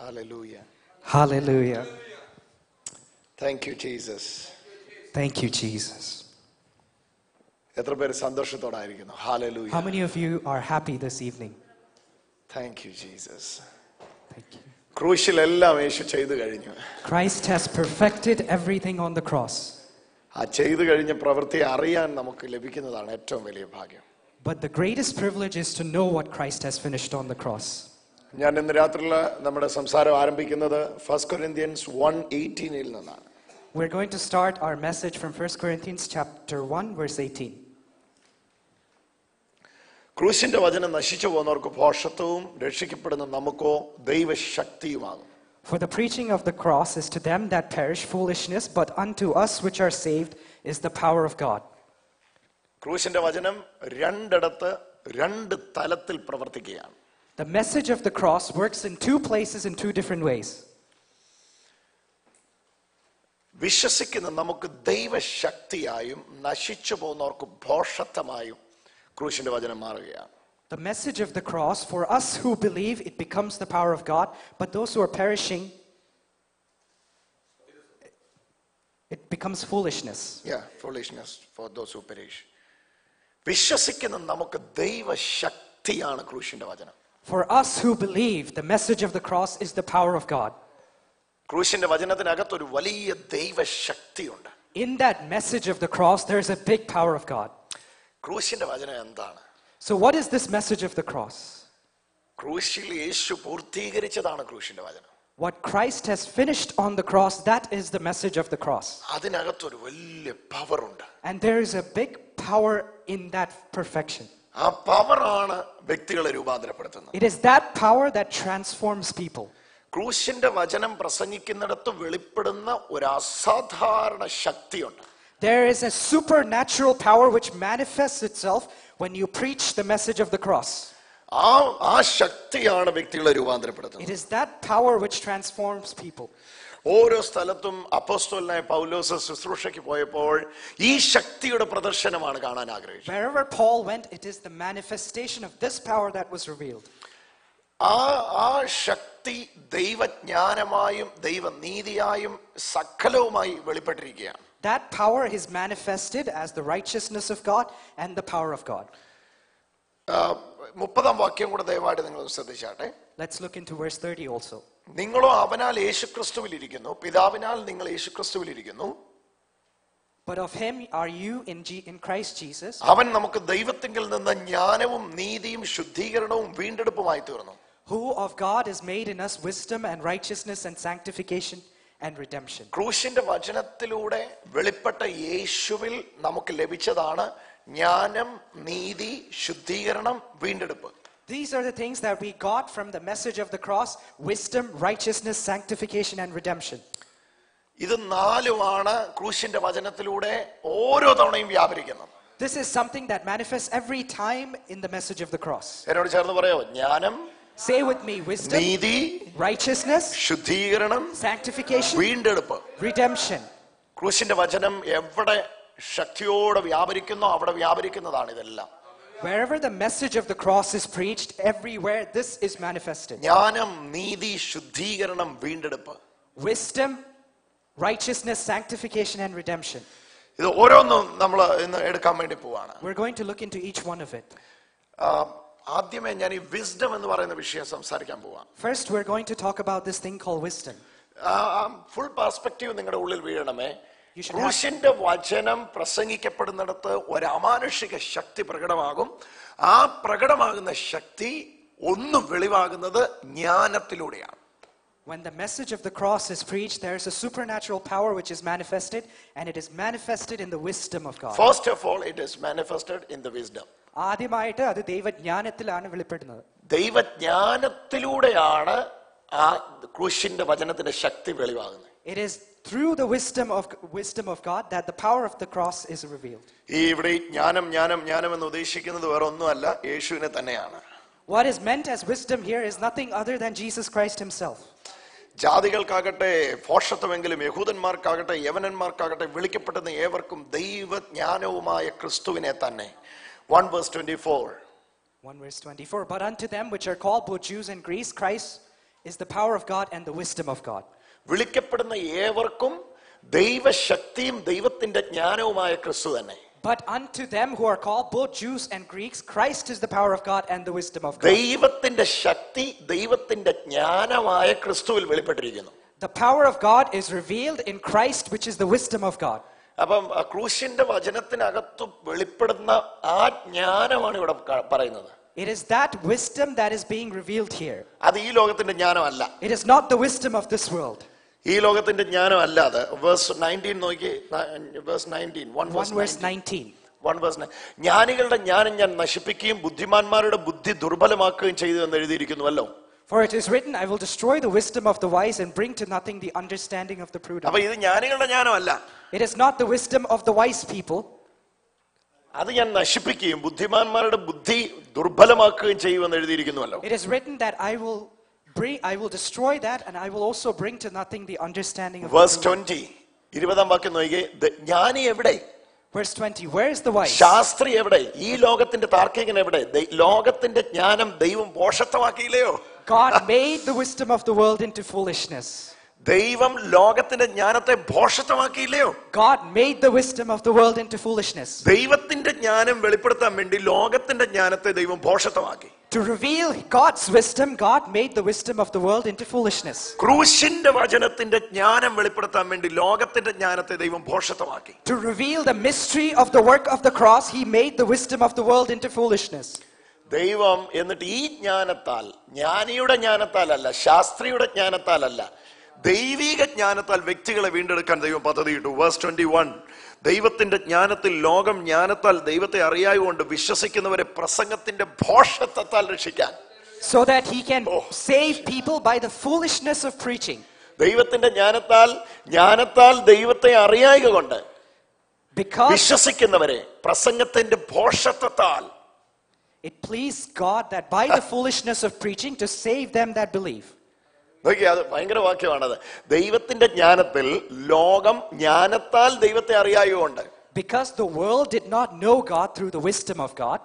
Hallelujah. Hallelujah. Thank you, Jesus. Thank you, Jesus. എത്ര പേര് സന്തോഷത്തോടായിരിക്കുന്നു? Hallelujah. How many of you are happy this evening? Thank you, Jesus. Thank you. ക്രൂശിൽ എല്ലാം യേശു ചെയ്തു കഴിഞ്ഞു. Christ has perfected everything on the cross. ആ ചെയ്തു കഴിഞ്ഞ പ്രവൃത്തി അറിയാൻ നമുക്ക് ലഭിക്കുന്നതാണ് ഏറ്റവും വലിയ ഭാഗ്യം. But the greatest privilege is to know what Christ has finished on the cross. ഞാൻ ഇന്ന് രാത്രിയിൽ നമ്മുടെ സംസാരം ആരംഭിക്കുന്നത് 1 Corinthians 1:18 നിന്നാണ്. We're going to start our message from 1 Corinthians chapter 1 verse 18. ക്രൂശിന്റെ വചനം നശിച്ചു പോകുന്നവർക്ക് ഭോഷത്വവും രക്ഷിക്കപ്പെടുന്ന നമുക്കോ ദൈവശക്തിയുമാകും. For the preaching of the cross is to them that perish foolishness, but unto us which are saved is the power of God. ക്രൂശിന്റെ വചനം രണ്ടിടത്ത് രണ്ട് തലത്തിൽ പ്രവർത്തിക്കുകയാണ്. The message of the cross works in two places in two different ways. വിശ്വസിക്കുന്ന നമുക്ക് ദൈവശക്തിയായും നശിച്ചു പോകുന്നവർക്ക് ഭോഷത്വമായും ക്രൂശിന്റെ വചനം മാറുകയാണ്. The message of the cross, for us who believe, it becomes the power of God, but those who are perishing, it becomes foolishness. Yeah, foolishness for those who perish. വിശ്വസിക്കുന്ന നമുക്ക് ദൈവശക്തിയാണ് ക്രൂശിന്റെ വചനം. For us who believe, the message of the cross is the power of God. ക്രൂശിന്റെ വചനത്തിനകത്ത് ഒരു വലിയ ദൈവശക്തിയുണ്ട്. In that message of the cross, there is a big power of God. ക്രൂശിന്റെ വചനം എന്താണ്? So what is this message of the cross? ക്രൂശിൽ യേശു പൂർത്തീകരിച്ചതാണ് ക്രൂശിന്റെ വചനം. What Christ has finished on the cross, that is the message of the cross. അതിനകത്ത് ഒരു വലിയ power ഉണ്ട്. And there is a big power in that perfection. ആ പവറാണ് വ്യക്തികളെ രൂപാന്തരപ്പെടുത്തുന്നത്. It is that power that transforms people. ക്രൂശിന്റെ വചനം പ്രസംഗിക്കുന്നിടത്ത് വെളിപ്പെടുന്ന ഒരു അസാധാരണ ശക്തിയുണ്ട്. There is a supernatural power which manifests itself when you preach the message of the cross. ആ ശക്തിയാണ് വ്യക്തികളെ രൂപാന്തരപ്പെടുത്തുന്നത്. It is that power which transforms people. ഓരോ സ്ഥലത്തും അപ്പോസ്തലനായ പൗലോസ് ശുശ്രൂഷയ്ക്ക് പോയപ്പോൾ ഈ ശക്തിയുടെ പ്രദർശനമാണ് കാണാൻ ആഗ്രഹിച്ചത്. Wherever Paul went, it is the manifestation of this power that was revealed. ആ ശക്തി ദൈവജ്ഞാനമായും ദൈവനീതിയായും സകലവുമായി വെളിപ്പെട്ടിരിക്കുകയാണ്. That power is manifested as the righteousness of God and the power of God. 30-ാം വാക്യം കൂടെ ദയവായിട്ട് നിങ്ങൾ ശ്രദ്ധിച്ചാട്ടെ. Let's look into verse 30 also. നിങ്ങളോ അവനാൽ യേശുക്രിസ്തുവിൽ ഇരിക്കുന്നു, പിതാവിനാൽ നിങ്ങൾ യേശുക്രിസ്തുവിൽ ഇരിക്കുന്നു. But of him are you in Christ Jesus. അവൻ നമുക്ക് ദൈവത്തിങ്കിൽ നിന്ന് ജ്ഞാനവും നീതിയും ശുദ്ധീകരണവും വീണ്ടെടുപ്പുമായി തീർന്നു. Who of God is made in us wisdom and righteousness and sanctification and redemption. ക്രൂശിന്റെ വചനത്തിലൂടെ വെളിപ്പെട്ട യേശുവിൽ നമുക്ക് ലഭിച്ചതാണ് ജ്ഞാനം, നീതി, ശുദ്ധീകരണം, വീണ്ടെടുപ്പ്. These are the things that we got from the message of the cross: wisdom, righteousness, sanctification and redemption. ഇത് നാലുമാണ് ക്രൂശിന്റെ വചനത്തിലൂടെ ഓരോ തവണയും വ്യാപരിക്കുന്നത്. This is something that manifests every time in the message of the cross. എന്നോട് ചേർന്ന് പറയോ, ജ്ഞാനം, Say with me: wisdom, നീതി, righteousness, ശുദ്ധീകരണം, sanctification, വീണ്ടെടുപ്പ്. redemption. ക്രൂശിന്റെ വചനം എവിടെ ശക്തിയോടെ വ്യാപരിക്കുന്നോ അവിടെ വ്യാപരിക്കുന്നതാണ് ഇതെല്ലാം. Wherever the message of the cross is preached, everywhere this is manifested. ജ്ഞാനം, നീതി, ശുദ്ധീകരണം, വീണ്ടെടുപ്പ്. Wisdom, righteousness, sanctification and redemption. ഇത് ഓരോന്നും നമ്മൾ ഇന്ന് എടുക്കാൻ വേണ്ടി പോവാണ്. We're going to look into each one of it. ആദ്യമേ ഞാൻ ഈ വിസ്ഡം എന്ന് പറയുന്ന വിഷയം സംസാരിക്കാൻ പോവാം. First, we're going to talk about this thing called wisdom. Full perspective നിങ്ങളുടെ ഉള്ളിൽ വീഴണമേ. You should ക്രൂശിന്റെ വചനം പ്രസംഗിക്കപ്പെടുന്നിടത്ത് ഒരു അമാനുഷിക ശക്തി പ്രകടമാകും. ആ പ്രകടമാകുന്ന ശക്തി ഒന്ന് വെളിവാകുന്നത് ജ്ഞാനത്തിലൂടെയാണ്. When the message of the cross is preached, there is a supernatural power which is manifested, and it is manifested in the wisdom of God. First of all, it is manifested in the wisdom. ആദ്യമായിട്ട് അത് ദൈവജ്ഞാനത്തിലാണ് വെളിപ്പെടുന്നത്. ദൈവജ്ഞാനത്തിലൂടെയാണ് ആ ക്രൂശിന്റെ വചനത്തിന്റെ ശക്തി വെളിവാകുന്നത്. It is through the wisdom of God that the power of the cross is revealed. ഈ ഇവിടെ ജ്ഞാനം ജ്ഞാനം ജ്ഞാനം എന്ന് ഉദ്ദേശിക്കുന്നത് വേറെ ഒന്നുമല്ല, യേശുവിനെ തന്നെയാണ്. What is meant as wisdom here is nothing other than Jesus Christ himself. ജാതികൾക്കാകട്ടെ ഭോഷത്വമെങ്കിലും യഹൂദന്മാർക്കാകട്ടെ യവനന്മാർക്കാകട്ടെ വിളിക്കപ്പെടുന്ന ഏവർക്കും ദൈവജ്ഞാനവുമായ ക്രിസ്തുവിനെ തന്നെ. 1 verse 24. 1 verse 24. But unto them which are called, both Jews and Greeks, Christ is the power of God and the wisdom of God. വിളിക്കപ്പെടുന്ന ഏവർക്കും ദൈവശക്തിയും ദൈവത്തിന്റെ ജ്ഞാനവുമായ ക്രിസ്തു തന്നെ. But unto them who are called, both Jews and Greeks, Christ is the power of God and the wisdom of God. ദൈവത്തിന്റെ ശക്തി ദൈവത്തിന്റെ ജ്ഞാനമായ ക്രിസ്തുവിൽ വെളിപ്പെട്ടിരിക്കുന്നു. The power of God is revealed in Christ, which is the wisdom of God. അപ്പം ക്രൂശിന്റെ വചനത്തിനകത്ത് വെളിപ്പെടുന്ന ആ ജ്ഞാനമാണ് ഇവിടെ പറയുന്നത്. It is that wisdom that is being revealed here. അത് ഈ ലോകത്തിന്റെ ജ്ഞാനമല്ല. It is not the wisdom of this world. ഈ ലോകത്തിന്റെ ജ്ഞാനമല്ല അത്. വേഴ്സ് 19 നോക്കി. Verse 19 1 verse 19. ജ്ഞാനികളുടെ ജ്ഞാനം ഞാൻ നശിപ്പിക്കുകയും ബുദ്ധിമാന്മാരുടെ ബുദ്ധി ദുർബലമാക്കുകയും ചെയ്തു എന്ന് എഴുതിയിരിക്കുന്നുവല്ലോ. For it is written, I will destroy the wisdom of the wise and bring to nothing the understanding of the prudent. അപ്പൊ ഇത് ജ്ഞാനികളുടെ ജ്ഞാനമല്ല. It is not the wisdom of the wise people. അത് ഞാൻ നശിപ്പിക്കുകയും ബുദ്ധിമാന്മാരുടെ ബുദ്ധി ദുർബലമാക്കുകയും ചെയ്യുമെന്ന് എഴുതിയിരിക്കുന്നുവല്ലോ. It is written that I will destroy that and I will also bring to nothing the understanding of the Verse prudent. 20 20 വാക്യം നോക്കിയേ. ജ്ഞാനി എവിടെ? Verse 20, where is the wise? Shastri എവിടെ? ഈ ലോകത്തിന്റെ താർക്കികൻ എവിടെ? ലോകത്തിന്റെ ജ്ഞാനം ദൈവം ഭോഷത്വമാക്കിയില്ലയോ? God made the wisdom of the world into foolishness. ദൈവം ലോകത്തിന്റെ ജ്ഞാനത്തെ ഭോഷത്വമാക്കിയില്ലയോ? God made the wisdom of the world into foolishness. ദൈവത്തിന്റെ ജ്ഞാനം വെളിപ്പെടുത്താൻ വേണ്ടി ലോകത്തിന്റെ ജ്ഞാനത്തെ ദൈവം ഭോഷത്വമാക്കി. To reveal God's wisdom, God made the wisdom of the world into foolishness. ക്രൂശിന്റെ വചനത്തിന്റെ ജ്ഞാനം വെളിപ്പെടുത്താൻ വേണ്ടി ലോകത്തിന്റെ ജ്ഞാനത്തെ ദൈവം ഭോഷത്വമാക്കി. To reveal the mystery of the work of the cross, he made the wisdom of the world into foolishness. ദൈവം എന്നിട്ട് ഈ ജ്ഞാനത്താൽ, ജ്ഞാനിയുടെ ജ്ഞാനത്താലല്ല, ശാസ്ത്രിയുടെ ജ്ഞാനത്താലല്ല, ദൈവിക ജ്ഞാനത്താൽ വ്യക്തികളെ വീണ്ടെടുക്കാൻ ദൈവം പദ്ധതിയിട്ടു. വേഴ്സ് 21, ദൈവത്തിന്റെ ജ്ഞാനത്തിൽ ലോകം ജ്ഞാനത്താൽ ദൈവത്തെ അറിയായതുകൊണ്ട് വിശ്വസിക്കുന്നവരെ പ്രസംഗത്തിന്റെ ഭോഷത്വത്താൽ രക്ഷിക്കാൻ. So that he can save people by the foolishness of preaching. ദൈവത്തിന്റെ ജ്ഞാനത്താൽ ദൈവത്തെ അറിയായക കൊണ്ട് വിശ്വസിക്കുന്നവരെ പ്രസംഗത്തിന്റെ ഭോഷത്വത്താൽ. It pleased God that by the foolishness of preaching to save them that believe. നോക്കിയേ, അത് ഭയങ്കര വാക്യമാണത്. ദൈവത്തിന്റെ ജ്ഞാനത്തിൽ ലോകം ജ്ഞാനത്താൽ ദൈവത്തെ അറിയായതുകൊണ്ട്. Because the world did not know God through the wisdom of God.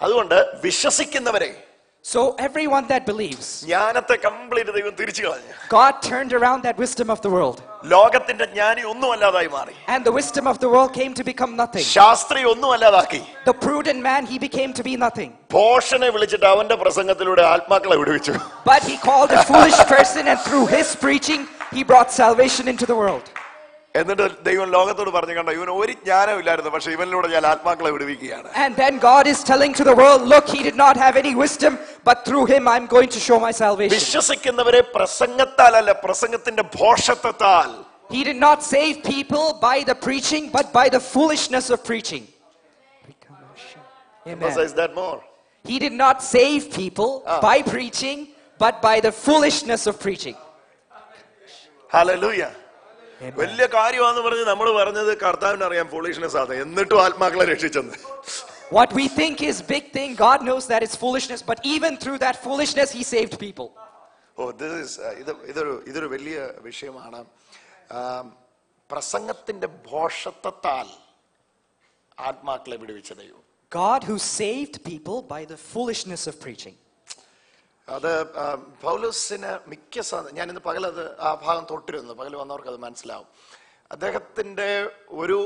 അതുകൊണ്ട് വിശ്വസിക്കുന്നവരെ, so everyone that believes, ജ്ഞാനത്തെ കംപ്ലീറ്റ് ദൈവം തിരിച്ചു കളഞ്ഞു. God turned around that wisdom of the world. ലോകത്തിന്റെ ജ്ഞാനി ഒന്നുമല്ലാതായി മാറി. And the wisdom of the world came to become nothing. Shastri ഒന്നുമല്ലാതാക്കി. The prudent man, he became to be nothing. ഭോഷനെ വിളിച്ചിട്ട് അവന്റെ പ്രസംഗത്തിലൂടെ ആത്മാക്കളെ വിടുവിച്ചു. But he called a foolish person and through his preaching he brought salvation into the world. എന്നിട്ട് ദൈവം ലോകത്തോട് പറഞ്ഞു, കണ്ടോ, ഇവന് ഒരു ജ്ഞാനം ഇല്ലായിരുന്നു, പക്ഷെ ഇവനിലൂടെ ഞാൻ ആത്മാക്കളെ വിടുവിക്കുകയാണ്. And then God is telling to the world, look, he did not have any wisdom, but through him I'm going to show my salvation. വിശ്വസിക്കുന്നവരെ പ്രസംഗത്താലല്ല, പ്രസംഗത്തിന്റെ ഭോഷത്വത്താൽ. He did not save people by the preaching, but by the foolishness of preaching. Amen. Emphasize that more. He did not save people by preaching, but by the foolishness of preaching. Hallelujah. വലിയ കാര്യമാണെന്ന് പറഞ്ഞ് നമ്മൾ പറഞ്ഞത് കർത്താവിന് അറിയാം foolishness ആണ്, എന്നിട്ടും ആത്മാക്കളെ രക്ഷിച്ചെന്ന്. What we think is big thing, God knows that it's foolishness, but even through that foolishness he saved people. ഇതൊരു വലിയ വിഷയമാണ്. പ്രസംഗത്തിന്റെ ഭോഷത്വത്താൽ ആത്മാക്കളെ വിടുവിച്ച ദൈവം. God who saved people by the foolishness of preaching. അത് പൗലോസിന് ഞാൻ ഇന്ന് പകലത് ആ ഭാഗം തൊട്ടിരുന്നു, പകൽ വന്നവർക്ക് അത് മനസ്സിലാവും. അദ്ദേഹത്തിന്റെ ഒരു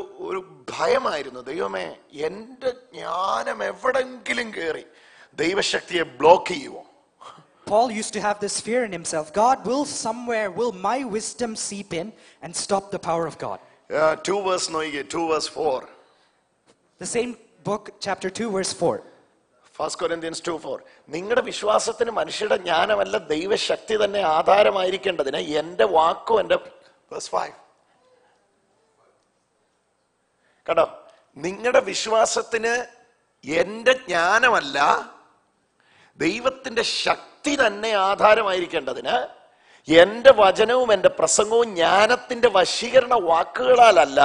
ഭയമായിരുന്നു, ദൈവമേ എന്റെ ജ്ഞാനം എവിടെങ്കിലും കയറി ദൈവശക്തിയെ ബ്ലോക്ക് ചെയ്യുമോ. Paul used to have this fear in himself. God, will my wisdom seep in and stop the power of God? 2 verse 4. The same book, chapter 2, verse 4. 1 Corinthians 2:4. നിങ്ങളുടെ വിശ്വാസത്തിന് മനുഷ്യരുടെ ജ്ഞാനമല്ല ദൈവശക്തി തന്നെ ആധാരമായിരിക്കേണ്ടതിന് എന്റെ വാക്കും എന്റെ. Verse 5. കേട്ടോ, നിങ്ങളുടെ വിശ്വാസത്തിന് എന്റെ ജ്ഞാനമല്ല ദൈവത്തിന്റെ ശക്തി തന്നെ ആധാരമായിരിക്കേണ്ടതിന് എന്റെ വചനവും എന്റെ പ്രസംഗവും ജ്ഞാനത്തിന്റെ വശീകരണ വാക്കുകളാലല്ല,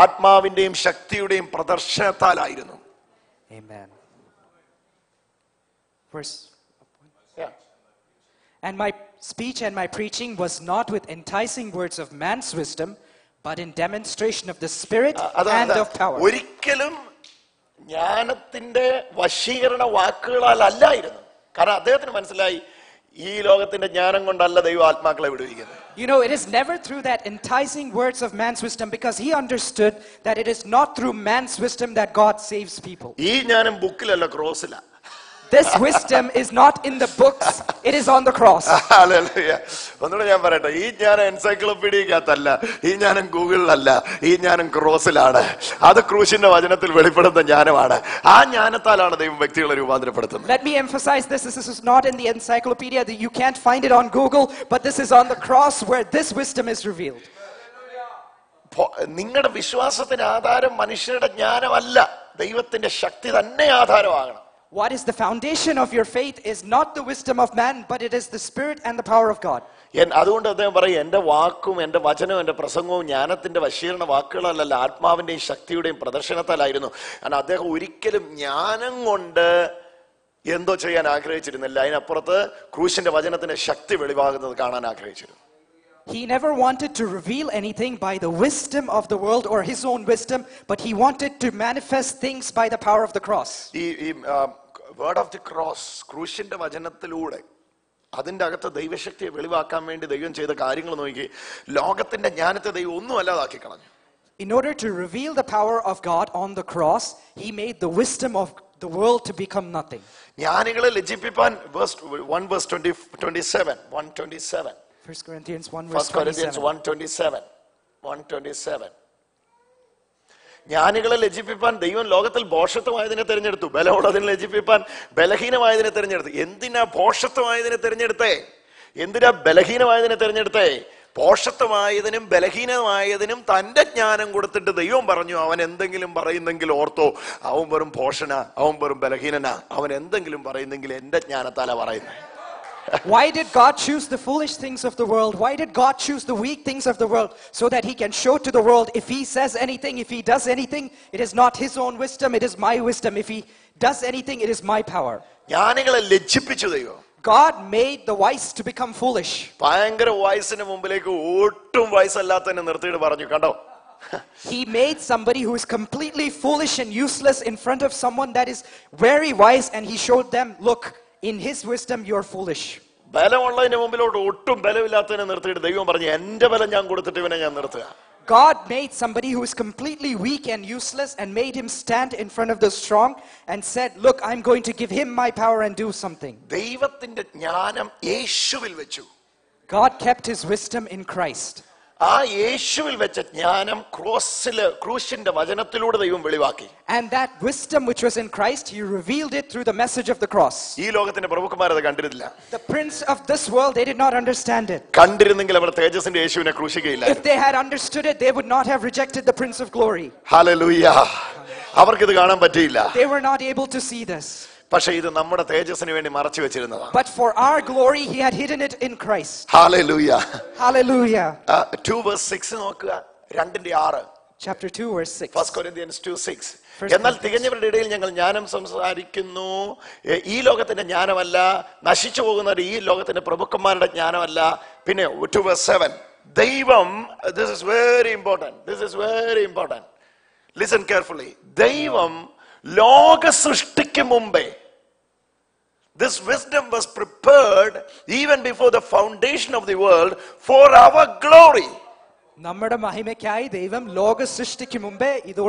ആത്മാവിന്റെയും ശക്തിയുടെയും പ്രദർശനത്താലായിരുന്നു. Amen. Verse. Yeah. And my speech and my preaching was not with enticing words of man's wisdom, but in demonstration of the Spirit and of power. ഒരിക്കലും ജ്ഞാനത്തിന്റെ വശീകരണ വാക്കുകളാലല്ലായിരുന്നു. കാരണം അദ്ദേഹത്തിന് മനസ്സിലായി ഈ ലോകത്തിന്റെ ജ്ഞാനം കൊണ്ടല്ല ദൈവം ആത്മാക്കളെ വിടുവിക്കുന്നത്. You know, it is never through that enticing words of man's wisdom, because he understood that it is not through man's wisdom that God saves people. ഈ ജ്ഞാനം ബുക്കിലല്ല, ക്രോസില. This wisdom is not in the books, it is on the cross. Hallelujah. ഒന്നുകൂടെ ഞാൻ പറയട്ടെ, ഈ ജ്ഞാനം എൻസൈക്ലോപീഡിയക്കകത്തല്ല, ഈ ജ്ഞാനം ഗൂഗിളിലല്ല, ഈ ജ്ഞാനം ക്രോസിലാണ്. അത് ക്രൂശിന്റെ വചനത്തിൽ വെളിപ്പെടുന്ന ജ്ഞാനമാണ്. ആ ജ്ഞാനത്താലാണ് ദൈവം വ്യക്തികളെ രൂപാന്തരപ്പെടുത്തുന്നത്. Let me emphasize this. This is not in the encyclopedia. You can't find it on Google, but this is on the cross where this wisdom is revealed. നിങ്ങളുടെ വിശ്വാസത്തിന് ആധാരം മനുഷ്യരുടെ ജ്ഞാനമല്ല, ദൈവത്തിന്റെ ശക്തി തന്നെ ആധാരമാകണം. What is the foundation of your faith is not the wisdom of man, but it is the Spirit and the power of God. അതുകൊണ്ട് അദ്ദേഹം പറയും, എന്റെ വാക്കും എന്റെ വചനവും എന്റെ പ്രസംഗവും ജ്ഞാനത്തിന്റെ വശീകരണ വാക്കുകളല്ല, ആത്മാവിന്റെയും ശക്തിയുടെയും പ്രദർശനത്താലായിരുന്നു. കാരണം അദ്ദേഹം ഒരിക്കലും ജ്ഞാനം കൊണ്ട് എന്തോ ചെയ്യാൻ ആഗ്രഹിച്ചിരുന്നില്ല, അതിനപ്പുറത്ത് ക്രൂശിന്റെ വചനത്തിന്റെ ശക്തി വെളിവാകുന്നത് കാണാൻ ആഗ്രഹിച്ചിരുന്നു. He never wanted to reveal anything by the wisdom of the world or his own wisdom, but he wanted to manifest things by the power of the cross. Word of the cross, ക്രൂശിന്റെ വചനത്തിലൂടെ അതിന്റെ അകത്ത് ദൈവശക്തിയെ വെളിവാക്കാൻ വേണ്ടി ദൈവം ചെയ്ത കാര്യങ്ങൾ നോക്കി, ലോകത്തിന്റെ ജ്ഞാനത്തെ ദൈവം ഒന്നും അല്ലാതാക്കി കളഞ്ഞു. In order to reveal the power of God on the cross, he made the wisdom of the world to become nothing. ജ്ഞാനികളെ ലജ്ജിപ്പിക്കാൻ 1:27 1 Corinthians 1 1 Corinthians 1:27 ജ്ഞാനികളെ ലജ്ജിപ്പിക്കാൻ ദൈവം ലോകത്തിൽ ഭോഷത്വമായതിനെ തിരഞ്ഞെടുത്തു, ബലമുള്ളതിനെ ലജ്ജിപ്പിക്കാൻ ബലഹീനമായതിനെ തിരഞ്ഞെടുത്തു. എന്തിനാ ഭോഷത്വമായതിനെ തിരഞ്ഞെടുത്തേ? എന്തിനാ ബലഹീനമായതിനെ തിരഞ്ഞെടുത്തേ? ഭോഷത്വമായതിനും ബലഹീനമായതിനും തന്റെ ജ്ഞാനം കൊടുത്തിട്ട് ദൈവം പറഞ്ഞു, അവൻ എന്തെങ്കിലും പറയുന്നെങ്കിൽ ഓർത്തോ, അവൻ വെറും ഭോഷനാ, അവൻ വെറും ബലഹീനനാ, അവൻ എന്തെങ്കിലും പറയുന്നെങ്കിൽ എന്റെ ജ്ഞാനത്താലാ പറയുന്നത്. Why did God choose the foolish things of the world? Why did God choose the weak things of the world? So that he can show to the world, if he says anything, if he does anything, it is not his own wisdom, it is my wisdom. If he does anything, it is my power. ജ്ഞാനികളെ ലജ്ജിപ്പിച്ചു ദൈവം. God made the wise to become foolish. ഭയങ്കര വയസ്സിന് മുമ്പിലേക്ക് ഒട്ടും വയസ്സല്ലാത്തതിനെ നിർത്തിയിട്ട് പറഞ്ഞു, കണ്ടോ, He made somebody who is completely foolish and useless in front of someone that is very wise, and he showed them, look, in his wisdom you're foolish. ബലമുള്ളതിന്റെ മുമ്പിലോട്ട് ഒട്ടും ബലമില്ലാത്തതിനെ നിർത്തിയിട്ട് ദൈവം പറഞ്ഞു, എന്റെ ബലം ഞാൻ കൊടുത്തിട്ട് ഇവനെ ഞാൻ നിർത്തുക. God made somebody who is completely weak and useless and made him stand in front of the strong and said, look, I'm going to give him my power and do something. ദൈവത്തിന്റെ ജ്ഞാനം യേശുവിൽ വെച്ചു. God kept his wisdom in Christ. ആ യേശുവിൽ വെച്ച ജ്ഞാനം ക്രൂശിന്റെ വചനത്തിലൂടെ ദൈവം വെളിവാക്കി. And that wisdom which was in Christ, he revealed it through the message of the cross. ഈ ലോകത്തിന്റെ പ്രഭുക്കന്മാർ അത് കണ്ടിരുന്നില്ല. The prince of this world, they did not understand it. കണ്ടിരുന്നെങ്കിൽ അവർ തേജസ്സിന്റെ യേശുവിനെ ക്രൂശിക്കുകയില്ല. If they had understood it, they would not have rejected the Prince of Glory. Hallelujah. അവർക്കിത് കാണാൻ പറ്റിയില്ല. They were not able to see this. പക്ഷേ ഇത് നമ്മുടെ തേജസ്സിന് വേണ്ടി മറച്ചു വെച്ചിരുന്നതാണ്. But for our glory, he had hidden it in Christ. Hallelujah. Hallelujah. 2:6 നോക്കുക, 2:6. Chapter 2 verse 6. 1 Corinthians 2:6. എന്നാൽ തികഞ്ഞവരുടെ ഇടയിൽ ഞങ്ങൾ ജ്ഞാനം സംസാരിക്കുന്നു, ഈ ലോകത്തിന്റെ ജ്ഞാനമല്ല, നശിച്ചു പോകുന്നവർ ഈ ലോകത്തിന്റെ പ്രഭുക്കന്മാരുടെ ജ്ഞാനമല്ല. പിന്നെ 2:7, ദൈവം, this is very important, listen carefully, ദൈവം ലോക സൃഷ്ടിക്ക് മുമ്പേ, this wisdom was prepared even before the foundation of the world for our glory. നമ്മുടെ മഹിമയ്ക്കായി ദൈവം ലോക സൃഷ്ടിക്ക് മുമ്പേ ഇത്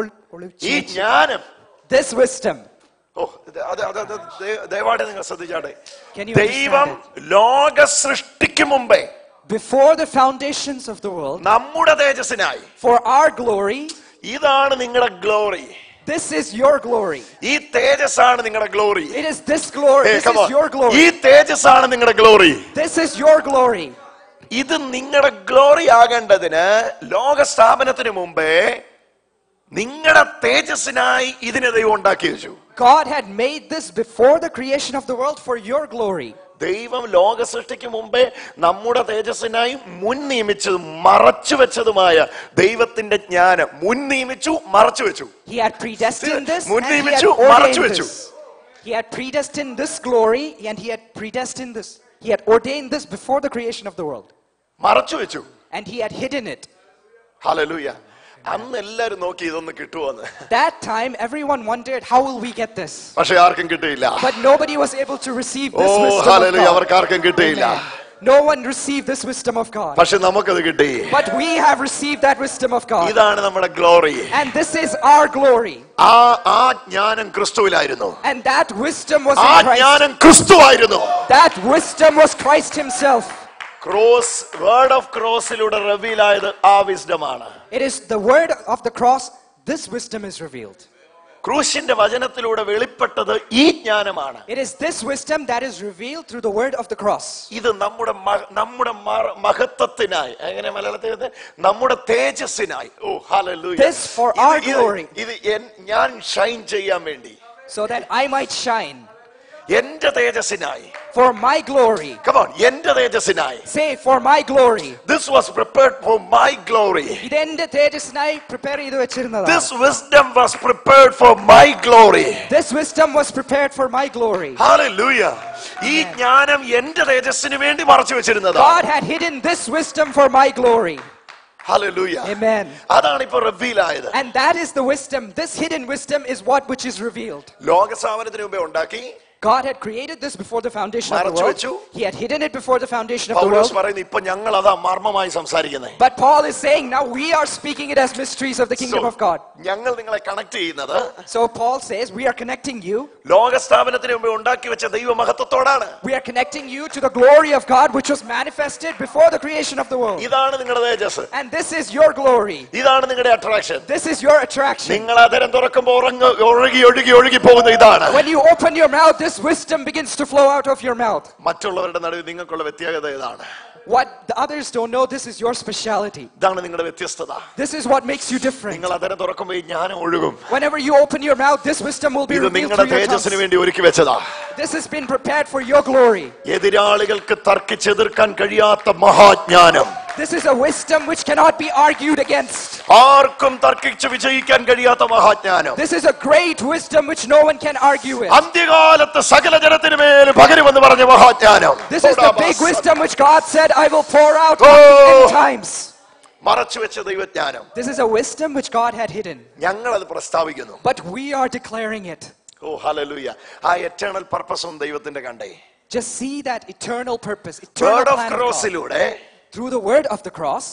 ഈ ജ്ഞാനം, this wisdom. ദയവായിട്ട് നിങ്ങൾ ശ്രദ്ധിച്ചാട്ടെ, Can you ദൈവം understand it? ലോക സൃഷ്ടിക്ക് മുമ്പേ, Before the foundations of the world, നമ്മുടെ തേജസ്സിനായി, for our glory, ഇതാണ് നിങ്ങളുടെ glory, this is your glory. ഈ തേജസ്സാണ് നിങ്ങളുടെ glory. It is this glory. This is your glory. ഈ തേജസ്സാണ് നിങ്ങളുടെ glory. This is your glory. ഇത് നിങ്ങളുടെ ഗ്ലോറി ആകേണ്ടതിന് ലോക സ്ഥാപനത്തിന് മുമ്പേ നിങ്ങളുടെ തേജസ്സിനായി ഇതിനെ ദൈവം ഉണ്ടാക്കി വെച്ചു. God had made this before the creation of the world for your glory. ദൈവം ലോക സൃഷ്ടിക്ക് മുമ്പേ നമ്മുടെ തേജസ്സിനായി മുൻ നിയമിച്ചതും മറച്ചു വെച്ചതുമായ ദൈവത്തിന്റെ ജ്ഞാനം മുൻ നിയമിച്ചു, മറച്ചു വെച്ചു. He had predestined this മുൻ and he had നിയമിച്ചു, മറച്ചു ordained വെച്ചു. this. He had predestined this glory and he had predestined this. He had ordained this before the creation of the world. മറച്ചു വെച്ചു. And he had hidden it. Hallelujah. അന്ന് എല്ലാരും നോക്കി ഇതൊന്ന് കിട്ടുമോന്ന്. That time, everyone wondered, how will we get this? പക്ഷെ ആർക്കും കിട്ടിയില്ല. But nobody was able to receive this oh wisdom of hallelujah, God. അവർക്ക് ആർക്കും കിട്ടിയില്ല. Amen. No one received this wisdom of God. പക്ഷെ നമുക്കത് കിട്ടി. But we have received that wisdom of God. ഇതാണ് നമ്മുടെ glory. And this is our glory. ആ ജ്ഞാനം ക്രിസ്തുവിലായിരുന്നു. And that wisdom was ആ in Christ. ജ്ഞാനം ക്രിസ്തുവായിരുന്നു. That wisdom was Christ himself. Cross, word of ക്രോസിലൂടെ റിവീൽ ആയത് ആ വിസ്ഡമാണ്. It is the word of the cross. This wisdom is revealed. ക്രൂശിന്റെ വചനത്തിലൂടെ വെളിപ്പെട്ടത് ഈ ജ്ഞാനമാണ്. It is this wisdom that is revealed through the word of the cross. ഇത് നമ്മുടെ മഹത്വത്തിനായി, എങ്ങനെ മലയാളത്തിൽ, നമ്മുടെ തേജസ്സിനായി. ഓ hallelujah. This for our glory. ഇത് ഞാൻ ഷൈൻ ചെയ്യാൻ വേണ്ടി, So that I might shine. എന്റെ തേജസ്സിനായി. For my glory. Come on, എന്റെ തേജസ്സിനായി. Say, for my glory. This was prepared for my glory. ഇതെന്റെ തേജസ്സിനായി prepare ചെയ്തു വെച്ചിരുന്നതാണ്. This wisdom was prepared for my glory. This wisdom was prepared for my glory. Hallelujah. ഈ ജ്ഞാനം എന്റെ തേജസ്സിന് വേണ്ടി മറച്ചു വെച്ചിരുന്നതാണ്. God had hidden this wisdom for my glory. Hallelujah. Amen. അതാണ് ഇപ്പോൾ reveal ആയത്. And that is the wisdom. This hidden wisdom is what which is revealed. ലോകസ്ഥാപനത്തിന് മുമ്പേ ഉണ്ടാക്കി. God had created this before the foundation of the മറച്ചു world. വെച്ചു. He had hidden it before the foundation of the Paulose world. പറയുന്നു, ഇപ്പൊ ഞങ്ങൾ അതാ മർമ്മമായി സംസാരിക്കുന്നത്. But Paul is saying now we are speaking it as mysteries of the kingdom of God. ഞങ്ങൾ നിങ്ങളെ connect ചെയ്യുന്നത്, So Paul says we are connecting you. ലോകസ്ഥാപനത്തിന് മുമ്പേ ഉണ്ടാക്കി വെച്ച ദൈവമഹത്വത്തോടാണ്. We are connecting you to the glory of God which was manifested before the creation of the world. ഇതാണ് നിങ്ങളുടെ തേജസ്. And this is your glory. ഇതാണ് നിങ്ങളുടെ attraction. This is your attraction. നിങ്ങൾ അതരം തുറക്കുമ്പോൾ ഒഴുകി പോകുന്ന ഇതാണ്. When you open your mouth, this wisdom begins to flow out of your mouth. മറ്റുള്ളവരുടെ നടുവിൽ നിങ്ങൾക്കുള്ള വ്യത്യാസത ഇതാണ്. What the others don't know, this is your speciality. ഇതാണ് നിങ്ങളുടെ വ്യത്യസ്തത. This is what makes you different. നിങ്ങൾ അതരം തുറക്കുമ്പോൾ ഈ ജ്ഞാനം ഒഴുകും. Whenever you open your mouth, this wisdom will be ഇത് revealed നിങ്ങളുടെ through your തേജസ്സിന് tongues. വേണ്ടി ഒരുക്കി വെച്ചതാ. This has been prepared for your glory. എതിരാളികൾക്ക് തർക്കിച്ചെതിർക്കാൻ കഴിയാത്ത മഹാജ്ഞാനം. This is a wisdom which cannot be argued against. ആർക്കും തർക്കിച്ച് വിജയിക്കാൻ കഴിയാത്ത മഹാജ്ഞാനം. This is a great wisdom which no one can argue with. അന്ത്യകാലത്ത് സകല ജനത്തിനു മേൽ പകരുമെന്ന് പറഞ്ഞ മഹാജ്ഞാനം. This is the big wisdom which God said, I will pour out Oh. on the end times. മറച്ചു വെച്ച ദൈവജ്ഞാനം. This is a wisdom which God had hidden. ഞങ്ങൾ അത് പ്രസ്താവിക്കുന്നു. But we are declaring it. Oh hallelujah. ആ eternal പർപ്പസും ദൈവത്തിന്റെ കണ്ടേ. Just see that eternal purpose, word eternal of plan of God. ക്രോസിലൂടെ Through the word of the cross,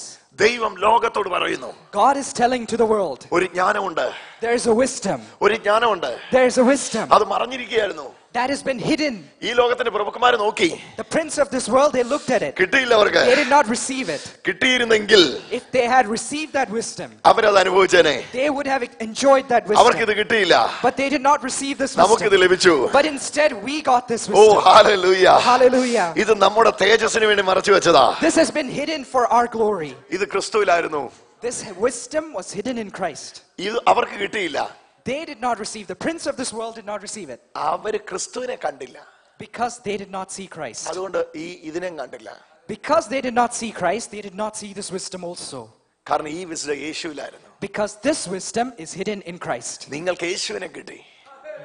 ദൈവം ലോകത്തോട് പറയുന്നു, God is telling to the world, ഒരു ജ്ഞാനമുണ്ട്, there is a wisdom. ഒരു ജ്ഞാനമുണ്ട്. There is a wisdom അത് മറഞ്ഞിരിക്കുകയായിരുന്നു. that has been hidden. ഈ ലോകത്തിന്റെ പ്രഭുക്കന്മാരെ നോക്കി, The prince of this world, they looked at it. കിട്ടിയില്ല അവർക്ക്. They did not receive it. കിട്ടിയിരുന്നെങ്കിൽ If they had received that wisdom, അവരത് അനുഭവിച്ചേനെ. they would have enjoyed that അവർക്ക് wisdom. ഇത് കിട്ടിയില്ല. But they did not receive this നമുക്കിത് wisdom. ലഭിച്ചു. But instead, we got this oh wisdom. Hallelujah. Hallelujah. ഇത് നമ്മുടെ തേജസ്സിന് വേണ്ടി മറച്ചു വെച്ചതാ. This has been hidden for our glory. ഇത് ക്രിസ്തുവിലായിരുന്നു. This wisdom was hidden in Christ. ഇത് അവർക്ക് കിട്ടിയില്ല. They did not receive. The prince of this world did not receive it അവര് ക്രിസ്തുവിനെ കണ്ടില്ല. because they did not see Christ. അതുകൊണ്ട് ഇതിനെയും കണ്ടില്ല. Because they did not see Christ, they did not see this wisdom also. കാരണം ഈ വിശുദ്ധ യേശുവിലായിരുന്നു. Because this wisdom is hidden in Christ. നിങ്ങൾക്ക് യേശുവിനെ കിട്ടി.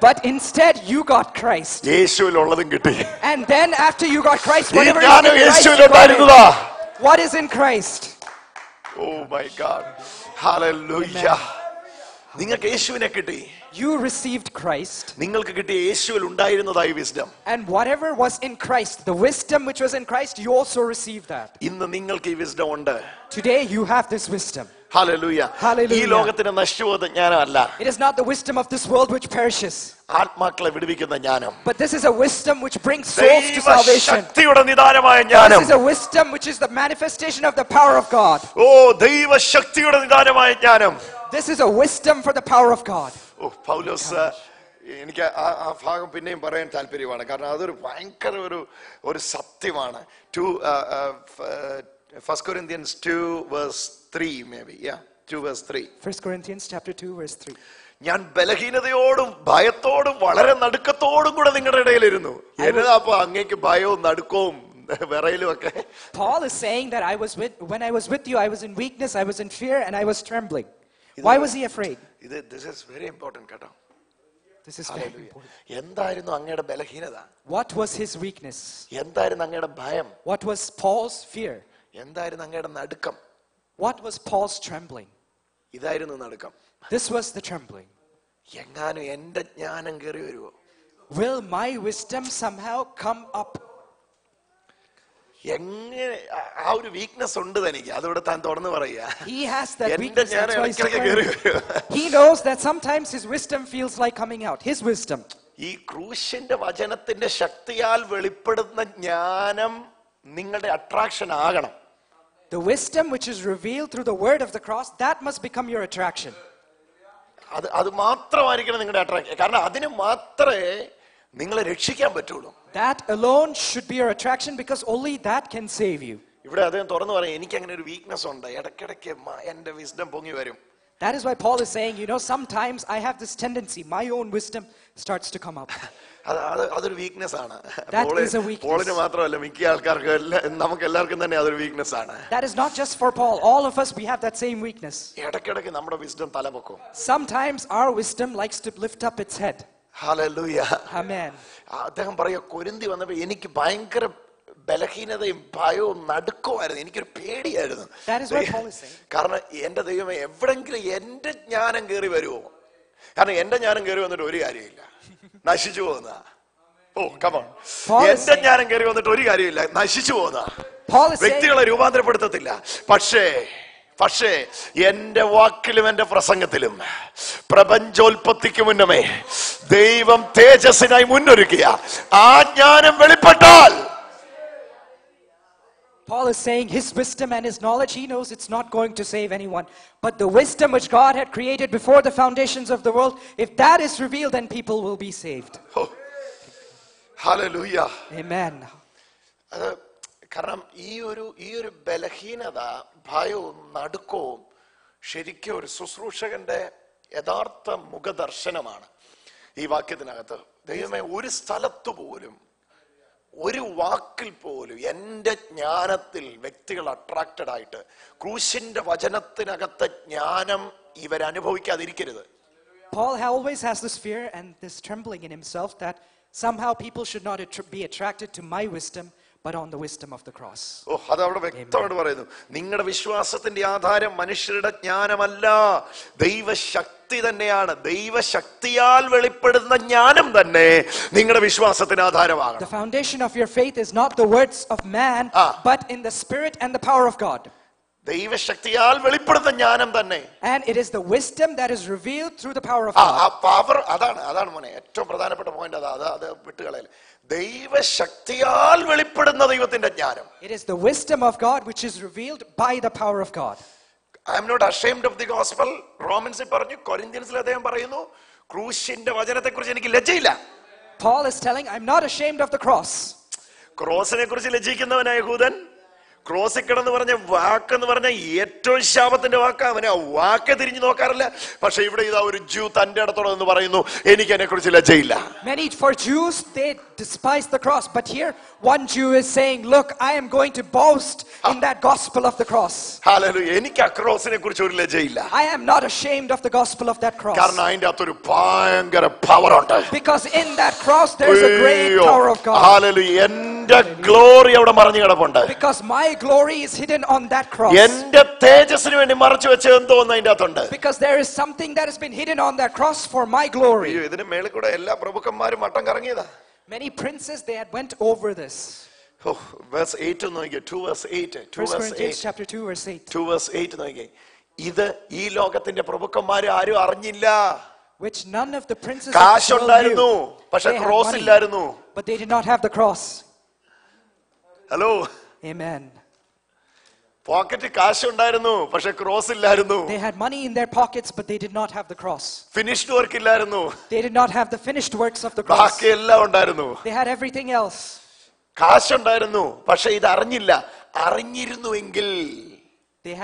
But instead, you got Christ. യേശുവിലുള്ളതും കിട്ടി. And then after you got Christ, ഈ whatever is ജ്ഞാനം in Christ, you got യേശുവിലുണ്ടായിരുന്നതാ. it. What is in Christ? Oh my God. Hallelujah. നിങ്ങൾക്ക് യേശുവിനെ കിട്ടി. You received Christ. നിങ്ങൾക്ക് കിട്ടിയ യേശുവിൽ ഉണ്ടായിരുന്നതായി wisdom. And whatever was in Christ, the wisdom which was in Christ, you also received that. ഇന്ന് നിങ്ങൾക്ക് ഈ വിസ്ഡം ഉണ്ട്. Today, you have this wisdom. Hallelujah. Hallelujah. ഈ ലോകത്തിന് നശിച്ചുപോകുന്ന ജ്ഞാനമല്ല, It is not the wisdom of this world which perishes, ആത്മാക്കളെ വിടുവിക്കുന്ന ജ്ഞാനം. but this is a wisdom which brings souls to salvation. ദൈവശക്തിയുടെ നിദാനമായ ജ്ഞാനം. This is a wisdom which is the manifestation of the power of God. ഓ ദൈവശക്തിയുടെ നിദാനമായ ജ്ഞാനം. This is a wisdom for the power of God. ഓ പൗലോസ്, എനിക്ക് ആ ഭാഗം പിന്നെയും പറയാൻ താല്പര്യമാണ്. കാരണം അതൊരു ഭയങ്കര ഒരു സത്യമാണ്. 1 Corinthians 2:3 maybe. Yeah, 2:3. 1 Corinthians chapter 2 verse 3. ഞാൻ ബലഹീനതയോടും ഭയത്തോടും വളരെ നടുക്കത്തോടും കൂടെ നിങ്ങളുടെ ഇടയിലിരുന്നു. എന്നതാ അപ്പൊ അങ്ങേക്ക് ഭയവും നടുക്കവും വിറയലും ഒക്കെ? Paul is saying that when I was with you, I was in weakness, I was in fear, and I was trembling. Why was he afraid? This is very important കേട്ടോ. This is very important. എന്തായിരുന്നു അങ്ങയുടെ ബലഹീനത? What was his weakness? എന്തായിരുന്നു അങ്ങയുടെ ഭയം? What was Paul's fear? എന്തായിരുന്നു അങ്ങയുടെ നടുക്കം? What was Paul's trembling? ഇതായിരുന്നു നടുക്കം. This was the trembling. എങ്ങാനും എന്റെ ജ്ഞാനം കയറി വരുമോ? Will my wisdom somehow come up? എങ്ങനെ ആ ഒരു വീക്ക്നെസ് ഉണ്ട് തനിക്ക്, അതോടെ താൻ തുറന്നു പറയുക. He has that എന്റെ weakness. ജ്ഞാനം That's why he's ഇടയ്ക്കിടയ്ക്ക് കയറി declaring. വരും. He knows that sometimes his wisdom feels like coming out. His wisdom. ഈ ക്രൂശിന്റെ വചനത്തിന്റെ ശക്തിയാൽ വെളിപ്പെടുന്ന ജ്ഞാനം നിങ്ങളുടെ അട്രാക്ഷൻ ആകണം. The wisdom which is revealed through the word of the cross, that must become your attraction. അത് മാത്രമായിരിക്കണം നിങ്ങളുടെ അട്രാക്ഷൻ. കാരണം അതിന് മാത്രമേ നിങ്ങളെ രക്ഷിക്കാൻ പറ്റുള്ളൂ. That alone should be your attraction, because only that can save you. ഇവിടെ അദ്ദേഹം തുറന്നു പറയും, എനിക്ക് അങ്ങനെ ഒരു വീക്ക്നെസ് ഉണ്ട്, ഇടയ്ക്കിടയ്ക്ക് എന്റെ വിസ്ഡം പൊങ്ങി വരും. That is why Paul is saying, sometimes I have this tendency, my own wisdom starts to come up. അതൊരു വീക്ക്നെസ് ആണ്. That is a weakness. പോളിന് മാത്രമല്ല, മിക്ക ആൾക്കാർക്ക് നമുക്ക് എല്ലാവർക്കും തന്നെ അതൊരു വീക്ക്നെസ് ആണ്. That is not just for Paul. All of us, we have that same weakness. ഇടയ്ക്കിടയ്ക്ക് നമ്മുടെ വിസ്ഡം തലപൊക്കും. Sometimes our wisdom likes to lift up its head. Hallelujah. Amen. അദ്ദേഹം പറയുക, കൊരിന്തി വന്നപ്പോ എനിക്ക് ഭയങ്കര ബലഹീനതയും ഭയവും നടുക്കമായിരുന്നു, എനിക്കൊരു പേടിയായിരുന്നു. That is what Paul is saying. കാരണം എന്റെ ദൈവമേ, എവിടെങ്കിലും എന്റെ ജ്ഞാനം കയറി വരുമോ? കാരണം എന്റെ ജ്ഞാനം കയറി വന്നിട്ട് ഒരു കാര്യമില്ല, നശിച്ചു പോകുന്ന. ഓ കമോൺ, എന്റെ ജ്ഞാനം കയറി വന്നിട്ട് ഒരു കാര്യമില്ല, നശിച്ചു പോകുന്ന വ്യക്തികളെ രൂപാന്തരപ്പെടുത്തത്തില്ല. പക്ഷേ എന്റെ വാക്കിലും എന്റെ പ്രസംഗത്തിലും പ്രപഞ്ചോൽപത്തിക്ക് മുന്നമേ ദൈവം തേജസ്സിനായി മുന്നൊരുക്കിയ ആ ജ്ഞാനം വെളിപ്പെട്ടാൽ, Paul is saying his wisdom and his knowledge, he knows it's not going to save anyone. But the wisdom which God had created before the foundations of the world, if that is revealed, then people will be saved. Hallelujah. Amen. കാരണം ഈ ഒരു ബലഹീനത, ഭയവും നടുക്കവും ശരിക്കും ഒരു ശുശ്രൂഷകന്റെ യഥാർത്ഥ മുഖദർശനമാണ് ഈ വാക്യത്തിനകത്ത്. ദൈവമേ, ഒരു സ്ഥലത്ത് പോലും, ഒരു വാക്കിൽ പോലും എന്റെ ജ്ഞാനത്തിൽ വ്യക്തികൾ അട്രാക്റ്റഡ് ആയിട്ട് ക്രൂശിന്റെ വചനത്തിനകത്തെ ജ്ഞാനം ഇവരനുഭവിക്കാതിരിക്കരുത്. Paul always has this fear and this trembling in himself that somehow people should not be attracted to my wisdom, but on the wisdom of the cross. അത് അവിടെ വ്യക്തമായിട്ട് പറയുന്നു. നിങ്ങളുടെ വിശ്വാസത്തിന്റെ ആധാരം മനുഷ്യരുടെ ജ്ഞാനമല്ല, ദൈവശക്തി തന്നെയാണ്. ദൈവശക്തിയാൽ വെളിപ്പെടുന്ന ജ്ഞാനം തന്നെ നിങ്ങളുടെ വിശ്വാസത്തിന് ആധാരമാകണം. The foundation of your faith is not the words of man, but in the spirit and the power of God. ദൈവശക്തിയാൽ വെളിപ്പെടുന്ന ജ്ഞാനം തന്നെ. And it is the wisdom that is revealed through the power of God. ആ power അതാണ് മോനെ ഏറ്റവും പ്രധാനപ്പെട്ട point. അത് വിട്ടുകളയില്ല. ദൈവശക്തിയാൽ വെളിപ്പെടുന്ന ദൈവത്തിന്റെ ജ്ഞാനം. It is the wisdom of God which is revealed by the power of God. I am not ashamed of the gospel. റോമൻസിൽ പറഞ്ഞു, കൊരിന്ത്യൻസിൽ അദ്ദേഹം പറയുന്നു, ക്രൂശിന്റെ വചനത്തെക്കുറിച്ച് എനിക്ക് ലജ്ജയില്ല. Paul is telling, I'm not ashamed of the cross. ക്രോസിനെ കുറിച്ച് ലജ്ജിക്കുന്നവനായ യഹൂദൻ ക്രോസിക്കടെന്ന് പറഞ്ഞ വാക്കെന്ന് പറഞ്ഞ ഏറ്റവും ശാപത്തിന്റെ വാക്ക്. അവനെ ആ വാക്ക് തിരിഞ്ഞു നോക്കാറില്ല. പക്ഷെ ഇവിടെ ഇതാ ഒരു ജൂ തന്റെ അടുത്തോടെ എന്ന് പറയുന്നു, എനിക്ക് അതിനെ കുറിച്ച് ലജ്ജയില്ല. Many for Jews they despise the cross, but here one Jew is saying, look, I am going to boast in that gospel of the cross. Hallelujah. എനിക്ക് ആ ക്രോസിനെ കുറിച്ച് ഒരു ലജ്ജയില്ല. I am not ashamed of the gospel of that cross. കാരണം അതിന്റെ അകത്തൊരു ഭയങ്കര power ഉണ്ട്. Because in that cross there is a great power of God. Hallelujah. എന്റെ ഗ്ലോറി അവിടെ മറഞ്ഞു കിടപ്പുണ്ട്. Because my glory is hidden on that cross. എന്റെ തേജസ്സിന് വേണ്ടി മറച്ചു വെച്ച എന്തോ ഒന്ന് അതിന്റെ അകത്തുണ്ട്. Because there is something that has been hidden on that cross for my glory. ഇതിന് മേളിൽ കൂടെ എല്ലാ പ്രഭുക്കന്മാരും മട്ടം കറങ്ങിയതാ. Many princes, they had went over this. Verse 8 നോക്കിയേ. 2 verse 8. 1 Corinthians chapter 2 verse 8. 2 verse 8 നോക്കിയേ. ഇത് ഈ ലോകത്തിന്റെ പ്രഭുക്കന്മാര് ആരും അറിഞ്ഞില്ല. Which none of the princes of the world കാശുണ്ടായിരുന്നു, പക്ഷെ knew. ക്രോസ് ഇല്ലായിരുന്നു. But they did not have the cross. Hello. Amen. Pocket കാശുണ്ടായിരുന്നു, പക്ഷെ ക്രോസ് ഇല്ലായിരുന്നു. They had money in their pockets, but they did not have the cross. Finished work ഇല്ലായിരുന്നു. They did not have the finished works of the cross. ബാക്കി എല്ലാം ഉണ്ടായിരുന്നു. They had everything else. കാശുണ്ടായിരുന്നു, പക്ഷെ ഇത് അറിഞ്ഞില്ല. അറിഞ്ഞിരുന്നുവെങ്കിൽ They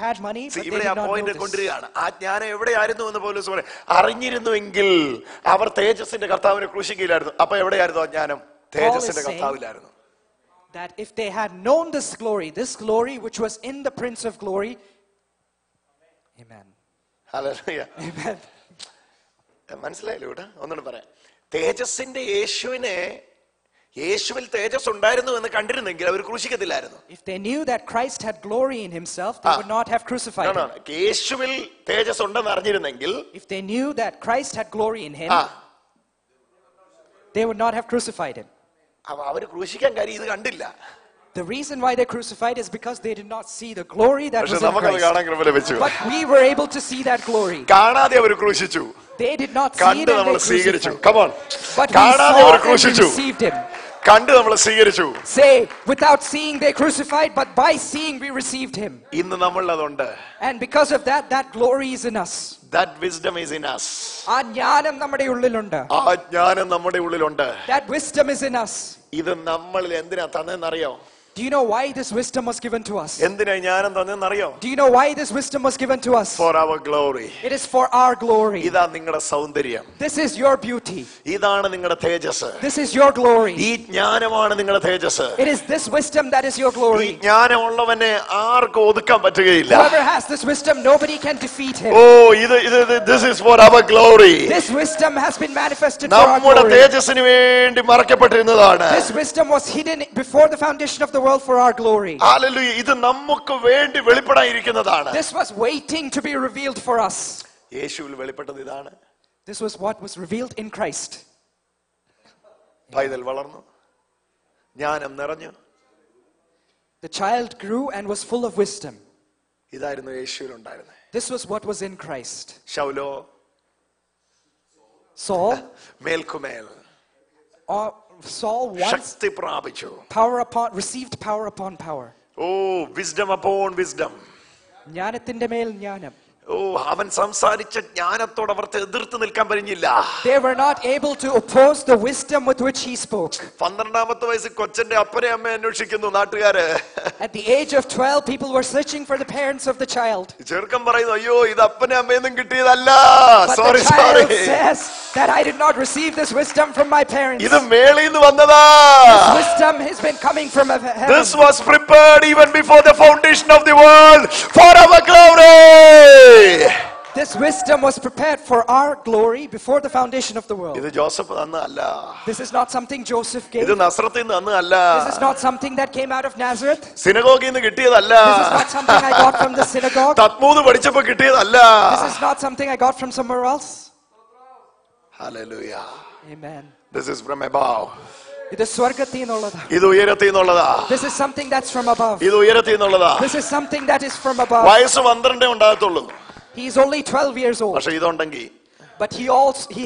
had money, but they ഇവിടെ did ആ not point know this. കൊണ്ടുവരികയാണ്. ആ ജ്ഞാനം എവിടെയായിരുന്നു എന്ന് പോലും പറയും. അറിഞ്ഞിരുന്നുവെങ്കിൽ അവർ തേജസ്സിന്റെ കർത്താവിനെ ക്രൂശിക്കുകയില്ലായിരുന്നു. അപ്പൊ എവിടെയായിരുന്നു ആ ജ്ഞാനം? തേജസ്സിന്റെ കർത്താവിലായിരുന്നു. That if they had known this glory which was in the Prince of Glory. Amen. Hallelujah. Amen. മനസ്സിലായില്ലേ? ഇവിടെ ഒന്നുകൂടെ പറയാം. തേജസ്സിന്റെ യേശുവിനെ യേശുവിൽ തേജസ് ഉണ്ടായിരുന്നു എന്ന് കണ്ടിരുന്നെങ്കിൽ അവർ ക്രൂശിക്കത്തില്ലായിരുന്നു. If they knew that Christ had glory in himself, they would not have crucified him. യേശുവിൽ തേജസ് ഉണ്ടെന്ന് അറിഞ്ഞിരുന്നെങ്കിൽ, If they knew that Christ had glory in him, they would not have crucified him. അവർ ക്രൂശിക്കാൻ കാര്യം ഇത് കണ്ടില്ല. The reason why they crucified is because they did not see the glory that was പക്ഷെ in നമുക്കത് Christ. കാണാൻ കൃപ ലഭിച്ചു. But we were able to see that glory. കാണാതെ അവർ ക്രൂശിച്ചു, They did not see it കണ്ട് and നമ്മൾ they സ്വീകരിച്ചു. crucified. Come on. But we കാണാതെ saw our and we ക്രൂശിച്ചു, received him. കണ്ട് നമ്മൾ സ്വീകരിച്ചു. Say, without seeing they crucified, but by seeing we received him. ഇന്ന് നമ്മളിലതുണ്ട്. And because of that, that glory is in us. That wisdom is in us. ആ ജ്ഞാനം നമ്മുടെ ഉള്ളിലുണ്ട്. ആ ജ്ഞാനം നമ്മുടെ ഉള്ളിലുണ്ട്. That wisdom is in us. ഇത് നമ്മളിൽ എന്തിനാ തന്നെന്നറിയോ? Do you know why this wisdom was given to us? എന്തിനാ ജ്ഞാനം തന്നെന്നറിയോ? Do you know why this wisdom was given to us? For our glory. It is for our glory. ഇതാ നിങ്ങളുടെ സൗന്ദര്യം. This is your beauty. ഇതാണ് നിങ്ങളുടെ തേജസ്. This is your glory. ഈ ജ്ഞാനമാണ് നിങ്ങളുടെ തേജസ്. It is this wisdom that is your ഈ glory. ജ്ഞാനമുള്ളവനെ ആർക്കും ഒതുക്കാൻ പറ്റുകയില്ല. Whoever has this wisdom, nobody can defeat him. Oh this is for our glory. This wisdom has been manifested for our നമ്മുടെ glory. തേജസ്സിന് വേണ്ടി മറക്കപ്പെട്ടിരുന്നതാണ്. This wisdom was hidden before the foundation of the world for our glory. Hallelujah. ഇത് നമുക്ക് വേണ്ടി വെളിപ്പെടാനിരിക്കുന്നതാണ്. This was waiting to be revealed for us. യേശുവിൽ വെളിപ്പെട്ടത് ഇതാണ്. This was what was revealed in Christ. പൈതൽ വളർന്നു, ജ്ഞാനം നിറഞ്ഞു. The child grew and was full of wisdom. ഇതായിരുന്നു യേശുവിൽ ഉണ്ടായിരുന്നത്. This was what was in Christ. ശൗലോ Saul, മേൽക്കുമേൽ Saul once ശക്തി പ്രാപിച്ചു. received power upon power. ഓ wisdom upon wisdom. ജ്ഞാനത്തിന്റെ മേൽ ജ്ഞാനം. ഓ അവൻ സംസാരിച്ച ജ്ഞാനത്തോട് അവർക്ക് എതിർത്ത് നിൽക്കാൻ കഴിഞ്ഞില്ല. They were not able to oppose the wisdom with which he spoke. 12ാമത്തെ വയസ്സിൽ കൊച്ചന്റെ അപ്പനെ അമ്മയെ അന്വേഷിക്കുന്നു നാട്ടുകാര്. At the age of 12, people were searching for the parents of the child. ചെറുക്കൻ പറയുന്നു, അയ്യോ ഇത് അപ്പനെ അമ്മയൊന്നും കിട്ടിയതല്ല. But sorry the child sorry, says that I did not receive this wisdom from my parents. ഇത് മേളിന്ന് വന്നതാ. This wisdom has been coming from heaven. This was prepared even before the foundation of the world for our glory. This wisdom was prepared for our glory before the foundation of the world. ഇത് Joseph തന്നല്ല. This is not something Joseph gave. ഇത് നസ്രത്തിൽ നിന്ന് തന്നല്ല. This is not something that came out of Nazareth. സിനഗോഗിൽ നിന്ന് കിട്ടിയതല്ല. This is not something I got from the synagogue. തത്മൂദ് പഠിച്ചപ്പോൾ കിട്ടിയതല്ല. This is not something I got from somewhere else. Hallelujah. Amen. This is from above. ഇത് സ്വർഗ്ഗത്തിൽ നിന്നുള്ളതാ. ഇത് ഉയരത്തിൽ നിന്നുള്ളതാ. This is something that's from above. ഇത് ഉയരത്തിൽ നിന്നുള്ളതാ. This is something that is from above. വയസ്സ് 12 ഉണ്ടാകത്തുള്ളൂ. He is only 12 years old. പക്ഷെ ഇതുണ്ടെങ്കിൽ But he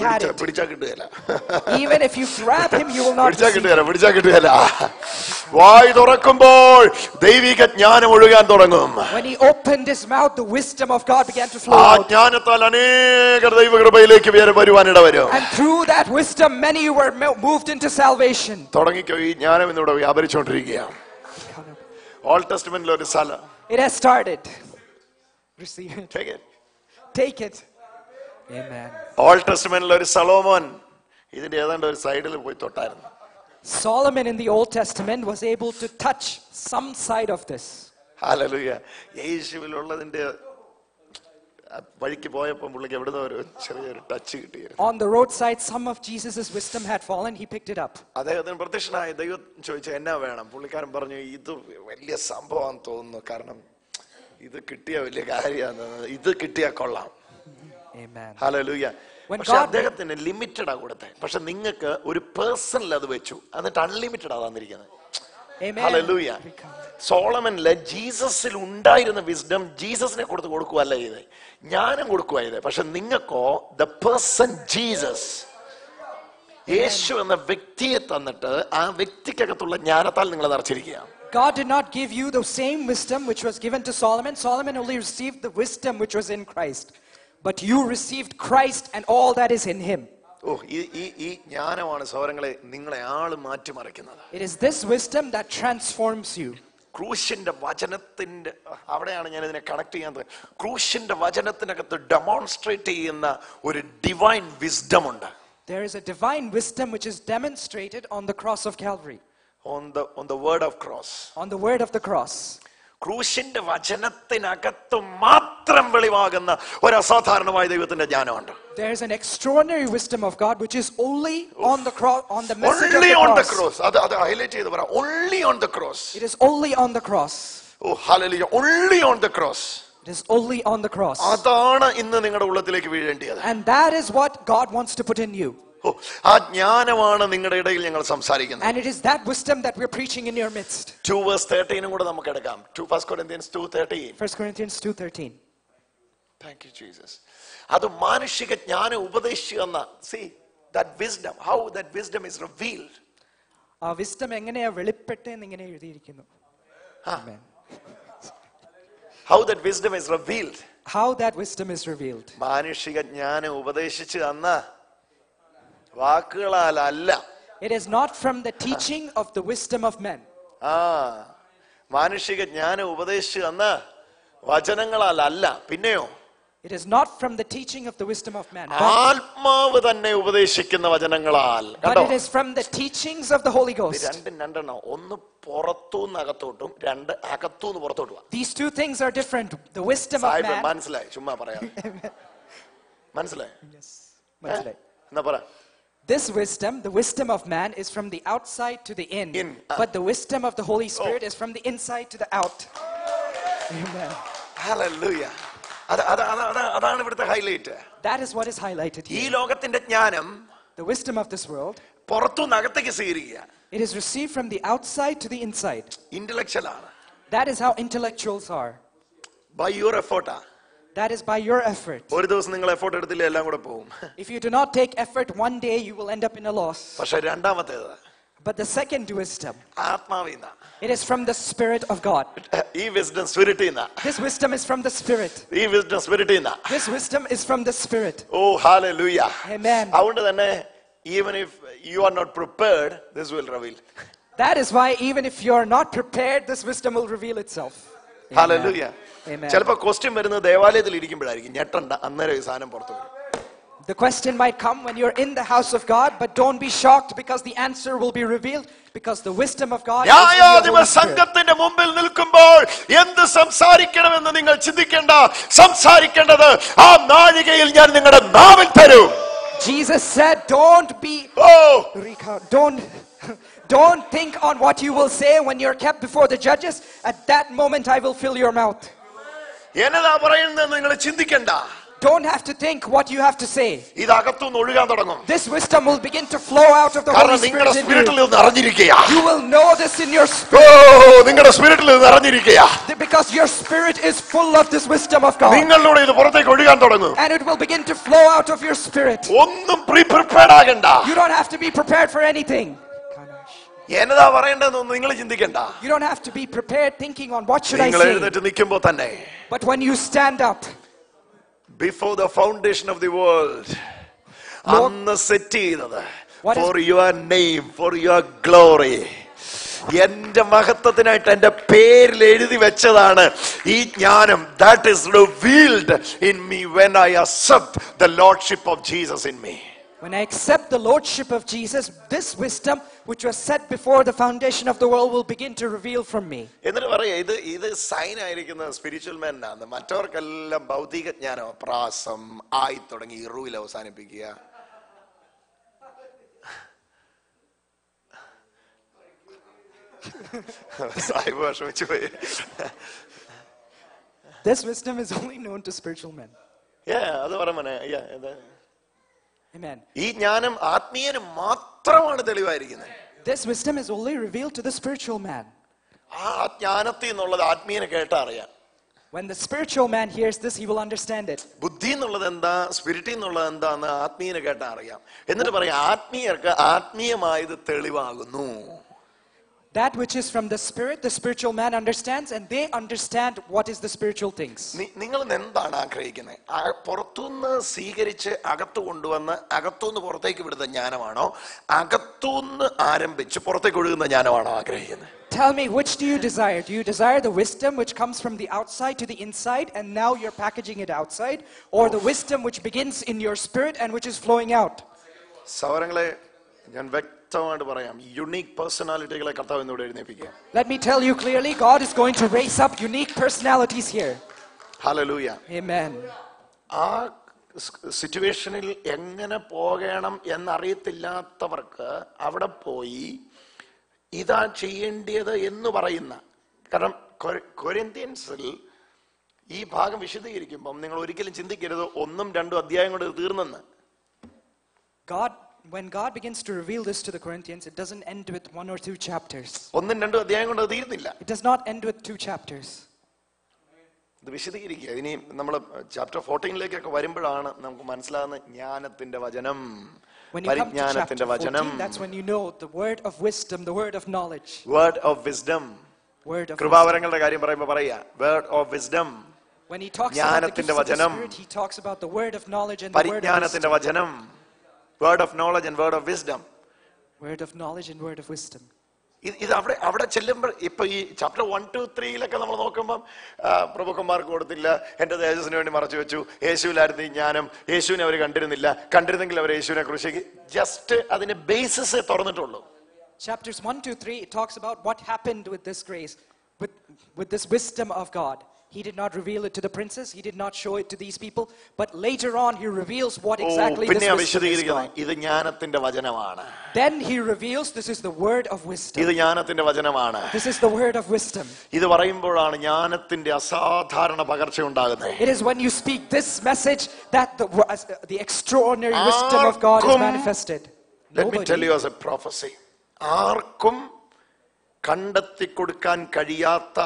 had it. പിടിച്ചാ കിട്ടുകയില്ല. Even if you grab him, you will not പിടിച്ചാ receive കിട്ടുകയില്ല, പിടിച്ചാ കിട്ടുകയില്ല. വായ് തുറക്കുമ്പോൾ ദൈവിക ജ്ഞാനം ഒഴുകാൻ തുടങ്ങും. When he opened his mouth, the wisdom of God began to flow ആ out. ജ്ഞാനത്താൽ അനേകർ ദൈവകൃപയിലേക്ക് വരുവാനിട വരും. And through that wisdom, many were moved into salvation. തുടങ്ങിക്കോ, ഈ ജ്ഞാനം ഇന്നിവിടെ വ്യാപരിച്ചുകൊണ്ടിരിക്കുകയാണ്. ഓൾഡ് ടെസ്റ്റ്മെന്റിൽ ഒരു സ്ഥലം. It has started. Receive it. Take it. Take it. Amen. Old ടെസ്റ്റ്മെന്റിൽ ഒരു സലോമോൻ ഇതിന്റെ ഏതാണ്ട് ഒരു സൈഡിൽ പോയി തൊട്ടായിരുന്നു. Solomon in the Old Testament was able to touch some side of this. Hallelujah. യേശുവിലുള്ളതിന്റെ വഴിക്ക് പോയപ്പോൾ പുള്ളിക്ക് എവിടുന്ന് ഒരു ചെറിയൊരു ടച്ച് കിട്ടിയിരുന്നു. On the roadside, some of Jesus' wisdom had fallen. He picked it up. അദ്ദേഹത്തിന് പ്രത്യക്ഷനായ ദൈവം ചോദിച്ചു എന്നാ വേണം. പുള്ളിക്കാരൻ പറഞ്ഞു ഇത് വലിയ സംഭവം തോന്നുന്നു, കാരണം ഇത് കിട്ടിയ വലിയ കാര്യമാണ്, ഇത് കിട്ടിയാ കൊള്ളാം. Amen. ഹല്ലേലൂയ. പക്ഷെ അദ്ദേഹത്തിന് ലിമിറ്റഡാ കൊടുത്തേ. പക്ഷെ നിങ്ങൾക്ക് ഒരു പേഴ്സണൽ അത് വെച്ചു, എന്നിട്ട് അൺലിമിറ്റഡ് തന്നിരിക്കുന്നത്. ഹല്ലേലൂയ. സോളമനിലെ ജീസസിൽ ഉണ്ടായിരുന്ന വിസ്ഡം ജീസസിനെ കൊടുക്കുവല്ല ചെയ്തേ, ജ്ഞാനം കൊടുക്കുക ചെയ്തേ. പക്ഷെ നിങ്ങൾക്കോ ദ പേഴ്സൺ ജീസസ്, യേശു എന്ന വ്യക്തിയെ തന്നിട്ട് ആ വ്യക്തിക്കകത്തുള്ള ജ്ഞാനത്താൽ നിങ്ങൾ നിറച്ചിരിക്കുക. God did not give you the same wisdom which was given to Solomon. Solomon only received the wisdom which was in Christ. But you received Christ and all that is in him. ഈ ജ്ഞാനമാണ് സൗരങ്ങളെ നിങ്ങളെ ആള് മാറ്റിമറിക്കുന്നത്. It is this wisdom that transforms you. ക്രൂശിന്റെ വചനത്തിന്റെ അവിടെയാണ് ഞാൻ ഇതിനെ connect ചെയ്യാൻ. ക്രൂശിന്റെ വചനത്തിനകത്ത് ഡെമോൺസ്ട്രേറ്റ് ചെയ്യുന്ന ഒരു ഡിവൈൻ വിസ്ഡം ഉണ്ട്. There is a divine wisdom which is demonstrated on the cross of Calvary. On the word of cross. On the word of the cross. ക്രൂശിന്റെ വചനത്തിനകത്ത് മാത്രം വെളിവാകുന്ന ഒരു അസാധാരണമായ ദൈവത്തിന്റെ ജ്ഞാനമുണ്ട്. There is an extraordinary wisdom of God which is only on the cross, on the message only of on the the cross. cross. അത് highlight ചെയ്ത് പറ. Only on the cross. It is only on the cross. Oh hallelujah. Only on the cross. It is only on the cross. അതാണ് ഇന്ന് നിങ്ങളുടെ ഉള്ളത്തിലേക്ക് വീഴേണ്ടത്. And that is what God wants to put in you. ആ ജ്ഞാനമാണ് നിങ്ങളുടെ ഇടയിൽ ഞങ്ങൾ സംസാരിക്കുന്നത്. And it is that wisdom that we're preaching in your midst. 2 verse 13 കൂടെ നമുക്ക് എടുക്കാം. 1 Corinthians 2:13. 1 Corinthians 2:13. Thank you Jesus. അത് മാനുഷിക ജ്ഞാനം ഉപദേശിച്ചു എന്ന see that wisdom, how that wisdom is revealed. ആ wisdom എങ്ങനെയാ വെളിപ്പെട്ടെന്ന് ഇങ്ങനെ എഴുതിയിരിക്കുന്നു. Amen. How that wisdom is revealed. How that wisdom is revealed. മാനുഷിക ജ്ഞാനം ഉപദേശിച്ചു തന്ന വാക്കുകളാലല്ല. It is not from the teaching of the wisdom of men. മാനുഷിക ജ്ഞാനം ഉപദേശിച്ചു തന്ന വചനങ്ങളാലല്ല. പിന്നെയോ It is not from the teaching of the wisdom of man. ആത്മാവ് തന്നെ ഉപദേശിക്കുന്ന വചനങ്ങളാൽ. But it is from the teachings of the Holy Ghost. രണ്ടെണ്ണം. ഒന്ന് പുറത്തുനിന്ന് അകത്തോട്ടും, രണ്ട് അകത്തുനിന്ന് പുറത്തോട്ടും. These two things are different. The wisdom of man. മനസ്സിലായി? ചുമ്മാ പറയാം. മനസ്സിലായി? Yes. മനസ്സിലായി. എന്നാ പറ. This wisdom, the wisdom of man, is from the outside to the in. But the wisdom of the Holy Spirit is from the inside to the out. Amen. Hallelujah. അതാണ് ഇവിടുത്തെ highlight. That is what is highlighted ഈ here. ലോകത്തിന്റെ ജ്ഞാനം The wisdom of this world, പുറത്തുനിന്ന് അകത്തേക്ക് സ്വീകരിക്കുക. it is received from the outside to the inside. Intellectual ആണ്. That is how intellectuals are. By your എഫേർട്ടാ. That is by your effort. ഒരു ദിവസം നിങ്ങൾ എഫേർട്ട് എടുത്തില്ല, എല്ലാം കൂടെ പോകും. If you do not take effort, one day you will end up in a loss. പക്ഷെ രണ്ടാമത്തേത് But the second wisdom, ആത്മാവിന്ന. it is from the Spirit of God. ഈ വിസ്ഡം സ്പിരിറ്റിന്ന. This wisdom is from the Spirit. ഈ wisdom സ്പിരിറ്റിന്ന. This wisdom is from the Spirit. ഓ hallelujah. Amen. അതുകൊണ്ട് തന്നെ even if you are not prepared, this will reveal. That is why even if you are not prepared, this wisdom will reveal itself. Hallelujah. Amen. ചിലപ്പോൾ question വരുന്നത് ദേവാലയത്തിൽ ഇരിക്കുമ്പോഴായിരിക്കും. ഞെട്ടണ്ട, അന്നേരം ഈ സാധനം പുറത്തു വരും. The question might come when you're in the house of God, but don't be shocked because the answer will be revealed because the wisdom of God is in your ന്യായാധിപ Holy Spirit. സംഘത്തിന്റെ മുമ്പിൽ നിൽക്കുമ്പോൾ എന്ത് സംസാരിക്കണമെന്ന് നിങ്ങൾ ചിന്തിക്കേണ്ട. സംസാരിക്കേണ്ടത് ആ നാഴികയിൽ ഞാൻ നിങ്ങളുടെ നാവിൽ തരും. Jesus said, don't be don't think on what you will say when you're kept before the judges. At that moment I will fill your mouth. എന്നതാ പറയുന്നതെന്ന് നിങ്ങൾ ചിന്തിക്കണ്ട. Don't have to think what you have to say. ഇത് അകത്തുനിന്ന് ഒഴുകാൻ തുടങ്ങും. This wisdom will begin to flow out of the Holy കാരണം Spirit നിങ്ങളുടെ in സ്പിരിറ്റിൽ you. ഇത് നിറഞ്ഞിരിക്കുകയാ. You will know this in your oh spirit നിങ്ങളുടെ സ്പിരിറ്റിൽ ഇത് നിറഞ്ഞിരിക്കുകയാ. because your spirit is full of this wisdom of God. നിങ്ങളിലൂടെ ഇത് പുറത്തേക്ക് ഒഴുകാൻ തുടങ്ങും. And it will begin to flow out of your spirit. ഒന്നും prepared ആകണ്ട. You don't have to be prepared for anything. എന്നതാ പറയേണ്ടതെന്ന് നിങ്ങൾ ചിന്തിക്കണ്ട. You don't have to be prepared thinking on what should I നിങ്ങൾ say. എഴുന്നേറ്റ് നിൽക്കുമ്പോൾ തന്നെ But when you stand up, before the foundation of the world, അന്ന് set ചെയ്തത് for your name, for your glory, എന്റെ മഹത്വത്തിനായിട്ട് എന്റെ പേരിൽ എഴുതി വെച്ചതാണ് ഈ ജ്ഞാനം. That is revealed in me when I accept the lordship of Jesus in me. when I accept the lordship of Jesus, this wisdom which was set before the foundation of the world will begin to reveal from me. എന്നിട്ട് പറയാ ഇത് sign ആയിരിക്കുന്ന spiritual മാനാണ്. മറ്റവർക്കെല്ലാം ഭൗതിക ജ്ഞാനം, പ്രാസം ആയി തുടങ്ങി ഇറുവിൽ അവസാനിപ്പിക്കുക. This wisdom is only known to spiritual men. അത് പറയാ. Amen. ഈ ജ്ഞാനം ആത്മീയന് മാത്രമാണ് തെളിവായിരിക്കുന്നത്. This wisdom is only revealed to the spiritual man. ആ ജ്ഞാനത്തിൽ നിന്നുള്ളത് ആത്മീയന് കേട്ടാ അറിയാം. When the spiritual man hears this, he will understand it. ബുദ്ധി എന്നുള്ളത് എന്താ, സ്പിരിറ്റ് എന്നുള്ളത് എന്താന്ന് ആത്മീയന് കേട്ടാ അറിയാം. എന്നിട്ട് പറയാം ആത്മീയർക്ക് ആത്മീയമായത് തെളിവാകുന്നു. That which is from the spirit, the spiritual man understands, and they understand what is the spiritual things. നിങ്ങൾ എന്താണ് ആഗ്രഹിക്കുന്നത്? പുറത്തുനിന്ന് സ്വീകരിച്ച് അകത്ത് കൊണ്ടുവന്ന് അകത്തുനിന്ന് പുറത്തേക്ക് വിടുന്ന ജ്ഞാനമാണോ, അകത്തുനിന്ന് ആരംഭിച്ച് പുറത്തേക്ക് ഒഴുകുന്ന ജ്ഞാനമാണോ ആഗ്രഹിക്കുന്നത്? Tell me, which do you desire? Do you desire the wisdom which comes from the outside to the inside and now you're packaging it outside, or the wisdom which begins in your spirit and which is flowing out? സഹോദരങ്ങളെ, ഞാൻ വ്യക്തമായിട്ട് പറയാം, unique പേഴ്സണാലിറ്റികളെ കർത്താവ് എന്നോട് എഴുന്നേൽപ്പിക്കുക. Let me tell you clearly, God is going to raise up unique personalities here. Hallelujah. Amen. ആ സിറ്റുവേഷനിൽ എങ്ങനെ പോകണം എന്നറിയത്തില്ലാത്തവർക്ക് അവിടെ പോയി ഇതാ ചെയ്യേണ്ടത് എന്ന് പറയുന്ന, കാരണം കൊരിന്ത്യൻസിൽ ഈ ഭാഗം വിശദീകരിക്കുമ്പം നിങ്ങൾ ഒരിക്കലും ചിന്തിക്കരുത് 1-2 അധ്യായം കൊണ്ട് തീർന്നെന്ന്. When God begins to reveal this to the Corinthians, it doesn't end with 1 or 2 chapters. 1-2 അധ്യായം കൊണ്ട് തീർന്നില്ല. It does not end with 2 chapters. ഇത് വിശദീകരിക്കുക. ഇനി നമ്മൾ ചാപ്റ്റർ 14 വരുമ്പോഴാണ് നമുക്ക് മനസ്സിലാകുന്ന ജ്ഞാനത്തിന്റെ വചനം, When you come to chapter പരിജ്ഞാനത്തിന്റെ വചനം. 14, that's when you know the word of wisdom, the word of knowledge. Word of wisdom. Word of wisdom. കൃപാവരങ്ങളുടെ കാര്യം പറയുമ്പോൾ പറയാ word of wisdom. When he talks about the gifts ജ്ഞാനത്തിന്റെ of the വചനം. Spirit, he talks about the word of knowledge and the word of പരിജ്ഞാനത്തിന്റെ wisdom. വചനം. Word of knowledge and word of wisdom. Word of knowledge and word of wisdom. ഇത് അവിടെ ചെല്ലുമ്പോൾ ഇപ്പൊ ഈ chapter 1, 2, 3 നമ്മൾ നോക്കുമ്പോൾ പ്രഭുക്കന്മാർക്ക് കൊടുത്തില്ല, എന്റെ തേജസ്സിന് വേണ്ടി മറച്ചു വെച്ചു, യേശുവിലായിരുന്നു ഈ ജ്ഞാനം, യേശുവിനെ അവർ കണ്ടിരുന്നെങ്കിൽ അവർ യേശുവിനെ ക്രൂശിക്ക്. ജസ്റ്റ് അതിന്റെ basis തുറന്നിട്ടുള്ളൂ. Chapters 1, 2, 3, it talks about what happened with this grace, with this wisdom of God. He did not reveal it to the princes. He did not show it to these people. But later on, he reveals what exactly this wisdom is like. ഇത് ജ്ഞാനത്തിന്റെ വചനമാണ്. Then he reveals this is the word of wisdom. ഇത് ജ്ഞാനത്തിന്റെ വചനമാണ്. This is the word of wisdom. ഇത് പറയുമ്പോഴാണ് ജ്ഞാനത്തിന്റെ അസാധാരണ പകർച്ച ഉണ്ടാകുന്നത്. It is when you speak this message that the extraordinary wisdom of God is manifested. Let me tell you as a prophecy. ആർക്കും കണ്ടെത്തി കൊടുക്കാൻ കഴിയാത്ത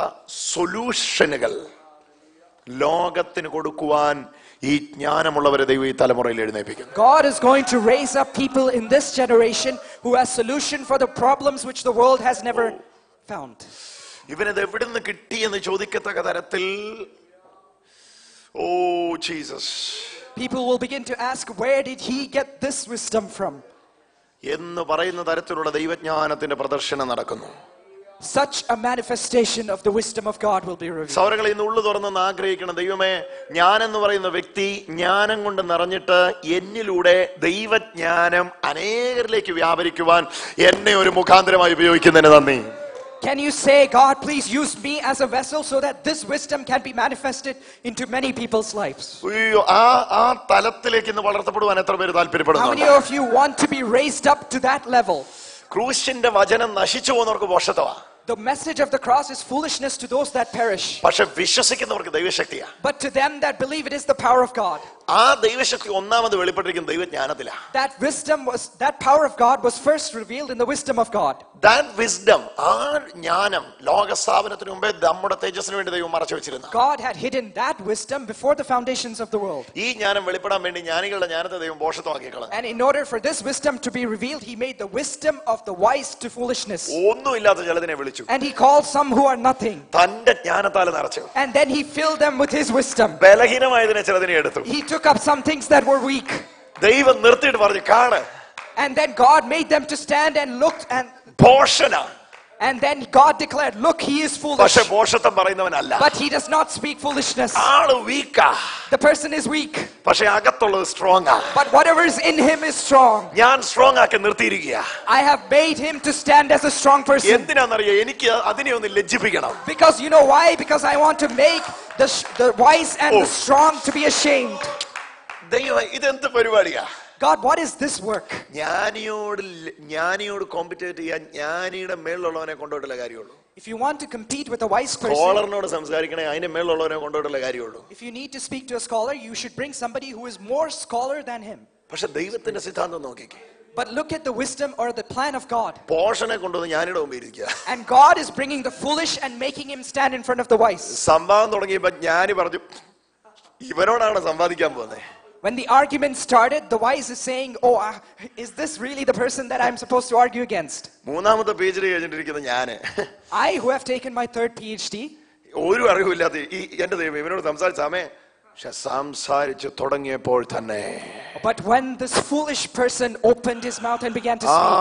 സൊല്യൂഷനുകൾ ലോകത്തിന് കൊടുക്കുവാൻ ഈ ജ്ഞാനമുള്ളവരെ ദൈവം ഈ തലമുറയിൽ എഴുന്നേൽപ്പിക്കും. God is going to raise up people in this generation who has solution for the problems which the world has never found. ഇവനത് എവിടുന്ന് കിട്ടി എന്ന് ചോദിക്കത്തക്ക തരത്തിൽ, oh Jesus, People will begin to ask, where did he get this wisdom from? എന്ന് പറയുന്ന തരത്തിലുള്ള ദൈവജ്ഞാനത്തിന്റെ പ്രദർശനം നടക്കുന്നു. Such a manifestation of the wisdom of God will be revealed. സൗരങ്ങളെ ഇന്ന് ഉള്ളു തുറന്ന് ആഗ്രഹിക്കണം, ദൈവമേ, ഞാൻ എന്ന് പറയുന്ന വ്യക്തി ജ്ഞാനം കൊണ്ട് നിറഞ്ഞിട്ട് എന്നിലൂടെ ദൈവജ്ഞാനം അനേകരിലേക്ക് വ്യാപരിക്കുവാൻ എന്നെ ഒരു മുഖാന്തരമായി ഉപയോഗിക്കുന്നതിന് നന്ദി. Can you say, God, please use me as a vessel so that this wisdom can be manifested into many people's lives? ആ തലത്തിലേക്ക് ഇന്ന് വളർത്തപ്പെടുവാൻ എത്ര പേര് How many താല്പര്യപ്പെടുന്നു? of you want to be raised up to that level? ക്രൂശിന്റെ വചനം നശിച്ചു പോകുന്നവർക്ക് മോശത്തവാ. The message of the cross is foolishness to those that perish. പക്ഷെ വിശ്വസിക്കുന്നവർക്ക് ദൈവശക്തിയാ. But to them that believe, it is the power of God. ആ ദൈവശക്തി ഒന്നാമത് വെളിപ്പെട്ടിരിക്കുന്ന ദൈവജ്ഞാനത്തിലാ. That power of God was first revealed in the wisdom of God. That wisdom, ആ ജ്ഞാനം ലോകസ്ഥാപനത്തിന് മുമ്പേ നമ്മുടെ തേജസ്സിന് വേണ്ടി ദൈവം മറച്ചു വെച്ചിരുന്നു. God had hidden that wisdom before the foundations of the world. ഈ ജ്ഞാനം വെളിപ്പെടാൻ വേണ്ടി ജ്ഞാനികളുടെ ജ്ഞാനത്തെ ദൈവം ഭോഷത്വമാക്കി കളഞ്ഞു. And in order for this wisdom to be revealed, he made the wisdom of the wise to foolishness. ഒന്നുമില്ലാത്ത ചിലതിനെ വിളിച്ചു. And he called some who are nothing. തന്റെ ജ്ഞാനത്താൽ നിറച്ചു. And then he filled them with his wisdom. ബലഹീനമായതിനെ ചിലതിനെ എടുത്തു. He took up some things that were weak. ദൈവം നിർത്തിയിട്ട് പറഞ്ഞു, കാണ്. And then God made them to stand and looked, and then God declared, look, he is foolish. പക്ഷെ ഭോഷത്വം പറയുന്നവനല്ല. But he does not speak foolishness. ആള് വീക്കാ. The person is weak. പക്ഷെ അകത്തുള്ളത് strong ആ. But whatever is in him is strong. ഞാൻ strong ആക്കി നിർത്തിയിരിക്കുക. I have made him to stand as a strong person. എന്തിനാണെന്നറിയോ? എനിക്ക് അതിനെ ഒന്ന് ലജ്ജിപ്പിക്കണം. Because you know why? Because I want to make the wise and the strong to be ashamed. ദൈവം ഇതെന്ത് പരിപാടിയാ? God, what is this work? ജ്ഞാനിയോട് കോമ്പറ്റേറ്റ് ചെയ്യാൻ ജ്ഞാനിയുടെ മേളിലുള്ളവനെ കൊണ്ടുപോയിട്ടുള്ള കാര്യമുള്ളൂ. If you want to compete with a wise person, സ്കോളറിനോട് സംസാരിക്കണേ, അതിന്റെ മേളിലുള്ളവനെ കൊണ്ടുപോയിട്ടുള്ള കാര്യമുള്ളൂ. if you need to speak to a scholar, you should bring somebody who is more scholar than him. പക്ഷെ ദൈവത്തിന്റെ സിദ്ധാന്തം നോക്കിക്കേ. But look at the wisdom or the plan of God. പോഷനെ കൊണ്ടുവന്ന് ജ്ഞാനിയുടെ മുമ്പിൽ ഇരിക്കുക. And God is bringing the foolish and making him stand in front of the wise. സംവാദം തുടങ്ങിയപ്പോ ജ്ഞാനി പറഞ്ഞു, ഇവനോടാണ് സംവാദിക്കാൻ പോകുന്നത്. When the argument started, the wise is saying, oh, is this really the person that I'm supposed to argue against? മൂന്നാമത്തെ പേജിൽ കഴിഞ്ഞിട്ടിരിക്കുന്ന ഞാന്, I who have taken my 3rd PhD, ഒരു അറിവില്ലാത്ത എന്റെ ദൈവം ഇവനോട് സംസാരിച്ചാമേ. പക്ഷെ സംസാരിച്ചു തുടങ്ങിയപ്പോൾ തന്നെ, but when this foolish person opened his mouth and began to speak,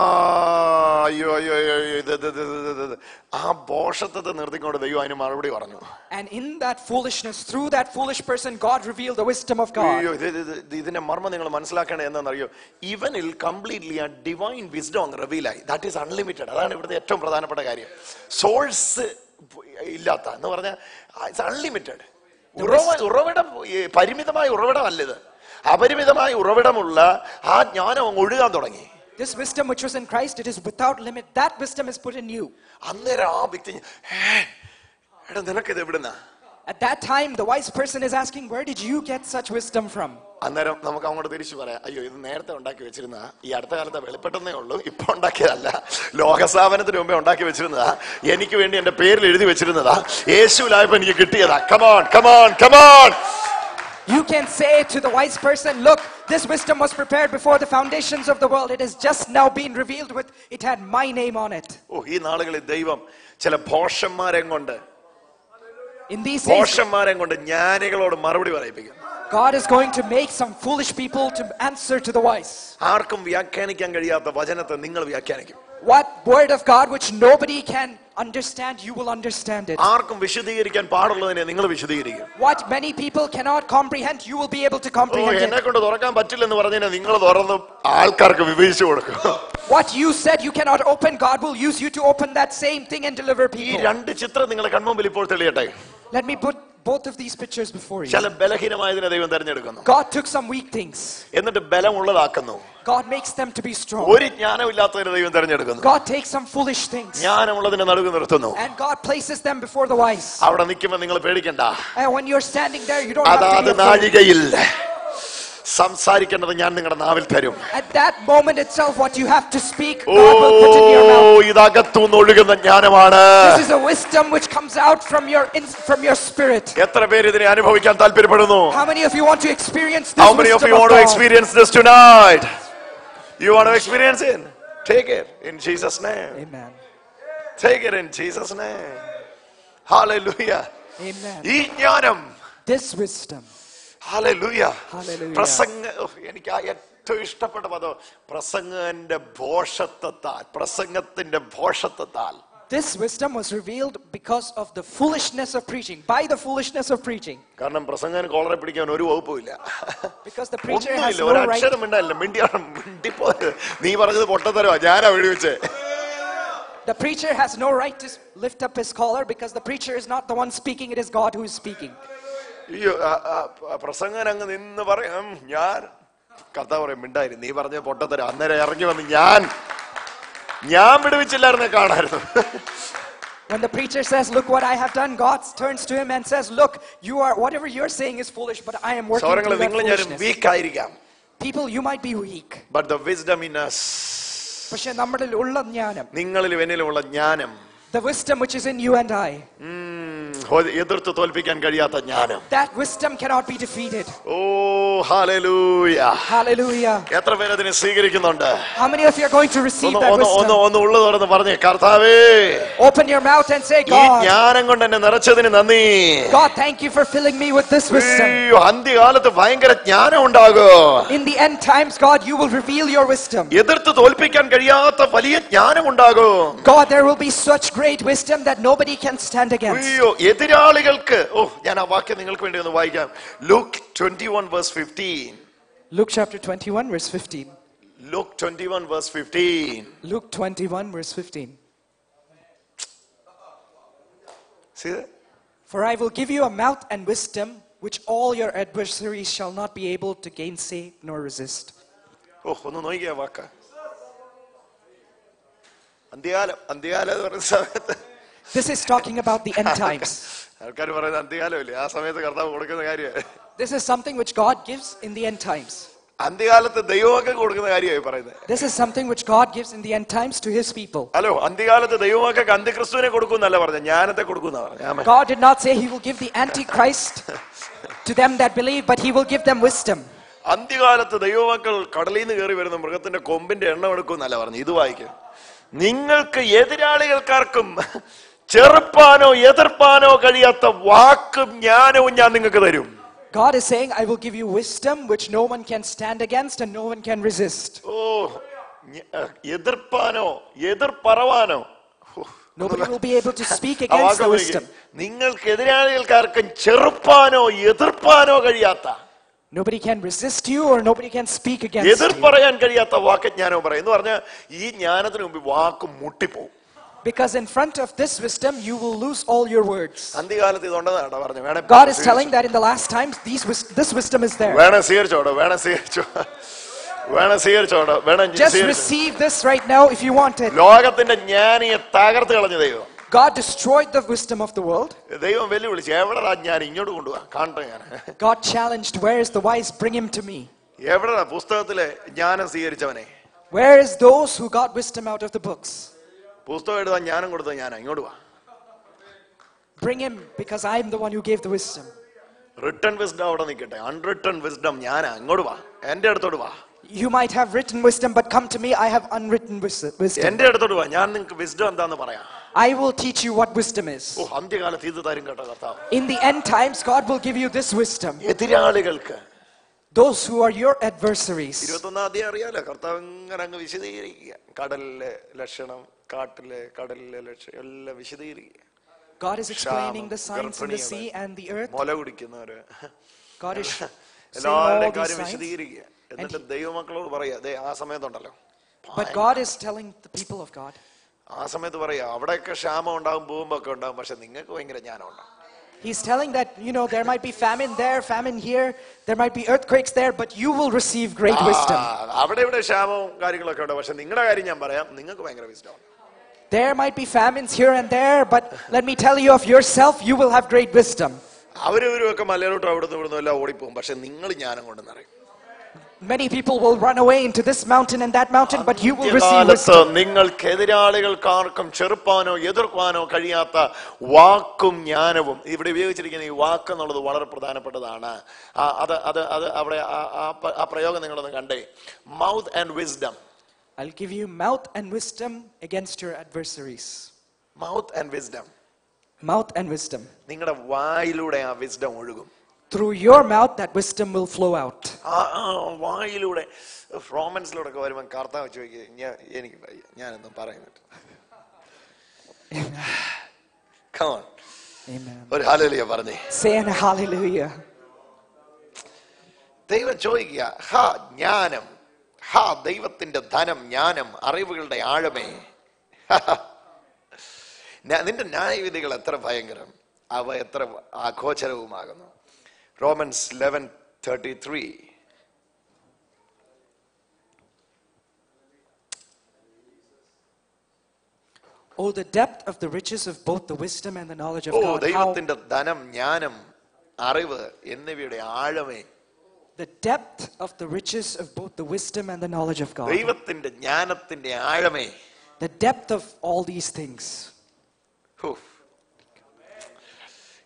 ആ ബോഷത്വത്തെ നിർത്തിക്കൊണ്ട് ദൈവം അതിന് മറുപടി പറഞ്ഞു. and in that foolishness, through that foolish person, God revealed the wisdom of God. ഇതിന്റെ മർമ്മം നിങ്ങൾ മനസ്സിലാക്കേണ്ടത് എന്താണെന്നറിയോ? ഇവനിൽ കംപ്ലീറ്റ്ലി ആ ഡിവൈൻ വിസ്ഡം റിവീലായി. That is unlimited. അതാണ് ഇവിടുത്തെ ഏറ്റവും പ്രധാനപ്പെട്ട കാര്യം. സോഴ്സ് ഇല്ലാത്ത എന്ന് പറഞ്ഞാൽ ഇറ്റ്സ് അൺലിമിറ്റഡ്. ഉറവിടം പരിമിതമായ ഉറവിടമല്ല ഇത്. അപരിമിതമായ ഉറവിടമുള്ള ആ ജ്ഞാനം അങ്ങ് ഒഴുകാൻ തുടങ്ങി. This wisdom which was in Christ, it is without limit. That wisdom is put in you. അന്നേരം ആ വ്യക്തി എടാ നിനക്കിത് എവിടുന്നാ? At that time, the wise person is asking, where did you get such wisdom from? അന്നേരം നമുക്ക് അങ്ങോട്ട് തിരിച്ചു പറയാം, അയ്യോ ഇത് നേരത്തെ ഉണ്ടാക്കി വെച്ചിരുന്നതാ, ഈ അടുത്ത കാലത്ത് വെളിപ്പെട്ടെന്നേ ഉള്ളൂ, ഇപ്പൊ ഉണ്ടാക്കിയതല്ല, ലോകസ്ഥാപനത്തിന് മുമ്പേ ഉണ്ടാക്കി വെച്ചിരുന്നതാ, എനിക്ക് വേണ്ടി എന്റെ പേരിൽ എഴുതി വെച്ചിരുന്നതാ, യേശുവിലായപ്പോ എനിക്ക് കിട്ടിയതാ. Come on come on come on. You can say to the wise person, look, this wisdom was prepared before the foundations of the world. It has just now been revealed with, it had my name on it. ഓ, ഈ നാളുകളിൽ ദൈവം ചില ഭോഷന്മാരെ കൊണ്ട് In these days, ജ്ഞാനികളോട് മറുപടി പറയിപ്പിക്കും. God is going to make some foolish people to answer to the wise. ആർക്കും വ്യാഖ്യാനിക്കാൻ കഴിയാത്ത വചനത്തെ നിങ്ങൾ വ്യാഖ്യാനിക്കും. What word of God which nobody can understand, you will understand it. ആർക്കും വിശദീകരിക്കാൻ പാടുള്ളതിനെ നിങ്ങൾ വിശദീകരിക്കും. What many people cannot comprehend, you will be able to comprehend it. എന്നെ കൊണ്ട് തുറക്കാൻ പറ്റില്ലെന്ന് പറഞ്ഞതിനെ നിങ്ങൾ തുറന്ന് ആൾക്കാർക്ക് വിവരിച്ചു കൊടുക്കും. What you said you cannot open, God will use you to open that same thing and deliver ഈ people. രണ്ട് ചിത്രം നിങ്ങളുടെ കൺമുമ്പിൽ ഇപ്പോൾ തെളിയട്ടെ. Let me put both of these pictures before you. ചില ബലഹീനമായതിനെ ദൈവം തെരഞ്ഞെടുക്കുന്നു, God took some weak things. എന്നിട്ട് ബലമുള്ളതാക്കുന്നു. God makes them to be strong. ഒരു ജ്ഞാനമില്ലാത്തതിനെ ദൈവം തെരഞ്ഞെടുക്കുന്നു, God takes some foolish things. ജ്ഞാനമുള്ളതിനെ നടുക്ക് നിർത്തുന്നു. And God places them before the wise. അവിടെ നിൽക്കുമ്പോൾ നിങ്ങൾ പേടിക്കണ്ട. And when you're standing there, you don't have to അതാത് be afraid. നാഴികയിൽ സംസാരിക്കേണ്ടത് ഞാൻ നിങ്ങളുടെ നാവിൽ തരും. At that moment itself, what you have to speak, God will put in your mouth. ഇതകത്തുനിന്ന് ഒഴുകുന്ന ജ്ഞാനമാണ്. This is a wisdom which comes out from your spirit. എത്ര പേര് ഇതിനെ അനുഭവിക്കാൻ താല്പര്യപ്പെടുന്നു? How many of you want to experience this How many of wisdom you of want to God? experience this tonight? You want to experience it? Take it in Jesus' name. Amen. Take it in Jesus' name. Hallelujah. Amen. ഈ ജ്ഞാനം, This wisdom. Hallelujah. Hallelujah. എനിക്ക് ഏറ്റവും ഇഷ്ടപ്പെട്ട പദം പ്രസംഗത്തിന്റെ ഭോഷത്വത്താൽ. This wisdom was revealed because of the foolishness of preaching, by the foolishness of preaching. കാരണം പ്രസംഗന് cholerae പിടിക്കാൻ ഒരു വകുപ്പുമില്ല. Because the preacher has ഒന്നുമില്ല, no ഒരു right. അക്ഷരം മിണ്ടല്ല, മിണ്ടിപ്പോയത് നീ പറഞ്ഞത് പൊട്ടത്തരവാ, ഞാനാ വെടിവെച്ചേ. The preacher has no right to lift up his collar because the preacher is not the one speaking, it is God who is speaking. പ്രസംഗൻ അങ്ങ് നിന്ന് പറയും, ഞാൻ കർത്താവ് പറയും മിണ്ടായിരുന്നു, നീ പറഞ്ഞ പൊട്ടത്തരം. അന്നേരം ഇറങ്ങി വന്ന് ഞാൻ വിടുവിച്ചില്ലായിരുന്നെ കാണായിരുന്നു. When the preacher says, look what I have done, God turns to him and says, look, whatever you're saying is foolish, but I am working through that foolishness. Weak ആയിരിക്കാം. People, you might be weak. But the wisdom in us, പക്ഷേ നമ്മളിൽ ഉള്ള ജ്ഞാനം, നിങ്ങളിലും എന്നിലുമുള്ള ജ്ഞാനം, the wisdom which is in you and I, എതിർത്ത് തോൽപ്പിക്കാൻ കഴിയാത്ത ജ്ഞാനം. that wisdom cannot be defeated. Oh, hallelujah. Hallelujah. എത്ര പേര് അതിനെ സ്വീകരിക്കുന്നുണ്ട്? How many of you are going to receive that wisdom? ഒന്ന് ഉള്ളതോടെന്ന് പറഞ്ഞേ, കർത്താവേ, Open your mouth and say, ഈ God, ജ്ഞാനം കൊണ്ട് എന്നെ നിറച്ചതിന് നന്ദി. God, thank you for filling me with this wisdom. അന്ത്യകാലത്ത് ഭയങ്കര ജ്ഞാനം ഉണ്ടാകും. In the end times, God, you will reveal your wisdom. എതിർത്ത് തോൽപ്പിക്കാൻ കഴിയാത്ത വലിയ ജ്ഞാനം ഉണ്ടാകും. God, there will be such great wisdom that nobody can stand against. എതിരാളികൾക്ക്, ഞാൻ ആ വാക്യം നിങ്ങൾക്ക് വേണ്ടി ഒന്ന് വായിക്കാം. Luke 21 verse 15. Luke chapter 21 verse 15. Luke 21 verse 15. Luke 21 verse 15. See that? For I will give you a mouth and wisdom which all your adversaries shall not be able to gainsay nor resist. ഒന്ന് നോക്കിയ വാക്ക. അന്ത്യകാലം എന്ന് പറയുന്ന സമയത്ത്, This is talking about the end times. ആൾക്കാർ പറയുന്നത് അന്ത്യകാലമില്ലേ, ആ സമയത്ത് കർത്താവ് കൊടുക്കുന്ന കാര്യമാണ്. This is something which God gives in the end times. അന്ത്യകാലത്ത് ദൈവമൊക്കെ കൊടുക്കുന്ന കാര്യമായി പറയുന്നത്. This is something which God gives in the end times to his people. Hello, അന്ത്യകാലത്ത് ദൈവമൊക്കെ അന്ത്യക്രിസ്തുവിനെ കൊടുക്കുന്നല്ല പറഞ്ഞ, ജ്ഞാനത്തെ കൊടുക്കുന്ന പറഞ്ഞ. God did not say he will give the antichrist to them that believe, but he will give them wisdom. അന്ത്യകാലത്ത് ദൈവമക്കൾ കടലിൽ നിന്ന് കയറി വരുന്ന മൃഗത്തിന്റെ കൊമ്പിന്റെ എണ്ണം എടുക്കുന്നല്ല പറഞ്ഞു. ഇത് വായിക്കും, നിങ്ങൾക്ക് എതിരാളികൾക്കാർക്കും ചെറുപ്പാനോ എതിർപ്പാനോ കഴിയാത്ത വാക്കും ജ്ഞാനവും ഞാൻ നിങ്ങൾക്ക് തരും. God is saying, I will give you wisdom which no one can stand against and no one can resist. എതിർപ്പാനോ എതിർപ്പറവാനോ, Nobody will be able to speak against the wisdom. നിങ്ങൾക്ക് എതിരാളികൾക്കാർക്കും ചെറുപ്പാനോ എതിർപ്പാനോ കഴിയാത്ത, Nobody can resist you or nobody can speak against you. എതിർപ്പറയാൻ കഴിയാത്ത വാക്ക് ജ്ഞാനവും പറയും എന്ന് പറഞ്ഞാൽ ഈ ജ്ഞാനത്തിന് മുമ്പ് വാക്ക് മുട്ടിപ്പോവും. Because in front of this wisdom, you will lose all your words. അന്ത്യകാലത്ത് ഇതുണ്ടെന്നാണ് പറഞ്ഞു. വേണേ God is telling that in the last times, this wisdom is there. വേണേ സ്വീകരിച്ചോടോ, വേണേ സ്വീകരിച്ചോടോ, വേണേ സ്വീകരിച്ചോടോ, വേണേ Just receive this right now if you want it. ലോകത്തിന്റെ ജ്ഞാനിയെ തകർത്ത് കളഞ്ഞ ദൈവം. God destroyed the wisdom of the world. ദൈവം വെല്ലുവിളിച്ചു, എവിടെടാ ജ്ഞാനി, ഇങ്ങോട്ട് കൊണ്ടുപോവാ കാണട്ടെ ഞാൻ. God challenged, where is the wise? Bring him to me. എവിടെടാ പുസ്തകത്തിലെ ജ്ഞാനം സ്വീകരിച്ചവനെ? Where is those who got wisdom out of the books? പുസ്തകം എഴുതാൻ ജ്ഞാനം കൊടുത്ത ഞാനാ, ഇങ്ങോട്ട് വാ. Bring him, because I am the one who gave the wisdom. Written wisdom അവിടെ നിൽക്കട്ടെ, അൺറിട്ടൺ വിസ്ഡം ഞാനാ, ഇങ്ങോട്ട് വാ, എന്റെ അടുത്തോട്ട് വാ. You might have written wisdom, but come to me, I have unwritten wisdom. എന്റെ അടുത്തോട്ട് വാ, ഞാൻ നിങ്ങൾക്ക് വിസ്ഡം എന്താന്ന് പറയാം. I will teach you what wisdom is. ഓ, അന്ത്യകാലത്ത് ഇത് തരും കേട്ടോ കർത്താവ്. In the end times, God will give you this wisdom. എതിരാളികൾക്ക്, those who are your adversaries. 21 അധ്യായം അറിയാലോ, കർത്താവ് ഇങ്ങനെ അങ്ങ് വിശദീകരിക്കുക. കടലിലെ ലക്ഷണം, കടലിലെ ലക്ഷണം എല്ലാം വിശദീകരിക്കുക. God is explaining the signs in the sea and the earth. മുല കുടിക്കുന്നവര്, God is saying all എല്ലാവരുടെയും these കാര്യം signs. വിശദീകരിക്കുക. എന്നിട്ട് ദൈവമക്കളോട് പറയാ, ദേ ആ സമയത്തുണ്ടല്ലോ, But God is telling the people of God. ആ സമയത്ത് പറയാ, അവിടെയൊക്കെ ക്ഷാമം ഉണ്ടാവും, ഭൂമി ഒക്കെ ഉണ്ടാവും, പക്ഷെ നിങ്ങൾക്ക് ഭയങ്കര ജ്ഞാനം ഉണ്ടാവും. He's telling that, there might be famine there, famine here, there might be earthquakes there, but you will receive great wisdom. അവിടെ ഇവിടെ ക്ഷാമവും കാര്യങ്ങളൊക്കെ ഉണ്ട്, പക്ഷെ നിങ്ങളുടെ കാര്യം ഞാൻ പറയാം, നിങ്ങൾക്ക് ഭയങ്കര വിസ്ഡം ഉണ്ട്. There might be famines here and there, but let me tell you of yourself, you will have great wisdom. അവരവരും ഒക്കെ മലയിലോട്ടും അവിടുന്ന് ഇവിടുന്ന് എല്ലാം ഓടിപ്പോകും, പക്ഷെ നിങ്ങൾ ജ്ഞാനം കൊണ്ട് നിറയും. Many people will run away into this mountain and that mountain, but you will receive wisdom. നിങ്ങൾക്ക് എതിരാളികൾക്കാർക്കും ചെറുപ്പാനോ എതിർക്കാനോ കഴിയാത്ത വാക്കും ജ്ഞാനവും. ഇവിടെ ഉപയോഗിച്ചിരിക്കുന്ന ഈ വാക്ക് എന്നുള്ളത് വളരെ പ്രധാനപ്പെട്ടതാണ്. അവിടെ ആ പ്രയോഗം നിങ്ങളൊന്ന് കണ്ടേ. Mouth and wisdom. I'll give you mouth and wisdom against your adversaries. Mouth and wisdom. Mouth and wisdom. നിങ്ങളുടെ വായിലൂടെ ആ വിസ്ഡം ഒഴുകും. Through your mouth, that wisdom will flow out. വായിലൂടെ റോമൻസിലൂടെ ഒക്കെ വരുമ്പോൾ കർത്താവ് ചോദിക്കുക, എനിക്ക് ഞാനൊന്നും പറയുന്നുണ്ട്. Come on. Amen. ഒരു ഹല്ലേലൂയ പറഞ്ഞേ. Say an hallelujah. ദൈവം ചോദിക്കുക, ഹാ ജ്ഞാനം, ഹാ ദൈവത്തിന്റെ ധനം, ജ്ഞാനം, അറിവുകളുടെ ആഴമേ, നിന്റെ ന്യായവിധികൾ എത്ര ഭയങ്കരം, അവ എത്ര ആഘോഷരവുമാകുന്നു. Romans 11:33. Oh, the depth of the riches of both the wisdom and the knowledge of God. ദൈവത്തിന്റെ ധനം, ജ്ഞാനം, അറിവ് എന്നിവയുടെ ആഴമേ. The depth of the riches of both the wisdom and the knowledge of God. ദൈവത്തിന്റെ ജ്ഞാനത്തിന്റെ ആഴമേ. The depth of all these things.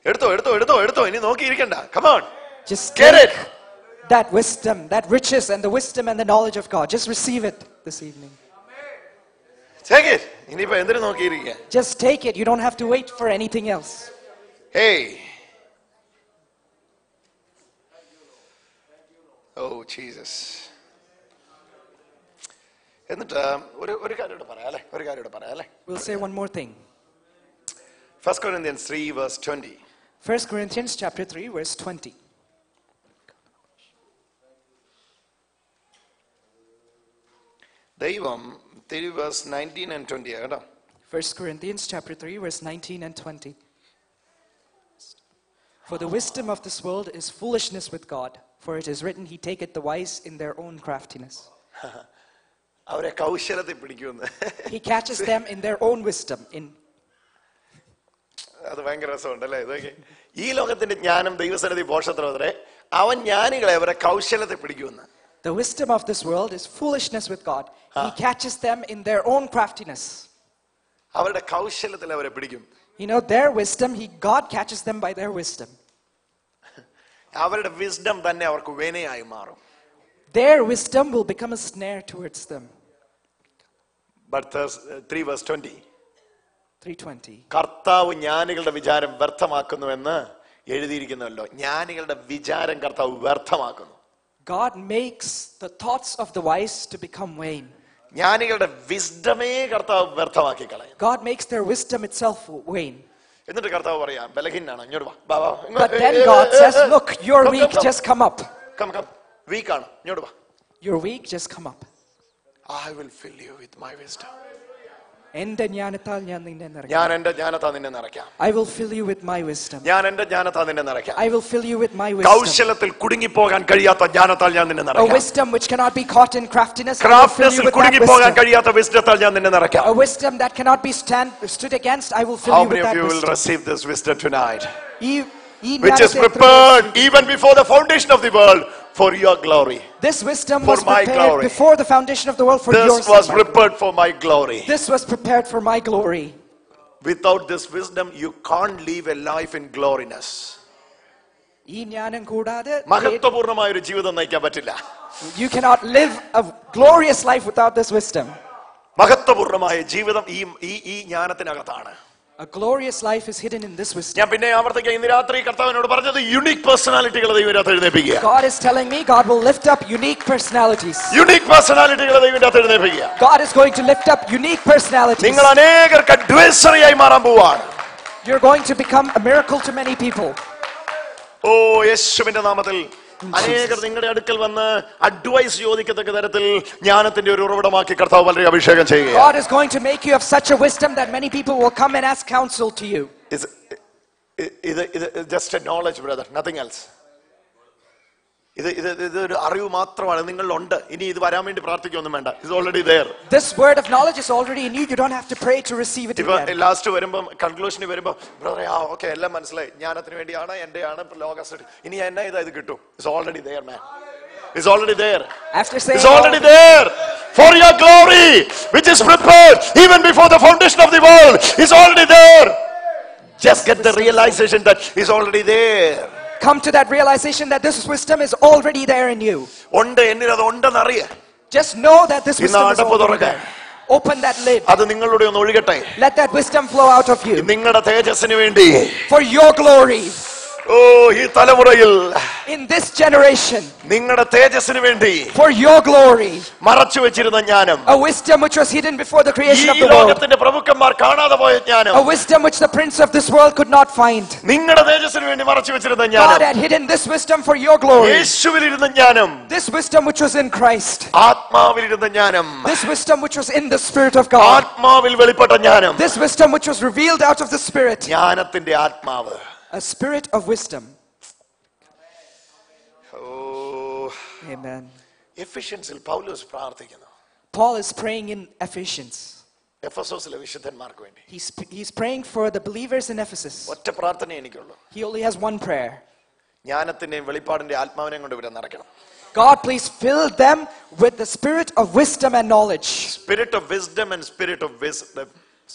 എടുത്തോ, ഇനി നോക്കിയിരിക്കണ്ട. Come on. Just Get take it. that wisdom, that riches and the wisdom and the knowledge of God. Just receive it this evening. Take it. ഇനിയിപ്പോ എന്തിനു നോക്കിയിരിക്കുക? Just take it. You don't have to wait for anything else. Hey. Oh Jesus. എന്നിട്ട് ഒരു കാര്യം പറയാം അല്ലേ? We'll say one more thing. 1 Corinthians 3 verse 20. 1 Corinthians chapter 3 verse 20. ദൈവം 3 verse 19 and 20 കേട്ടോ. 1 Corinthians chapter 3 verse 19 and 20. For the wisdom of this world is foolishness with God, for it is written, He taketh the wise in their own craftiness. അവരെ കൗശലത്തിൽ പിടിക്കുമെന്ന്. He catches them in their own wisdom. അത് ഭയങ്കര രസമുണ്ടല്ലേ ഇതൊക്കെ. ഈ ലോകത്തിന്റെ ജ്ഞാനം ദൈവസന്നിധി ഭോഷത്രേ, അവൻ ജ്ഞാനികളെ അവരെ കൗശലത്തിൽ പിടിക്കുമെന്ന്. The wisdom of this world is foolishness with God. He catches them in their own craftiness. അവരുടെ കൗശലത്തിൽ അവരെ പിടിക്കും. Their wisdom, God catches them by their wisdom. അവരുടെ വിസ്ഡം തന്നെ അവർക്ക് വേനയായി മാറും. Their wisdom will become a snare towards them. But 3 verse 20. 3:20. കർത്താവ് ജ്ഞാനികളുടെ വിചാരം വ്യർത്ഥമാക്കുന്നുവെന്ന് എഴുതിയിരിക്കുന്നല്ലോ. ജ്ഞാനികളുടെ വിചാരം കർത്താവ് വ്യർത്ഥമാക്കുന്നു. God makes the thoughts of the wise to become vain. ജ്ഞാനികളുടെ വിസ്ഡമേ കർത്താവ് വ്യർത്ഥമാക്കി കളയും. God makes their wisdom itself vain. എന്നിട്ട് കർത്താവ് പറയാം, ബലഹീനാണ്, ഇങ്ങോട്ട് വാ. But then God says, look, you're weak, just come up. Come. വീക്കാണ്, ഇങ്ങോട്ട് വാ. You're weak, just come up. I will fill you with my wisdom. എന്റെ ജ്ഞാനത്താൽ ഞാൻ നിന്നെ നിറയ്ക്കാം. ഞാൻ എന്റെ ജ്ഞാനത്താൽ നിന്നെ നിറയ്ക്കാം. I will fill you with my wisdom. ഞാൻ എന്റെ ജ്ഞാനത്താൽ നിന്നെ നിറയ്ക്കാം. I will fill you with my wisdom. കൗശലത്തിൽ കുടുങ്ങിപ്പോകാൻ കഴിയാത്ത ജ്ഞാനത്താൽ ഞാൻ നിന്നെ A നിറയ്ക്കാം. wisdom which cannot be caught in craftiness. I will fill ക്രാഫ്റ്റ്നെസ്സിൽ you with that കുടുങ്ങിപ്പോകാൻ wisdom. കഴിയാത്ത വിസ്ഡത്താൽ ഞാൻ നിന്നെ നിറയ്ക്കാം. A wisdom that cannot be stood against. I will fill How you many with of that you will wisdom. receive this wisdom tonight? ഈ Which is ജ്ഞാനത്തെ prepared even before the foundation of the world for your glory. This wisdom For was my prepared glory. before the foundation of the world for your This was sake. prepared for my glory. This was prepared for my glory. Without this wisdom, you can't live a life in gloriness. ഈ ജ്ഞാനം കൂടാതെ മഹത്വപൂർണമായ ഒരു ജീവിതം നയിക്കാൻ പറ്റില്ല. you cannot live a glorious life without this wisdom. മഹത്വപൂർണമായ ജീവിതം ഈ ജ്ഞാനത്തിനകത്താണ്. A glorious life is hidden in this wisdom. ഞാൻ പിന്നെ ആവർത്തിക്കാം, ഇന്ന് രാത്രി കർത്താവിനോട് പറഞ്ഞത് യുണീക് പേഴ്സണാലിറ്റികളെ ദൈവം ഇതിനകത്ത് എഴുന്നേൽപ്പിക്കുക. God is telling me God will lift up unique personalities. Unique പേഴ്സണാലിറ്റികളെ ദൈവം ഇതിനകത്ത് എഴുന്നേൽപ്പിക്കുക. God is going to lift up unique personalities. നിങ്ങൾ അനേകർക്ക് അഡ്വൈസറിയായി മാറാൻ പോവാണ്. You're going to become a miracle to many people. ഓ യേശുവിന്റെ നാമത്തിൽ അനേകർ നിങ്ങളുടെ അടുക്കൽ വന്ന് അഡ്വൈസ് ചോദിക്കത്തക്ക തരത്തിൽ ജ്ഞാനത്തിന്റെ ഒരു ഉറവിടമാക്കി കർത്താവ് വളരെ അഭിഷേകം ചെയ്യുക. God is going to make you of such a wisdom that many people will come and ask counsel to you. ഇത് just a knowledge, brother, nothing else. ഇതൊരു അറിവ് മാത്രമാണ് നിങ്ങളിലുണ്ട്. ഇനി ഇത് വരാൻ വേണ്ടി പ്രാർത്ഥിക്കൊന്നും വേണ്ട. It's already there. This word of knowledge is already in you. You don't have to pray to receive it ഇപ്പൊ again. ലാസ്റ്റ് വരുമ്പോ കൺക്ലൂഷന് വരുമ്പോ ബ്രദറെ ഓക്കെ എല്ലാം മനസ്സിലായി, ജ്ഞാനത്തിന് വേണ്ടിയാണ് എന്റെയാണ് ലോകസ്, ഇനി എന്നാ ഇത് കിട്ടും. It's already there, man. It's already there. After saying It's already there for your glory, which is prepared even before the foundation of the world. It's already there. Just get the realization that it's already there. come to that realization that this wisdom is already there in you. ഉണ്ട്, എന്നിൽ അത് ഉണ്ടെന്ന് അറിയ. Just know that this ഇന്ന് wisdom is അടപ്പ് already തുറക്കാൻ. there. Open that lid. അത് നിങ്ങളുടെ ഒന്ന് ഒഴുകട്ടെ. Let that wisdom flow out of you. നിങ്ങളുടെ തേജസ്സിന് വേണ്ടി, For your glory. ഓ ഈ തലമുറയിൽ In this generation. നിങ്ങളുടെ തേജസ്സിന് വേണ്ടി For your glory. മറച്ചു വെച്ചിരുന്ന ജ്ഞാനം, A wisdom which was hidden before the creation of ഈ the world. ലോകത്തിന്റെ പ്രഭുക്കന്മാർ കാണാതെ പോയ ജ്ഞാനം, A wisdom which the prince of this world could not find. നിങ്ങളുടെ തേജസ്സിന് വേണ്ടി മറച്ചു വെച്ചിരുന്ന God ജ്ഞാനം, had hidden this wisdom for your glory. യേശുവിലിരുന്ന ജ്ഞാനം, This wisdom which was in Christ. ആത്മാവിലിരുന്ന ജ്ഞാനം, This wisdom which was in the Spirit of God. ആത്മാവിൽ വെളിപ്പെട്ട ജ്ഞാനം, This wisdom which was revealed out of the Spirit. ജ്ഞാനത്തിന്റെ ആത്മാവ്. A spirit of wisdom. Amen. എഫിഷ്യൻസിൽ പൗലോസ് പ്രാർത്ഥിക്കുന്നു. Paul is praying in Ephesians. എഫെസോസിലെ വിശുദ്ധന്മാർക്ക് വേണ്ടി He's praying for the believers in Ephesus. ഒറ്റ പ്രാർത്ഥന എനിക്കുള്ളൂ. He only has one prayer. ജ്ഞാനത്തിന്റെയും വെളിപ്പാടിന്റെ ആത്മാവിനെയും കൊണ്ട് ഇവരെ നിറയ്ക്കണം. God, please fill them with the spirit of wisdom and knowledge. Spirit of wisdom and spirit of wisdom.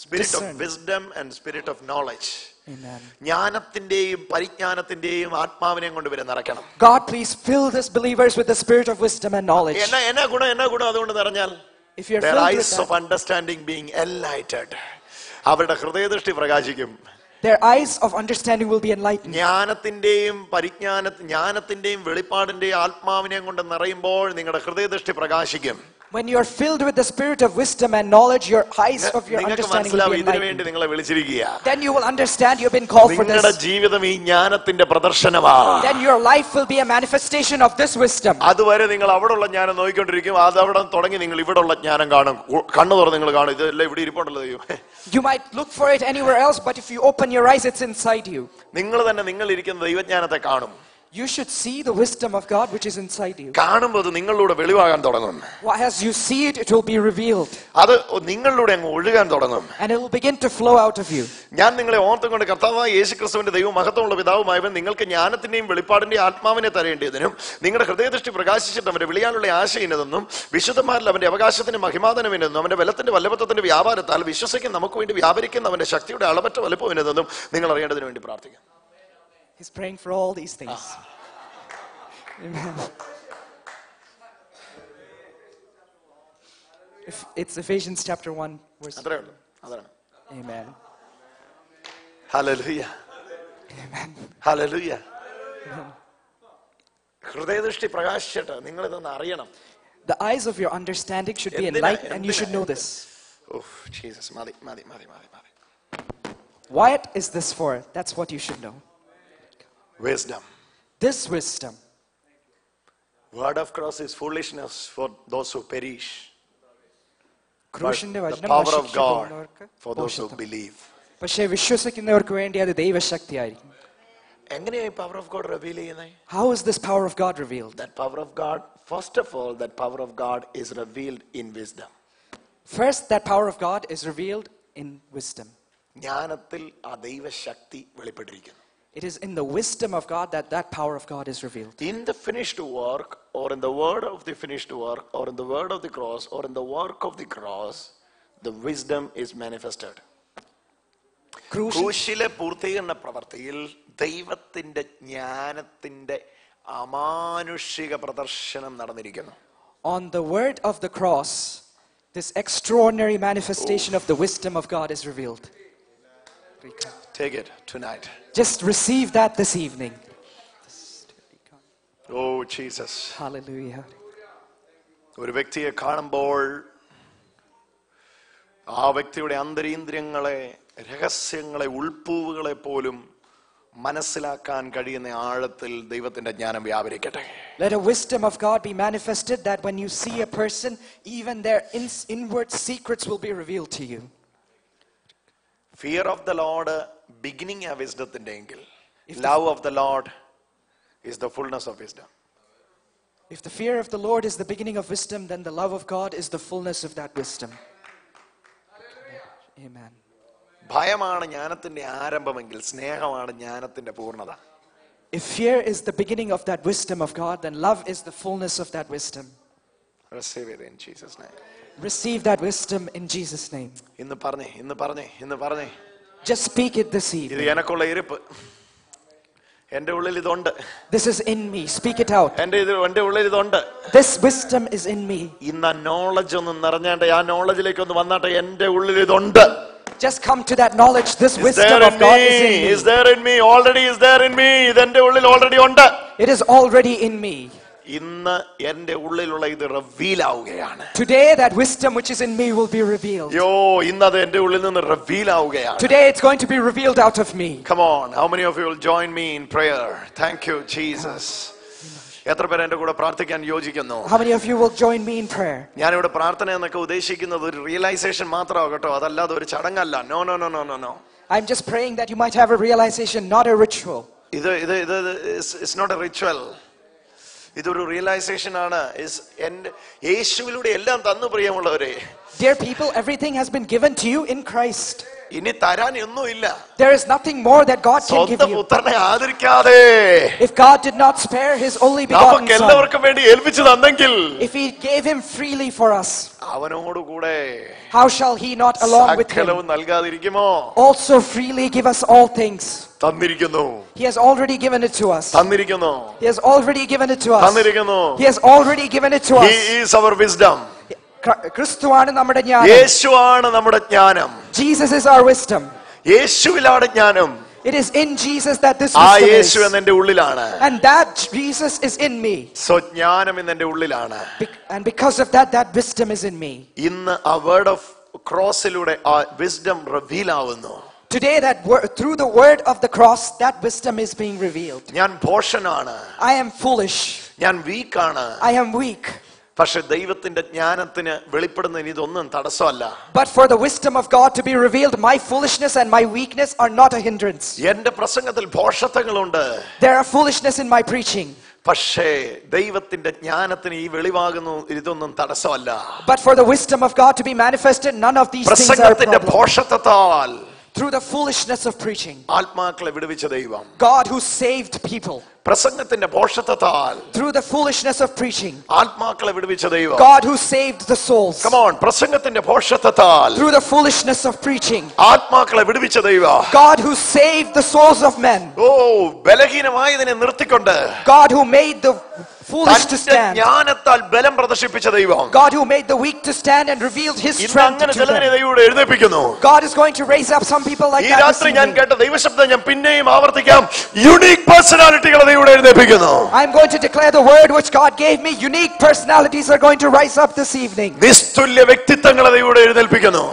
Spirit of Discern. wisdom and spirit of knowledge. Amen. ജ്ഞാനത്തിന്റെയും പരിജ്ഞാനത്തിന്റെയും ആത്മാവിനെയും കൊണ്ട് ഇവരെ നിറയ്ക്കണം. God, please fill these believers with the spirit of wisdom and knowledge. എന്നാ ഗുണം അതുകൊണ്ട് നിറഞ്ഞാൽ If you're their filled with eyes of that, understanding being enlightened. അവരുടെ ഹൃദയദൃഷ്ടി പ്രകാശിക്കും. their eyes of understanding will be enlightened. ജ്ഞാനത്തിന്റെയും വെളിപ്പാടിന്റെയും ആത്മാവിനെയും കൊണ്ട് നിറയുമ്പോൾ നിങ്ങളുടെ ഹൃദയദൃഷ്ടി പ്രകാശിക്കും. When you are filled with the spirit of wisdom and knowledge, your eyes of your നിങ്ങൾക്ക് understanding will മനസ്സിലാവും be ഇതിനു enlightened. വേണ്ടി നിങ്ങളെ വിളിച്ചിരിക്കുക. Then you will understand you've been called for നിങ്ങളുടെ this. ജീവിതം ഈ ജ്ഞാനത്തിന്റെ പ്രദർശനമാണ്. Then your life will be a manifestation of this wisdom. അതുവരെ നിങ്ങൾ അവിടെയുള്ള ജ്ഞാനം നോക്കിക്കൊണ്ടിരിക്കും. അതവിടെ തുടങ്ങി നിങ്ങൾ ഇവിടെയുള്ള ജ്ഞാനം കാണും. കണ്ണു തുറന്ന് നിങ്ങൾ കാണും, ഇതെല്ലാം ഇവിടെ ഇരിപ്പുണ്ടല്ലോ ദൈവം. You might look for it anywhere else, but if you open your eyes, it's inside you. നിങ്ങൾ തന്നെ നിങ്ങൾ ഇരിക്കുന്ന ദൈവജ്ഞാനത്തെ കാണും. You should see the wisdom of God which is inside you. കാണുമ്പോൾ അത് നിങ്ങളിലൂടെ വെളിവാകാൻ തുടങ്ങും. As you see it, it will be revealed. അത് നിങ്ങളിലൂടെ അങ്ങ് ഒഴുകാൻ തുടങ്ങും. And it will begin to flow out of you. ഞാൻ നിങ്ങളെ ഓർത്തുകൊണ്ട് കർത്താവായ യേശുക്രിസ്തുവിന്റെ ദൈവം മഹത്വമുള്ള പിതാവുമായവൻ നിങ്ങൾക്ക് ജ്ഞാനത്തിന്റെയും വെളിപ്പാടിന്റെയും ആത്മാവിനെ തരേണ്ടതിനും നിങ്ങളുടെ ഹൃദയദൃഷ്ടി പ്രകാശിച്ചിട്ട് അവന്റെ വിളിയാനുള്ള ആശയിനെന്നും വിശുദ്ധന്മാരിൽ അവന്റെ അവകാശത്തിന്റെ മഹിമാതനമെന്നും അവന്റെ ബലത്തിന്റെ വല്ലഭത്വത്തിന്റെ വ്യാപാരത്താൽ വിശ്വസിക്കുന്ന നമുക്ക് വേണ്ടി വ്യാപരിക്കുന്ന അവന്റെ ശക്തിയുടെ അളവറ്റ വലുപ്പമെന്നതും നിങ്ങൾ അറിയേണ്ടതിന് വേണ്ടി പ്രാർത്ഥിക്കും. He's praying for all these things. Amen. It's Ephesians chapter 1 verse. അത്രേ ഉള്ളൂ. അതാണ്. Amen. ഹല്ലേലൂയ. ഹല്ലേലൂയ. ഹൃദയദൃഷ്ടി പ്രകാശിച്ചിട്ട് നിങ്ങൾ ഇതൊന്ന് അറിയണം. The eyes of your understanding should be enlightened and you should know this. Jesus മതി. What is this for? That's what you should know. Wisdom. This wisdom. Word of cross is foolishness for those who perish. ക്രൂശിന്റെ the വചനം power of നശിച്ചു God പോകുന്നവർക്ക് for those who ഭോഷത്വം. believe. പക്ഷേ വിശ്വസിക്കുന്നവർക്ക് വേണ്ടി അത് ദൈവശക്തിയായിരിക്കും. എങ്ങനെയായി power of God reveal ചെയ്യുന്നത്? How is this power of God revealed? That power of God, first of all, that power of God is revealed in wisdom. First, that power of God is revealed in wisdom. ജ്ഞാനത്തിൽ ആ ദൈവശക്തി വെളിപ്പെട്ടിരിക്കുന്നു. It is in the wisdom of God that that power of God is revealed. In the finished work, or in the word of the finished work, or in the word of the cross, or in the work of the cross, the wisdom is manifested. ക്രൂശിലെ പൂർത്തീകരണ പ്രവൃത്തിയിൽ ദൈവത്തിന്റെ ജ്ഞാനത്തിന്റെ അമാനുഷിക പ്രദർശനം നടന്നിരിക്കുന്നു. On the word of the cross, this extraordinary manifestation of the wisdom of God is revealed. Take it tonight. Just receive that this evening. Oh Jesus. Hallelujah. ഒരു വ്യക്തിയെ കാണുമ്പോൾ ആ വ്യക്തിയുടെ അന്തരീന്ദ്രിയങ്ങളെ, രഹസ്യങ്ങളെ, ഉൾപ്പൂവുകളെ പോലും മനസ്സിലാക്കാൻ കഴിയുന്ന ആഴത്തിൽ ദൈവത്തിന്റെ ജ്ഞാനം വ്യാപരിക്കട്ടെ. Let a wisdom of God be manifested that when you see a person, even their inward secrets will be revealed to you. Fear of the Lord beginning a wisdomത്തിന്റെ എങ്കിൽ love of the Lord is the fullness of wisdom. If the fear of the Lord is the beginning of wisdom, then the love of God is the fullness of that wisdom. Amen. ഭയമാണ് ജ്ഞാനത്തിന്റെ ആരംഭമെങ്കിൽ സ്നേഹമാണ് ജ്ഞാനത്തിന്റെ പൂർണ്ണത. If fear is the beginning of that wisdom of God, then love is the fullness of that wisdom. Receive it in Jesus' name. Receive that wisdom in Jesus' name. ഇന്ന് പറഞ്ഞേ Just speak it this ഇത് evening. എനക്കുള്ള ഇരിപ്പ്, എന്റെ ഉള്ളിൽ ഇതുണ്ട്. This is in me. Speak it out. എന്റെ ഉള്ളിൽ ഇതുണ്ട്. This wisdom is in me. ഇന്ന് നോളജ് ഒന്ന് നിറഞ്ഞാണ്ട് ആ നോളജിലേക്ക് ഒന്ന് വന്നാട്ടെ. എന്റെ ഉള്ളിൽ ഇതുണ്ട്. Just come to that knowledge. This wisdom of God is in me. Is there in me? Already is there in me. ഇതെന്റെ ഉള്ളിൽ ഓൾറെഡി ഉണ്ട്. It is already in me. ഇന്ന് എന്റെ ഉള്ളിലുള്ള ഇത് റിവീൽ ആവുകയാണ്. Today that wisdom which is in me will be revealed. ഇന്ന് അത് എന്റെ ഉള്ളിൽ നിന്ന് റിവീൽ ആവുകയാണ്. Today it's going to be revealed out of me. Come on, how many of you will join me in prayer? Thank you Jesus. എത്ര പേര് എന്റെ കൂടെ പ്രാർത്ഥിക്കാൻ യോജിക്കുന്നു? How many of you will join me in prayer? ഞാനിവിടെ പ്രാർത്ഥന എന്നൊക്കെ ഉദ്ദേശിക്കുന്നത് ഒരു റിയലൈസേഷൻ മാത്രമാകട്ടോ, അതല്ലാതെ ഒരു ചടങ്ങല്ല. No no no no no no. I'm just praying that you might have a realization, not a ritual. ഇത് it's not a ritual. ഇതൊരു റിയലൈസേഷൻ ആണ്. യേശുവിലൂടെ എല്ലാം തന്നു പ്രിയമുള്ളവരെ. Dear people, everything has been given to you in Christ. ഇനി തരാൻ ഒന്നുമില്ല. There is nothing more that God can give സ്വന്തം you. പുത്രനെ ആദരിക്കാതെ If God did not spare his only begotten നമുക്ക് son, എല്ലാവർക്കും വേണ്ടി ഏൽപ്പിച്ചു തന്നെങ്കിൽ if he gave him freely for us, അവനോടുകൂടെ how shall he not along with him സകലവും നൽകാതിരിക്കുമോ? also freely give us all things? തന്നിരിക്കുന്നു. He has already given it to us. തന്നിരിക്കുന്നു. He has already given it to us. തന്നിരിക്കുന്നു. He has already given it to us. He is our wisdom. ക്രിസ്തുവാണ് നമ്മുടെ ജ്ഞാനം. യേശുവാണ് നമ്മുടെ ജ്ഞാനം. Jesus is our wisdom. യേശുവിലാണ് ജ്ഞാനം. It is in Jesus that this ആ wisdom യേശു is. എന്റെ ഉള്ളിലാണ്. And that Jesus is in me. ജ്ഞാനം ഇന്ന് എന്റെ ഉള്ളിലാണ്. And because of that, that wisdom is in me. ഇന്ന് ആ വേർഡ് ഓഫ് ക്രോസിലൂടെ ആ വിസ്ഡം റിവീൽ ആവുന്നു. Today, through the word of the cross, that wisdom is being revealed. ഞാൻ ഭോഷനാണ്. I am foolish. ഞാൻ വീക്കാണ്. I am weak. പക്ഷെ ദൈവത്തിന്റെ ജ്ഞാനത്തിന് വെളിപ്പെടുന്നതിന് ഇതൊന്നും തടസ്സമല്ല. But for the wisdom of God to be revealed, my foolishness and my weakness are not a hindrance. എന്റെ പ്രസംഗത്തിൽ ഭോഷത്വങ്ങളുണ്ട്. There are foolishness in my preaching. പക്ഷേ ദൈവത്തിന്റെ ജ്ഞാനത്തിന് ഈ വെളിവാകുന്നു ഇതൊന്നും തടസ്സമല്ല. But for the wisdom of God to be manifested, none of these things are a പ്രസംഗത്തിന്റെ problem. ഭോഷത്വത്താൽ Through the foolishness of preaching, ആത്മാക്കളെ വിടുവിച്ച ദൈവം. God who saved people. പ്രസംഗത്തിന്റെ ഭോഷത്വത്താൽ Through the foolishness of preaching, ആത്മാക്കളെ വിടുവിച്ച ദൈവം. God who saved the souls. Come on, പ്രസംഗത്തിന്റെ ഭോഷത്വത്താൽ Through the foolishness of preaching, ആത്മാക്കളെ വിടുവിച്ച ദൈവം. God who saved the souls of men. ബലഹീനമായതിനെ നിർത്തിക്കൊണ്ട് God who made the foolish to stand. ജ്ഞാനത്താൽ ബലം പ്രദർശിപ്പിച്ച ദൈവം. God who made the weak to stand and revealed his ഇന്ന് strength അങ്ങനെ to ചിലതിനെ them. ദൈവം എഴുന്നേൽപ്പിക്കുന്നു. God is going to raise up some people like ഈ that this രാത്രി ഞാൻ evening. കേട്ട ദൈവശബ്ദം ഞാൻ പിന്നെയും ആവർത്തിക്കാം. യുണീക് പേഴ്സണാലിറ്റികളെ ദൈവം എഴുന്നേൽപ്പിക്കുന്നു. I'm going to declare the word which God gave me. Unique personalities are going to rise up this evening. നിസ്തുല്യ വ്യക്തിത്വങ്ങളെ ദൈവം എഴുന്നേൽപ്പിക്കുന്നു.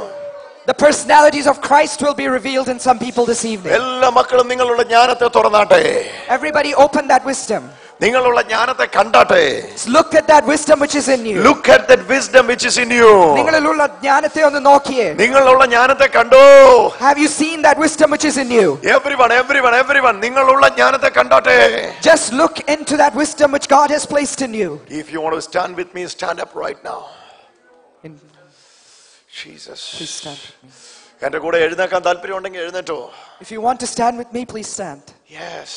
The personalities of Christ will be revealed in some people this evening. എല്ലാ മക്കളും നിങ്ങളുടെ ജ്ഞാനത്തെ തുറന്നാട്ടെ. Everybody open that wisdom. നിങ്ങളുള്ള ജ്ഞാനത്തെ കണ്ടാട്ടെ. Look at that wisdom which is in you. Look at that wisdom which is in you. നിങ്ങളിലുള്ള ജ്ഞാനത്തെ ഒന്ന് നോക്കിയേ. നിങ്ങളുള്ള ജ്ഞാനത്തെ കണ്ടോ? Have you seen that wisdom which is in you? Everyone, നിങ്ങളുള്ള ജ്ഞാനത്തെ കണ്ടാട്ടെ. Just look into that wisdom which God has placed in you. If you want to stand with me, stand up right now. Jesus. Please stand with me. എന്റെ കൂടെ എഴുന്നേക്കാൻ താല്പര്യമുണ്ടെങ്കിൽ എഴുന്നേറ്റോ. If you want to stand with me, please stand. Yes.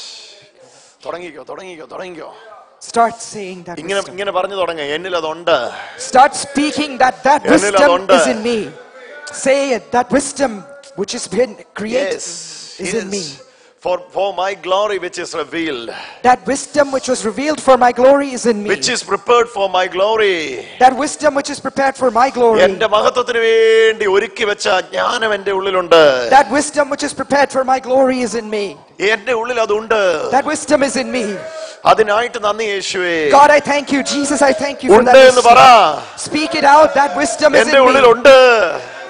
തുടങ്ങിക്കോ. Start saying that wisdom. ഇങ്ങനെ പറഞ്ഞു തുടങ്ങ. എന്നിൽ അതുണ്ട്. Start speaking that wisdom is in me. Say it, that wisdom which has been created is in me. For my glory which is revealed. That wisdom which was revealed for my glory is in me. Which is prepared for my glory. That wisdom which is prepared for my glory. എന്റെ മഹത്വത്തിന് വേണ്ടി ഒരുക്കി വെച്ച ജ്ഞാനം എന്റെ ഉള്ളിലുണ്ട്. That wisdom which is prepared for my glory is in me. എന്റെ ഉള്ളിൽ അതുണ്ട്. That wisdom is in me. അതിനായിട്ട് നന്ദി യേശുവേ. God, I thank you. Jesus, I thank you for that ഉണ്ട് എന്ന് പറ. Speak it out. That wisdom is in എന്റെ me. ഉള്ളിലുണ്ട്.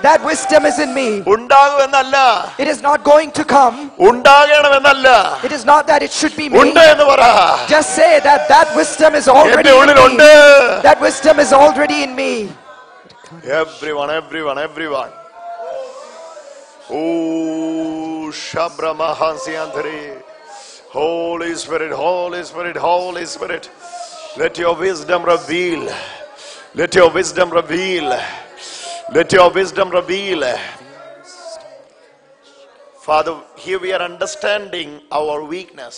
That wisdom is in me. ഉണ്ടാകുമെന്നല്ല. It is not going to come. ഉണ്ടാകണമെന്നല്ല. It is not that it should be me. ഉണ്ട് എന്ന് പറ. Just say that wisdom is already in me. That wisdom is already in me. Everyone. Oh, Shabra Mahansiandri. Holy Spirit. Let your wisdom reveal. Father, here we are understanding our weakness.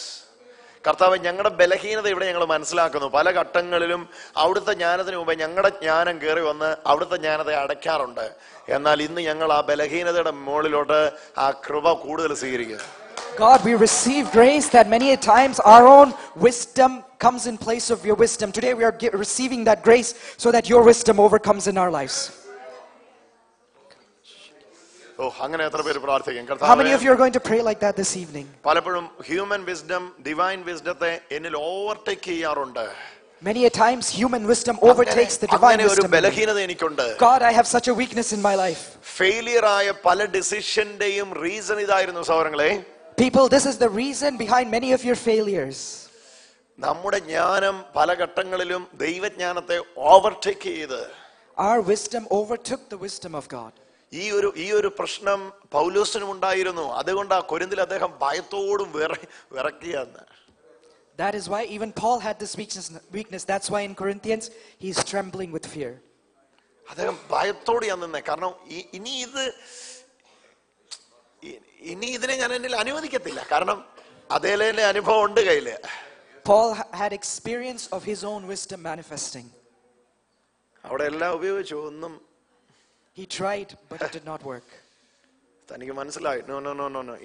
കർത്താവ്, ഞങ്ങളുടെ ബലഹീനത ഇവിടെ ഞങ്ങൾ മനസ്സിലാക്കുന്നു. പല ഘട്ടങ്ങളിലും അവിടുത്തെ ജ്ഞാനത്തിന് മുമ്പേ ഞങ്ങളുടെ ജ്ഞാനം കയറി വന്ന് അവിടുത്തെ ജ്ഞാനത്തെ അടയ്ക്കാറുണ്ട്. എന്നാൽ ഇന്ന് ഞങ്ങൾ ആ ബലഹീനതയുടെ മുകളിലോട്ട് ആ കൃപ കൂടുതൽ സ്വീകരിക്കുന്നു. God, we receive grace that many a times our own wisdom comes in place of your wisdom. Today we are receiving that grace so that your wisdom overcomes in our lives. അങ്ങനെ എത്ര പേര് പ്രാർത്ഥിക്കും? How many of you are going to pray like that this evening? പലപ്പോഴും human wisdom divine വിസ്ഡത്തെ എന്നിൽ overtake ചെയ്യാറുണ്ട്. Many a times human wisdom overtakes the divine wisdom. ബലഹീനത എനിക്കുണ്ട്. God, I have such a weakness in my life. Failure ആയ പല ഡിസിഷന്റെയും reason ഇതായിരുന്നു സഹോദരങ്ങളെ. People, this is the reason behind many of your failures. നമ്മുടെ ജ്ഞാനം പല ഘട്ടങ്ങളിലും ദൈവജ്ഞാനത്തെ ഓവർടേക്ക് ചെയ്ത് our wisdom overtook the wisdom of God. ഈ ഒരു പ്രശ്നം പൗലോസിനും ഉണ്ടായിരുന്നു. അതുകൊണ്ട് ആ കൊരിന്തിൽ അദ്ദേഹം ഭയത്തോടും വിറക്കിയെന്ന്. That is why even Paul had this weakness. That's why in Corinthians he is trembling with fear. അദ്ദേഹം ഭയത്തോടെയാണ് നിന്നെ. കാരണം ഇനി ഇതിനെ ഞാൻ എന്നിൽ അനുവദിക്കത്തില്ല. കാരണം അതേലെ അനുഭവം ഉണ്ട് കയ്യില്. Paul had experience of his own wisdom manifesting. അവിടെ എല്ലാം ഉപയോഗിച്ചു, ഒന്നും. He tried, but it did not work. തനിക്ക് മനസ്സിലായി, നോ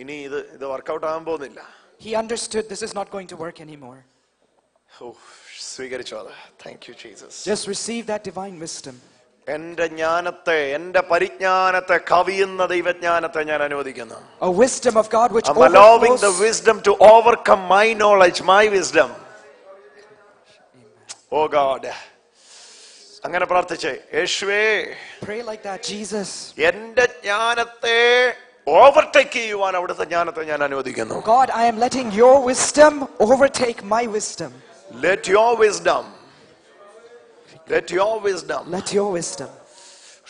ഇനി ഇത് വർക്കൗട്ട് ആകാൻ പോകുന്നില്ല. He understood this is not going to work anymore. സ്വീകരിച്ചോ. Thank you, Jesus. Just receive that divine wisdom. എന്റെ ജ്ഞാനത്തെ, എന്റെ പരിജ്ഞാനത്തെ കവിയുന്ന ദൈവജ്ഞാനത്തെ ഞാൻ അനുവദിക്കുന്നു. A wisdom of God which I'm allowing the wisdom to overcome my knowledge, my wisdom. Oh God. അങ്ങനെ പ്രാർത്ഥിച്ചേ. യേശുവേ, pray like that. Jesus, എന്റെ ജ്ഞാനത്തെ overtake ചെയ്യുവാൻ അവിടുത്തെ ജ്ഞാനത്തെ ഞാൻ അനുവദിക്കുന്നു. God, I am letting your wisdom overtake my wisdom. Let your wisdom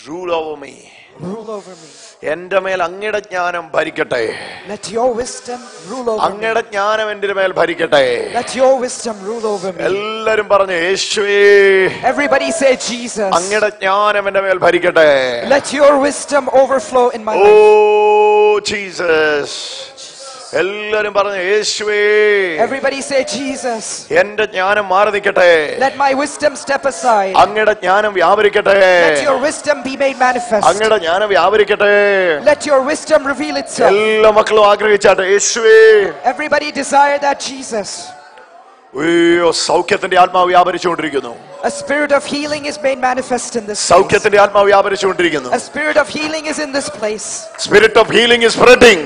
rule over me. എന്റെ മേൽ അങ്ങയുടെ ജ്ഞാനം ഭരിക്കട്ടെ. Let your wisdom rule over me. അങ്ങയുടെ ജ്ഞാനം എന്റെ മേൽ ഭരിക്കട്ടെ. Let your wisdom rule over me. എല്ലാരും പറഞ്ഞു യേശുവേ. Everybody say Jesus. അങ്ങയുടെ ജ്ഞാനം എന്റെ മേൽ ഭരിക്കട്ടെ. Let your wisdom overflow in my life. Oh Jesus. എല്ലാരും പറഞ്ഞു യേശുവേ. Everybody say Jesus. എന്റെ ജ്ഞാനം മാറി നിൽക്കട്ടെ. Let my wisdom step aside. അങ്ങയുടെ ജ്ഞാനം വ്യാപരിക്കട്ടെ. Let your wisdom be made manifest. അങ്ങയുടെ ജ്ഞാനം വ്യാപരിക്കട്ടെ. Let your wisdom reveal itself. എല്ലാ മക്കളും ആഗ്രഹിച്ചാട്ടെ യേശുവേ. Everybody desire that Jesus. സൗഖ്യത്തിന്റെ ആത്മാവ് വ്യാപരിച്ചുകൊണ്ടിരിക്കുന്നു. A spirit of healing is made manifest in this place. സൗഖ്യത്തിന്റെ ആത്മാവ് വ്യാപരിച്ചുകൊണ്ടിരിക്കുന്നു. A spirit of healing is in this place. Spirit of healing is spreading.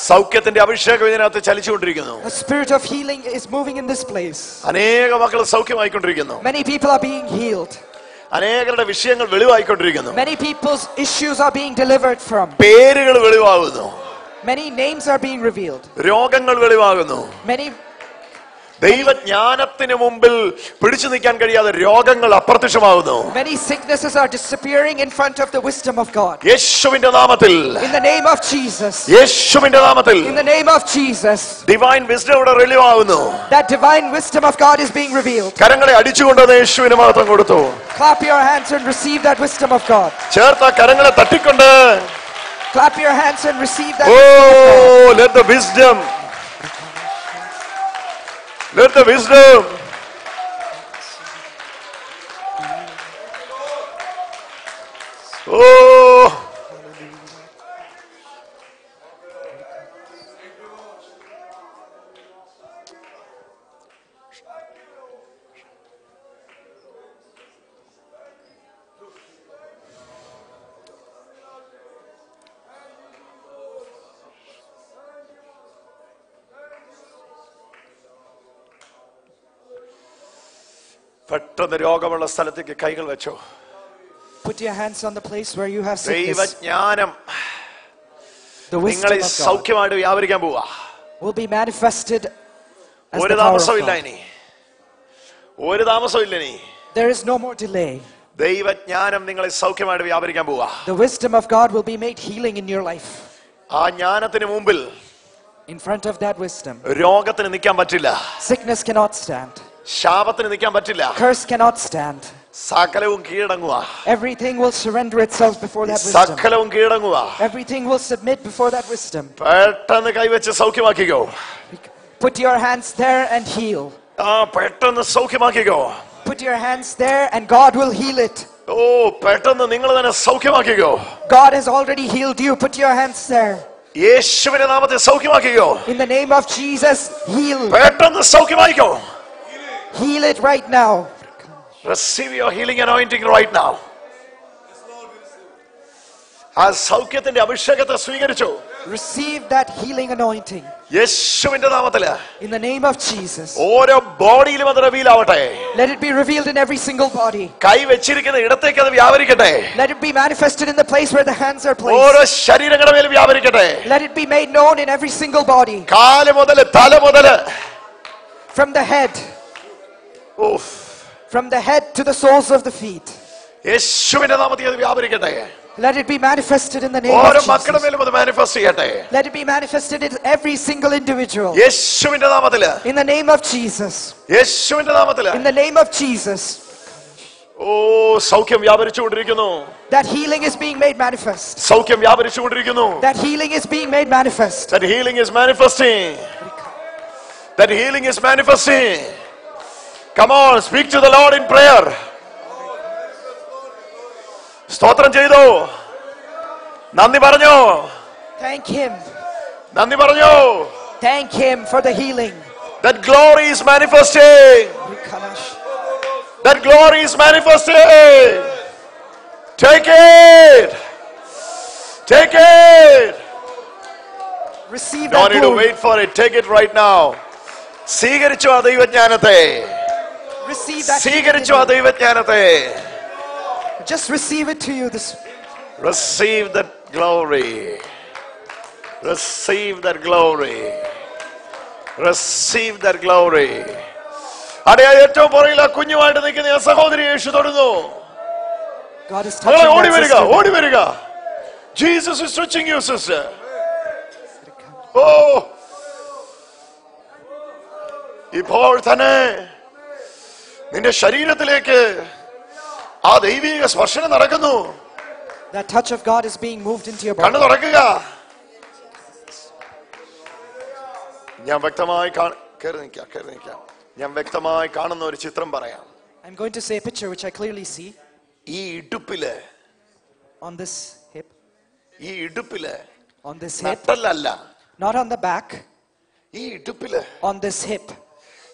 സൗഖ്യത്തിന്റെ അഭിഷേകം ഇതിനകത്ത് ചലിച്ചുകൊണ്ടിരിക്കുന്നു. A spirit of healing is moving in this place. അനേക മക്കൾ സൗഖ്യമായിക്കൊണ്ടിരിക്കുന്നു. Many people are being healed. അനേകരുടെ വിഷയങ്ങൾ വെളിവായിക്കൊണ്ടിരിക്കുന്നു. Many people's issues are being delivered from. പേരുകൾ വെളിവാകുന്നു. Many names are being revealed. രോഗങ്ങൾ വെളിവാകുന്നു. Many ദൈവജ്ഞാനത്തിന് മുമ്പിൽ പിടിച്ചു നിൽക്കാൻ കഴിയാതെ രോഗങ്ങൾ അപ്രത്യക്ഷമാകുന്നു. Many sicknesses are disappearing in front of the wisdom of God. യേശുവിന്റെ നാമത്തിൽ, In the name of Jesus. യേശുവിന്റെ നാമത്തിൽ In the name of Jesus. Divine wisdom ഇവിടെ വെളിവാകുന്നു. That divine wisdom of God is being revealed. കരങ്ങളെ അടിച്ചുകൊണ്ട് യേശുവിന് മഹത്വം കൊടുത്തു. Clap your hands and receive that wisdom of God. ചേർത്ത കരങ്ങളെ തട്ടിക്കൊണ്ട്, Clap your hands and receive that oh, wisdom of God. let the wisdom, let the wisdom, oh, പെട്ടെന്ന് രോഗമുള്ള സ്ഥലത്തേക്ക് കൈകൾ വെച്ചോ. Put your hands on the place where you have sickness. ദൈവജ്ഞാനം The wisdom നിങ്ങളെ of God സൗഖ്യമായിട്ട് വ്യാപരിക്കാൻ പോവാ. will be manifested as ഒരു the power of താമസമില്ല God. ഇനി, ഒരു താമസമില്ല ഇനി. There is no more delay. ദൈവജ്ഞാനം നിങ്ങളെ സൗഖ്യമായിട്ട് വ്യാപരിക്കാൻ പോവാ. The wisdom of God will be made healing in your life. ആ ജ്ഞാനത്തിന് മുമ്പിൽ In front of that wisdom, രോഗത്തിന് നിൽക്കാൻ പറ്റില്ല, sickness cannot stand. ശാപത്തിന് നിൽക്കാൻ പറ്റില്ല. Curse cannot stand. സകലവും കീഴടങ്ങുക. Everything will surrender itself before that wisdom. സകലവും കീഴടങ്ങുക. Everything will submit before that wisdom. പെട്ടെന്ന് കൈവച്ച് സൗഖ്യമാക്കിക്കോ. Put your hands there and heal. ആ പെട്ടെന്ന് സൗഖ്യമാക്കിക്കോ. Put your hands there and God will heal it. ഓ പെട്ടെന്ന് നിങ്ങൾ തന്നെ സൗഖ്യമാക്കിക്കോ. God has already healed you. Put your hands there. യേശുവിന്റെ നാമത്തിൽ സൗഖ്യമാക്കിക്കോ. In the name of Jesus, heal. പെട്ടെന്ന് സൗഖ്യമാക്കിക്കോ. Heal it right now. Receive your healing anointing right now. ആ സൗഖ്യത്തിന്റെ അഭിഷേകത്തെ സ്വീകരിച്ചു. Receive that healing anointing. യേശുവിന്റെ നാമത്തില് In the name of Jesus. ഓരോ ബോഡിയിലും അത് reveal ആവട്ടെ. Let it be revealed in every single body. കൈ വെച്ചിരിക്കുന്ന ഇടത്തേക്ക് അത് വ്യാപരിക്കട്ടെ. Let it be manifested in the place where the hands are ഓരോ placed. ശരീരങ്ങളുടെ മേൽ വ്യാപരിക്കട്ടെ. Let it be made known in every single body. കാല് മുതൽ തല മുതൽ, From the head. From the head to the soles of the feet. യേശുവിന്റെ നാമത്തിൽ അത് വ്യാപരിക്കട്ടെ. Let it be manifested in the name ഓരോ of മക്കളുടെ Jesus. മേലും അത് മാനിഫെസ്റ്റ് ചെയ്യട്ടെ. Let it be manifested in every single individual. യേശുവിന്റെ നാമത്തില്, In the name of Jesus. യേശുവിന്റെ നാമത്തില്. In the name of Jesus. ഓ സൗഖ്യം വ്യാപരിച്ചുകൊണ്ടിരിക്കുന്നു. That healing is being made manifest. സൗഖ്യം വ്യാപരിച്ചുകൊണ്ടിരിക്കുന്നു. That healing is being made manifest. That healing is manifesting. That healing is manifesting. Come on, speak to the Lord in prayer. സ്തോത്രം ചെയ്തു. നന്ദി പറഞ്ഞു. Thank Him. നന്ദി പറഞ്ഞു. Thank Him for the healing. That glory is manifesting. That glory is manifesting. Take it. Take it. Receive Don't that need to wound. wait for it. Take it right now. സ്വീകരിച്ചു ആ ദൈവജ്ഞാനത്തെ. Receive that സ്വീകരിച്ചു ആ healing. ദൈവജ്ഞാനത്തെ. Just receive it to you this. Receive that glory. Receive that glory. Receive that glory. അടയാ ഏറ്റവും പുറകിൽ ആ കുഞ്ഞുമായിട്ട് നിൽക്കുന്ന ആ സഹോദരി യേശു തൊടുന്നു. God is touching മകളെ ഓടി that വരിക, sister. ഓടി വരിക. Jesus is touching you, sister. ഓ ഇപ്പോൾ തന്നെ നിന്റെ ശരീരത്തിലേക്ക് ആ ദൈവിക സ്പർശനം നടക്കുന്നു. That touch of God is being moved into your കണ്ണു body. തുറക്കുക. ഞാൻ വ്യക്തമായി കയറി നിൽക്കാം. ഞാൻ വ്യക്തമായി കാണുന്ന ഒരു ചിത്രം പറയാം. I'm going to say a picture which I clearly see. ഈ ഇടുപ്പില്, On this hip. ഈ ഇടുപ്പില്, On this hip. നട്ടലല്ല, Not on the back. ഈ ഇടുപ്പില്, On this hip.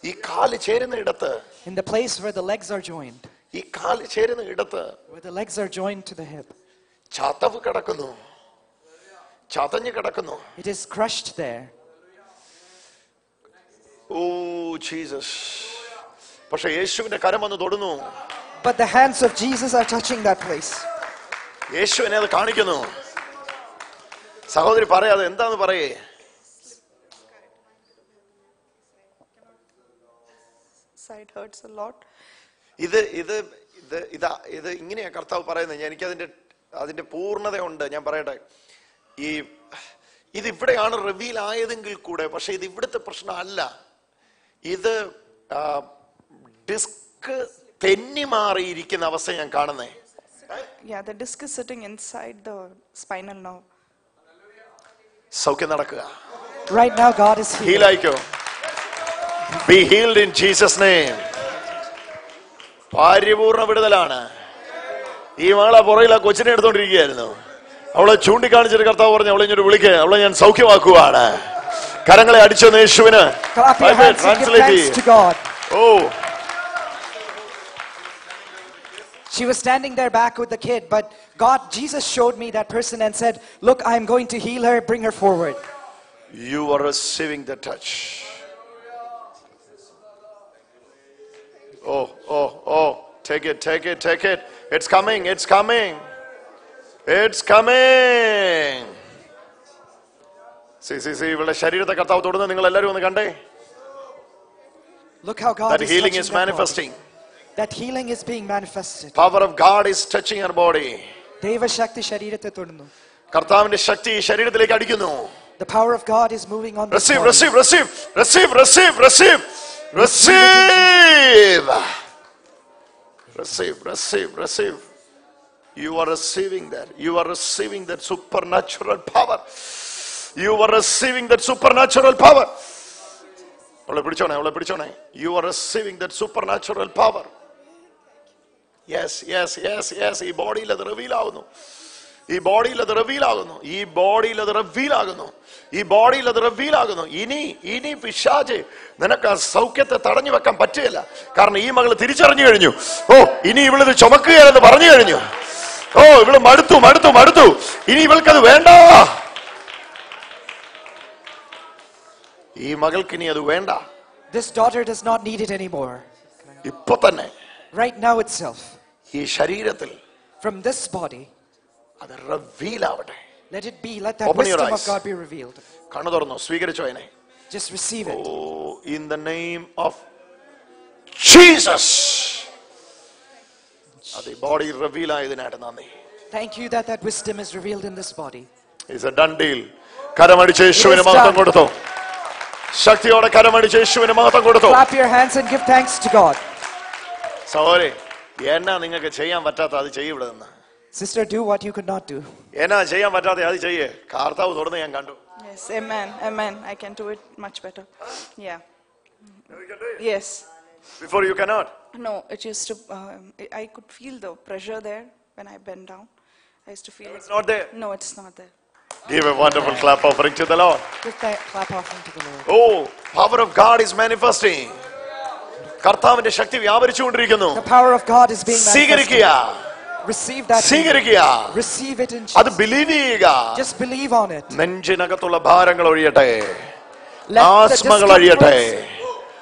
ഈ കാല് ചേരുന്ന ഇടത്ത്, In the place where the legs are joined. ഈ കാല് ചേരുന്ന ഇടത്ത് Where the legs are joined to the hip. ചതവ് കിടക്കുന്നു, ചതഞ്ഞു കിടക്കുന്നു. It is crushed there. Oh Jesus. പക്ഷെ യേശുവിന്റെ കരം വന്ന് തൊടുന്നു. But the hands of Jesus are touching that place. യേശു എന്നെ അത് കാണിക്കുന്നു. സഹോദരി പറയാതെ എന്താന്ന് പറയേ. Side hurts a lot. ഇത് ഇത് ഇത് ഇതാ ഇത് ഇങ്ങനെയാ കർത്താവ് പറയുന്നത്. അതിന്റെ പൂർണ്ണതയുണ്ട്. ഞാൻ പറയട്ടെ, ഇത് ഇവിടെയാണ് റിവീൽ ആയതെങ്കിൽ കൂടെ, പക്ഷെ ഇത് ഇവിടുത്തെ പ്രശ്നമല്ല. ഇത് ഡിസ്ക് തെന്നി മാറിയിരിക്കുന്ന അവസ്ഥ ഞാൻ കാണുന്നേ. Yeah, the disc is sitting inside the spinal nerve. സൗഖ്യം നടക്കുക. Right now, God is healing. ഹീലായിക്കോ. Be healed in Jesus' name. പരിപൂർണ്ണ വിടുതലാണ്. ഈ മകളെ പുറകിൽ ആ കൊച്ചിനെ എടുത്തോണ്ടിരിക്കുകയായിരുന്നു. അവളെ ചൂണ്ടിക്കാണിച്ചിട്ട് കർത്താവ് പറഞ്ഞു, അവളെ ഇങ്ങോട്ട് വിളിക്കുക, അവളെ ഞാൻ സൗഖ്യമാക്കുവാണ്. കരങ്ങളെ അടിച്ചു യേശുവിന്. Clap your hands and give thanks to God. Oh. She was standing there back with the kid, but Jesus showed me that person and said, look, I'm going to heal her, bring her forward. You are receiving the touch. Oh. Take it. It's coming. It's coming. See. ഇവളുടെ ശരീരത്തെ കർത്താവ് തൊടുന്നത് നിങ്ങൾ എല്ലാവരും ഒന്ന് കണ്ടേ. Look how God That is healing touching is that manifesting. body. That healing is being manifested. Power of God is touching her body. ദൈവ ശക്തി ശരീരത്തെ തൊടുന്നു. കർത്താവിന്റെ ശക്തി ഈ ശരീരത്തിലേക്ക് അടിക്കുന്നു. The power of God is moving on this body. Receive. You are receiving that. You are receiving that supernatural power. You are receiving that supernatural power. അവളെ പിടിച്ചോണേ. You are receiving that supernatural power. Yes. ഈ ബോഡിയിൽ അത് reveal ആകുന്നു. ഇനി പിശാച് നിനക്ക് ആ സൗഖ്യത്തെ തടഞ്ഞു വെക്കാൻ പറ്റുകയില്ല. കാരണം ഈ മകള് തിരിച്ചറിഞ്ഞു കഴിഞ്ഞു. ഇനി ഇവളിത് ചുമക്കുകയെന്ന് പറഞ്ഞു കഴിഞ്ഞു. ഇവള് മടുത്തു. ഇനി ഇവൾക്കത് വേണ്ട. ഈ മകൾക്ക് ഇനി അത് വേണ്ട. This daughter does not need it anymore. ഇപ്പൊ തന്നെ Right now itself. ഈ ശരീരത്തിൽ From this body, അത് റിവീൽ ആവട്ടെ. let it be. Let that Open your wisdom of eyes. God be revealed. കണ്ണു തുറന്നു. സ്വീകരിച്ചോ അതിനെ. Just receive it. In the name of Jesus. അത് ബോഡി റിവീൽ ആയതിനായിട്ട് നന്ദി. Thank you that wisdom is revealed in this body. It's a done deal. കരമടിച്ച് യേശുവിന് മഹത്വം കൊടുത്തു. ശക്തിയോടെ കരമടിച്ച് യേശുവിന് മഹത്വം കൊടുത്തു. Clap your hands and give thanks to God. സഹോദരി, എന്നാ നിങ്ങൾക്ക് ചെയ്യാൻ പറ്റാത്ത അത് ചെയ്യപ്പെടുന്ന. Sister, do what you could not do. എന്നാ ചെയ്യാൻ പറ്റാത്ത അത് ചെയ്യേ. കർത്താവ് തുറന്ന് ഞാൻ കണ്ടു. Yes, amen. I can do it much better. Yeah. Yes. Before you cannot. No, it used to. I could feel the pressure there when I bent down. I used to feel. It's not there. No, it's not there. Give a wonderful clap offering to the Lord. Give that clap offering to the Lord. Power of God is manifesting. കർത്താവിന്റെ ശക്തി വ്യാപരിച്ചുകൊണ്ടിരിക്കുന്നു. The power of God is being manifested. സ്വീകരിക്കുക. Receive that. സ്വീകരിക്കുക. Receive it in അത് Jesus. Believe ചെയ്യുക. Just believe on it. നെഞ്ചിനകത്തുള്ള ഭാരങ്ങൾ ഒഴിയട്ടെ. Let the ആസ്മകൾ ഒഴിയട്ടെ.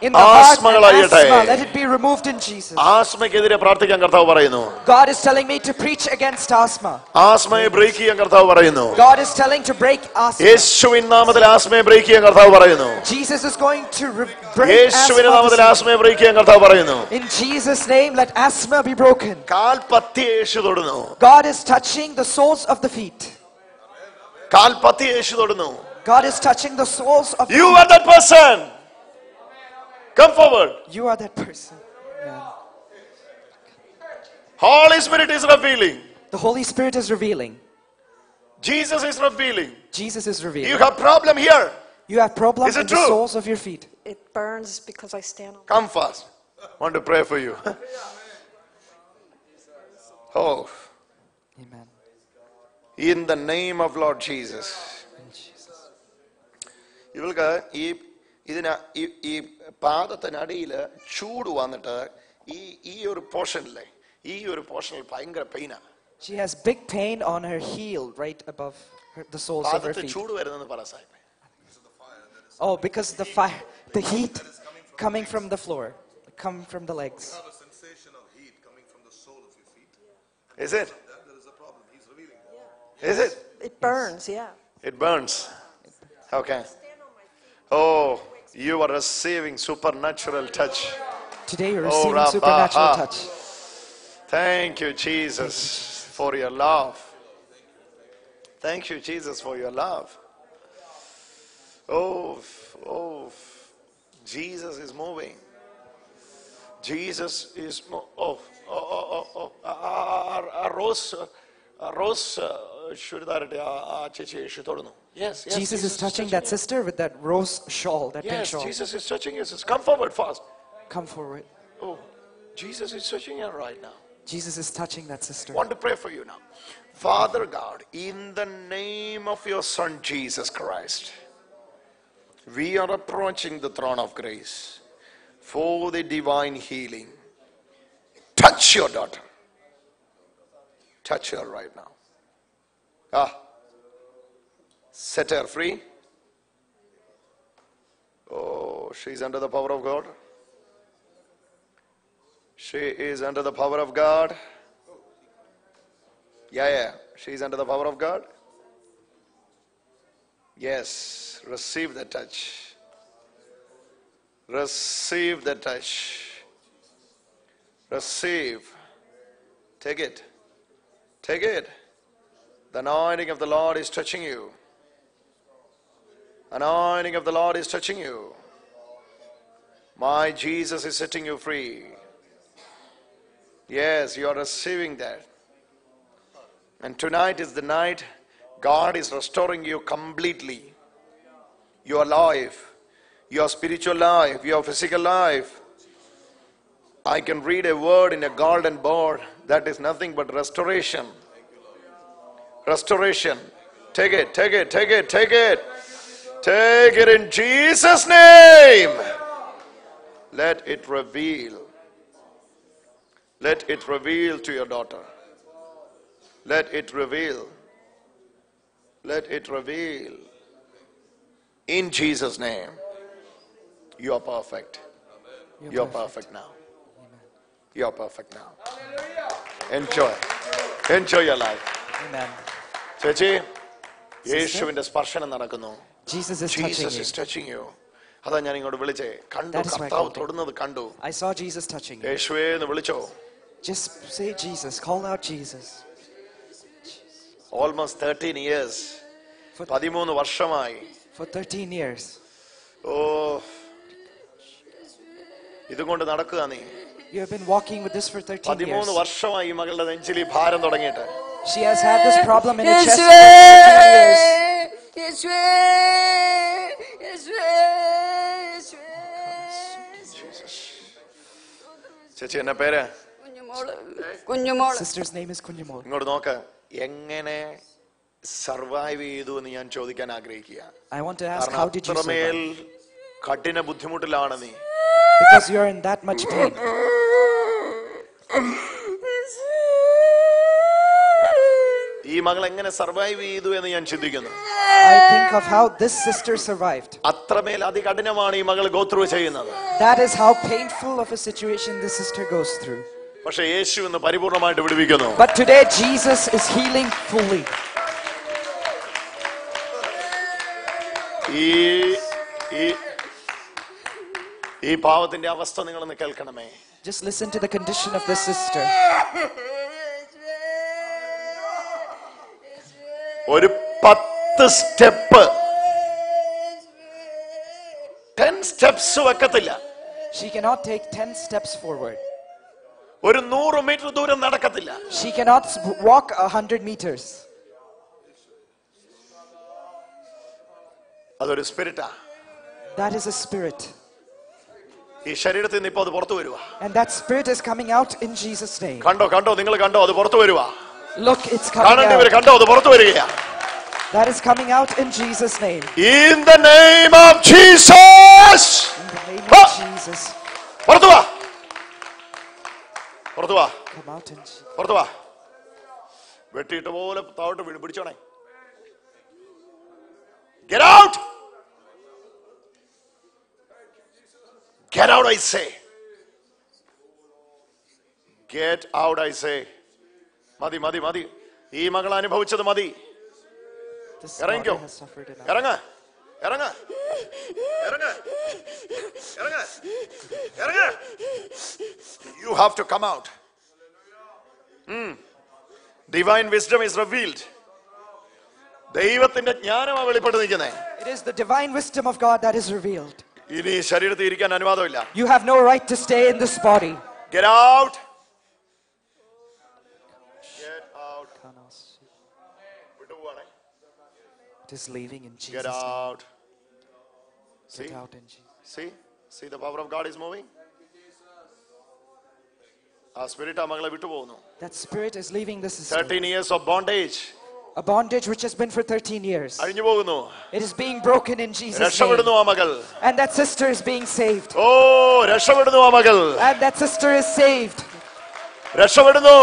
in the heart and ആസ്മകൾ ഒഴിയട്ടെ. asthma, let it be removed in Jesus. ആസ്മയ്ക്കെതിരെ പ്രാർത്ഥിക്കാൻ കർത്താവ് പറയുന്നു. God is telling me to preach against asthma. ആസ്മയെ break ചെയ്യാൻ കർത്താവ് പറയുന്നു. God is telling to break asthma. യേശുവിൻ നാമത്തിൽ ആസ്മയെ ബ്രേക്ക് ചെയ്യാൻ കർത്താവ് പറയുന്നു. Jesus is going to break യേശുവിന്റെ നാമത്തിൽ asthma. ആസ്മയെ ബ്രേക്ക് ചെയ്യാൻ കർത്താവ് പറയുന്നു. In Jesus' name, let asthma be broken. കാൽപത്തി Yeshu തൊടുന്നു. God is touching the soles of the feet. കാൽപത്തി Yeshu തൊടുന്നു. God is touching the soles of the You feet. are that person. Come forward. You are that person. Amen. Holy Spirit is revealing. The Holy Spirit is revealing. Jesus is revealing. Jesus is You revealing. have problem here. You have problems Is it in the true? soles of your feet. It burns because I stand on. Come fast. Want to pray for you. Amen. In the name of Lord Jesus. ഇവൾക്ക് ഈ പാദത്തിനടിയിൽ ചൂട് വന്നിട്ട് ഈ ഒരു പോർഷനിലെ ഈ ഒരു പോർഷനിൽ ഭയങ്കര പെയിനാ. She has big pain on her heel right above the soles of her പാദത്തിൽ feet. ചൂട് വരുന്നെന്ന് പറ Sahib. Oh, because the fire, the heat coming from the floor, come from the legs. You have a sensation of heat coming from the sole of your feet. Is it? There is a problem. He's revealing that. Is it? It burns, yeah. It burns. Okay. Oh, you are receiving supernatural touch. Today you're Oh, receiving Rabba, supernatural ha. touch. Thank you, Jesus, for your love. Thank you, Jesus, for your love. Oh, Jesus is moving. Jesus is Rose ചുരിദാറിട്ട് ആ ചേച്ചി യേശു തൊടുന്നു. Yes, Jesus is touching that you. sister with that rose shawl, that pink Yes, shawl. Jesus is touching you. Come forward fast. Come forward. Oh, Jesus is touching you right now. Jesus is touching that sister. Want to pray for you now. Father God, in the name of your Son Jesus Christ, we are approaching the throne of grace for the divine healing. Touch your daughter. Touch her right now. Set her free. Oh, she's under the power of God. She is under the power of God. Yeah. She's under the power of God. Yes. Receive the touch. Receive the touch. Receive. Take it. Take it. The anointing of the Lord is touching you. Anointing of the Lord is touching you. My Jesus is setting you free. Yes, you are receiving that. And tonight is the night God is restoring you completely. Your life, your spiritual life, your physical life. I can read a word in a golden board that is nothing but restoration. Restoration. Take it, take it, take it, take it. Take it in Jesus' name. Let it reveal. Let it reveal to your daughter. Let it reveal. Let it reveal. In Jesus' name. You are perfect. You are perfect now. You are perfect now. Enjoy. Enjoy your life. Amen. ചേച്ചി, യേശുവിന്റെ സ്പർശനം നടക്കുന്നു. Jesus is touching Jesus you. is touching you. അതാ ഞാൻ ഇങ്ങോട്ട് വിളിച്ചേ. കണ്ടു, That is why I കർത്താവ് called you. തൊടുന്നത് കണ്ടു. I saw Jesus touching you. യേശുവേ എന്ന് വിളിച്ചോ. Just say Jesus. Call out Jesus. Almost 13 years. For 13 വർഷമായി. 13 years. ഓ, ഇതും കൊണ്ട് നടക്കുക നീ. You have been walking with this for 13 13 years. വർഷമായി ഈ മകളുടെ നെഞ്ചിൽ ഈ ഭാരം തുടങ്ങിയിട്ട്. She has had this problem in her chest for 13 years. ചേച്ചി എന്നെ പേര്? Sister's name is Kunjamol. ഇങ്ങോട്ട് നോക്ക്. എങ്ങനെ സർവൈവ് ചെയ്തു എന്ന് ഞാൻ ചോദിക്കാൻ ആഗ്രഹിക്കുക. I want to ask, how did you അത്രമേൽ survive? കഠിന ബുദ്ധിമുട്ടിലാണ് നീ. Because you are in that much pain. ഈ മകൾ എങ്ങനെ സർവൈവ് ചെയ്തു എന്ന് ഞാൻ ചിന്തിക്കുന്നു. I think of how this sister survived. അത്രമേൽ അതികഠിനമാണ് ഈ മകൾ ഗോ ത്രൂ ചെയ്യുന്നത്. That is how painful of a situation this sister goes through. പക്ഷെ യേശു ഇന്ന് പരിപൂർണമായിട്ട് വിടുവിക്കുന്നു. But today Jesus is healing fully. ഈ പാവത്തിന്റെ അവസ്ഥ നിങ്ങളൊന്ന് കേൾക്കണമേ. Just listen to the condition of this sister. ഒരു 10 സ്റ്റെപ്പ് 10 സ്റ്റെപ്സ് വെക്കത്തില്ല. She cannot take 10 steps forward. ഒരു 100 metre ദൂരം നടക്കത്തില്ല. She cannot walk 100 meters. അതൊരു സ്പിരിറ്റാ. That is a spirit. ഈ ശരീരത്തിൽ നിന്ന് ഇപ്പോ അത് പുറത്തു വരുവാ. And that spirit is coming out in Jesus' name. കണ്ടോ കണ്ടോ നിങ്ങൾ കണ്ടോ അത് പുറത്തു വരുവാ. Look, it's coming കാണേണ്ടവര് out. കണ്ടോ അത് പുറത്തു വരികയാ. That is coming out in Jesus' name. In the name of Jesus. In the name of Jesus. പുറത്തു വാ. പുറത്തു വാ. Come out in Jesus. പുറത്തു വാ. വെട്ടിയിട്ട പോലെ താഴോട്ട് വീട് പിടിച്ചോണേ. Get out. Get out, I say. Get out, I say. മതി മതി മതി. ഈ മകൾ അനുഭവിച്ചത് മതി. This ഇറങ്ങിക്കോ. body has suffered enough. ഇറങ്ങ ഇറങ്ങ ഇറങ്ങ ഇറങ്ങ ഇറങ്ങ. You have to come out. Divine wisdom is revealed. ദൈവത്തിന്റെ ജ്ഞാനമാണ് വെളിപ്പെട്ട് നിൽക്കുന്നത്. It is the divine wisdom of God that is revealed. ഇനി ശരീരത്തിൽ ഇരിക്കാൻ അനുവാദമില്ല. You have no right to stay in this body. Get out. Get out. വിട്ടുപോവാണേ. It is leaving in Jesus' Get name. out. See? Get out in Jesus. See the power of God is moving. ആ spirit ആ മകളെ വിട്ടുപോകുന്നു. That spirit is leaving the sister. 13 years of bondage. A bondage which has been for 13 years. അഴിഞ്ഞു പോകുന്നു. It is being broken in Jesus' name. രക്ഷപ്പെടുന്നു ആ മകൾ. And that sister is being saved. ഓ രക്ഷപ്പെടുന്നു ആ മകൾ. And that sister is saved. രക്ഷപ്പെടുന്നു.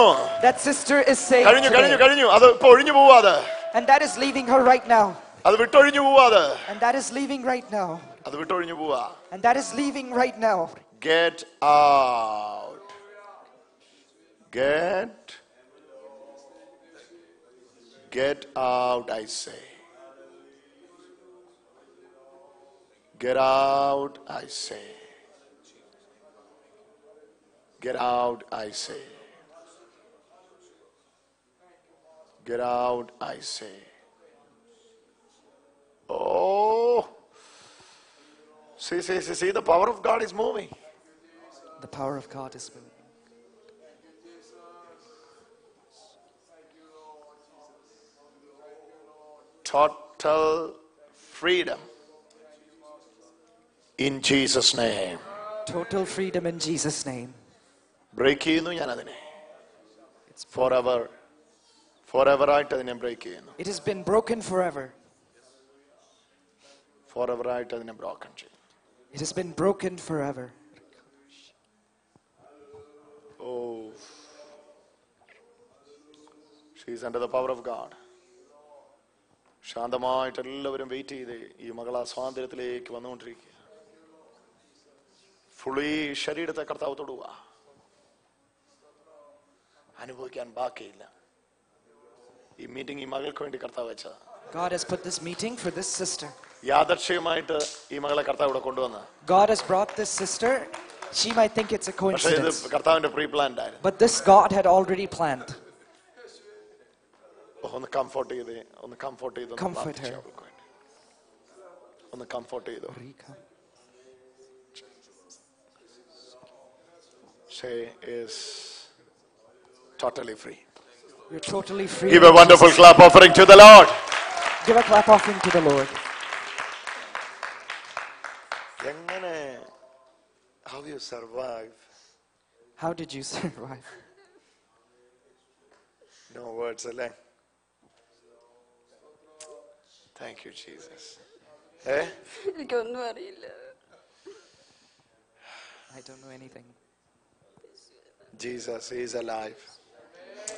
That sister is saved. കഴിഞ്ഞു കഴിഞ്ഞു Today. കഴിഞ്ഞു. അത് ഇപ്പൊ ഒഴിഞ്ഞു പോവാതെ. And that is leaving her right now. അത് വിട്ടൊഴിഞ്ഞു പോവാതെ. And that is leaving right now. അത് വിട്ടൊഴിഞ്ഞു പോവാ. And that is leaving right now. Get out. Get out, I say. Get out, I say. Get out, I say. Get out, I say. Oh. See, the power of God is moving. The power of God is moving. Total freedom in Jesus' name. Total freedom in Jesus' name. Break ചെയ്യുന്നു ഞാൻ അതിനെ. It's forever ആയിട്ട് അതിനെ break ചെയ്യുന്നു. It has been broken forever. Forever ആയിട്ട് അതിനെ broken ചെയ്യും. It has been broken forever. Oh, she is under the power of God. ശാന്തമായിട്ട് എല്ലാവരും വെയിറ്റ് ചെയ്ത് ഈ മകൾ ആ സ്വാതന്ത്ര്യത്തിലേക്ക് വന്നുകൊണ്ടിരിക്കുക. ഫുള്ളി ശരീരത്തെ കർത്താവ് തൊടുക. അനുഭവിക്കാൻ ബാക്കിയില്ല. ഈ മീറ്റിംഗ് ഈ മകൾക്ക് വേണ്ടി കർത്താവ് വെച്ചതാ. God has put this meeting for this sister. യാദർച്ഛികമായിട്ട് ഈ മകളെ കർത്താവ് ഇവിടെ കൊണ്ടുവന്ന. God has brought this sister. She might think it's a പക്ഷേ ഇത് coincidence. കർത്താവിന്റെ പ്രീ പ്ലാൻഡ് ആയിരുന്നു. But this God had already planned. ഒന്ന് കംഫോർട്ട് ചെയ്ത് Comfort her. ഒന്ന് കംഫോർട്ട് ചെയ്തു. She is totally free. You're totally free. Give a wonderful clap offering to the Lord. Give a clap offering to the Lord. എങ്ങനെ how you survive? How did you survive? No words, അല്ലേ? Thank you, Jesus. എനിക്കൊന്നും അറിയില്ല. I don't know anything. Jesus is alive.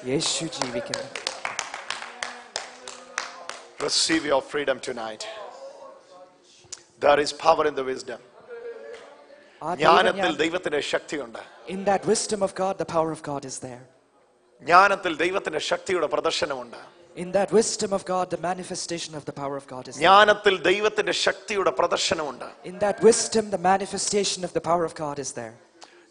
Yeshu jeevikkunnu. Receive your freedom tonight. There is power in the wisdom. ജ്ഞാനത്തിൽ ദൈവത്തിന്റെ ശക്തിയുണ്ട്. In that wisdom of God, the power of God is there. ജ്ഞാനത്തിൽ ദൈവത്തിന്റെ ശക്തിയുടെ പ്രദർശനമുണ്ട്. In that wisdom of God, the manifestation of the power of God is there. ജ്ഞാനത്തിൽ ദൈവത്തിന്റെ ശക്തിയുടെ പ്രദർശനമുണ്ട്. In that wisdom, the manifestation of the power of God is there.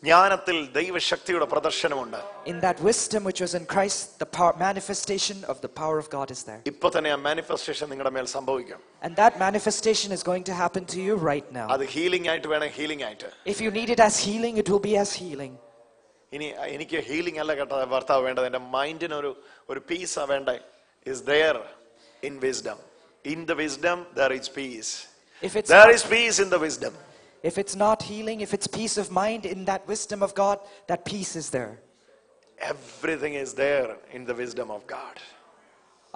ജ്ഞാനത്തിൽ ദൈവശക്തിയുടെ പ്രദർശനമുണ്ട്. In that wisdom which was in Christ, the manifestation of the power of God is there. ഇപ്പൊ തന്നെ ആ manifestation നിങ്ങളുടെ മേൽ സംഭവിക്കും. And that manifestation is going to happen to you right now. അത് healing ആയിട്ട് വേണം, ഹീലിംഗ് ആയിട്ട്. If you need it as healing, it will be as healing. ഇനി എനിക്ക് ഹീലിംഗ് അല്ല കേട്ടോ ഭർത്താവ് വേണ്ടത്, എന്റെ മൈൻഡിന് ഒരു പീസാ വേണ്ടേ. Is there in wisdom. In the wisdom there is peace. There is peace in the wisdom. If it's not healing, if it's peace of mind, in that wisdom of God, that peace is there. Everything is there in the wisdom of God.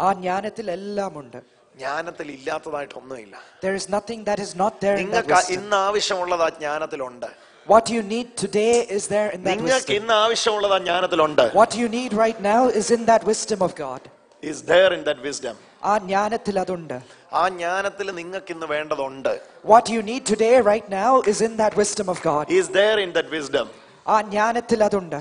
ആ ജ്ഞാനത്തിൽ എല്ലാം ഉണ്ട്. ജ്ഞാനത്തിൽ ഇല്ലാത്തതായിട്ടൊന്നുമില്ല. There is nothing that is not there in that നിങ്ങൾക്ക് wisdom. ഇന്ന് ആവശ്യമുള്ളത് ആ ജ്ഞാനത്തിലുണ്ട്. What you need today is there in that നിങ്ങൾക്ക് wisdom. ഇന്ന് ആവശ്യമുള്ളത് ആ ജ്ഞാനത്തിലുണ്ട്. What you need right now is in that wisdom of God. Is there in that wisdom. ആ ജ്ഞാനത്തിൽ അതുണ്ട്. ആ ജ്ഞാനത്തിൽ നിങ്ങൾക്ക് ഇന്ന് വേണ്ടതുണ്ട്. What you need today right now is in that wisdom of God. Is there in that wisdom. ആ ജ്ഞാനത്തിൽ അതുണ്ട്.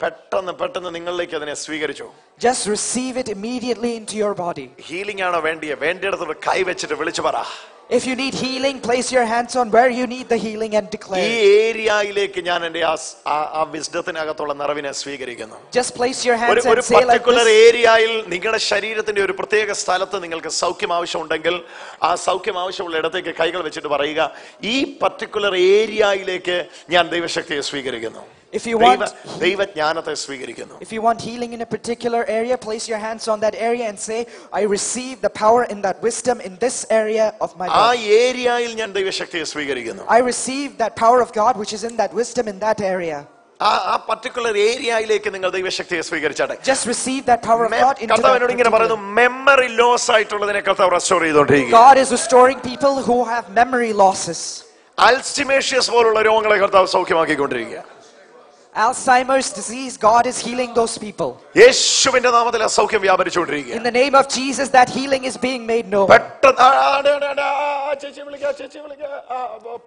പെട്ടെന്ന് നിങ്ങളിലേക്ക് അതിനെ സ്വീകരിച്ചു. Just receive it immediately into your body. Healing ആണോ വേണ്ടിയിടത്തോട് കൈ വെച്ചിട്ട് വിളിച്ചു പറ. If you need healing, place your hands on where you need the healing and ഈ declare. ഏരിയയിലേക്ക് ഞാൻ എന്റെ ആ വിസ്ഡത്തിനകത്തുള്ള നിറവിനെ സ്വീകരിക്കുന്നു. Just place your hands ഒരു and say like particular this. ഏരിയയിൽ നിങ്ങളുടെ ശരീരത്തിന്റെ ഒരു പ്രത്യേക സ്ഥലത്ത് നിങ്ങൾക്ക് സൗഖ്യം ആവശ്യമുണ്ടെങ്കിൽ ആ സൗഖ്യം ആവശ്യമുള്ള ഇടത്തേക്ക് കൈകൾ വെച്ചിട്ട് പറയുക, ഈ പർട്ടിക്കുലർ ഏരിയയിലേക്ക് ഞാൻ ദൈവശക്തിയെ സ്വീകരിക്കുന്നു, If you want ദൈവജ്ഞാനത്തെ സ്വീകരിക്കുന്നു. If you want healing in a particular area, place your hands on that area and say, I receive the power in that wisdom in this area of my ആ body. ഏരിയയിൽ ഞാൻ ദൈവശക്തിയെ സ്വീകരിക്കുന്നു. I receive that power of God which is in that wisdom in that area. ആ particular ഏരിയയിലേക്ക് നിങ്ങൾ ദൈവശക്തിയെ സ്വീകരിച്ചാട്ടെ. Just receive that power of God into കർത്താവ് that എന്നോട് ഇങ്ങനെ പറയുന്നു, particular. മെമ്മറി ലോസ് ആയിട്ടുള്ളതിനെ കർത്താവ് റെസ്റ്റോർ ചെയ്തുകൊണ്ടിരിക്കുക. God is restoring people who have memory losses. Alzheimer's പോലുള്ള രോഗങ്ങളെ കർത്താവ് സൗഖ്യമാക്കിക്കൊണ്ടിരിക്കുക. Alzheimer's disease, God is healing those people. യേശുവിന്റെ നാമത്തിൽ ആ സൗഖ്യം വ്യാപരിച്ചുകൊണ്ടിരിക്കുക. In the name of Jesus, that healing is being made known.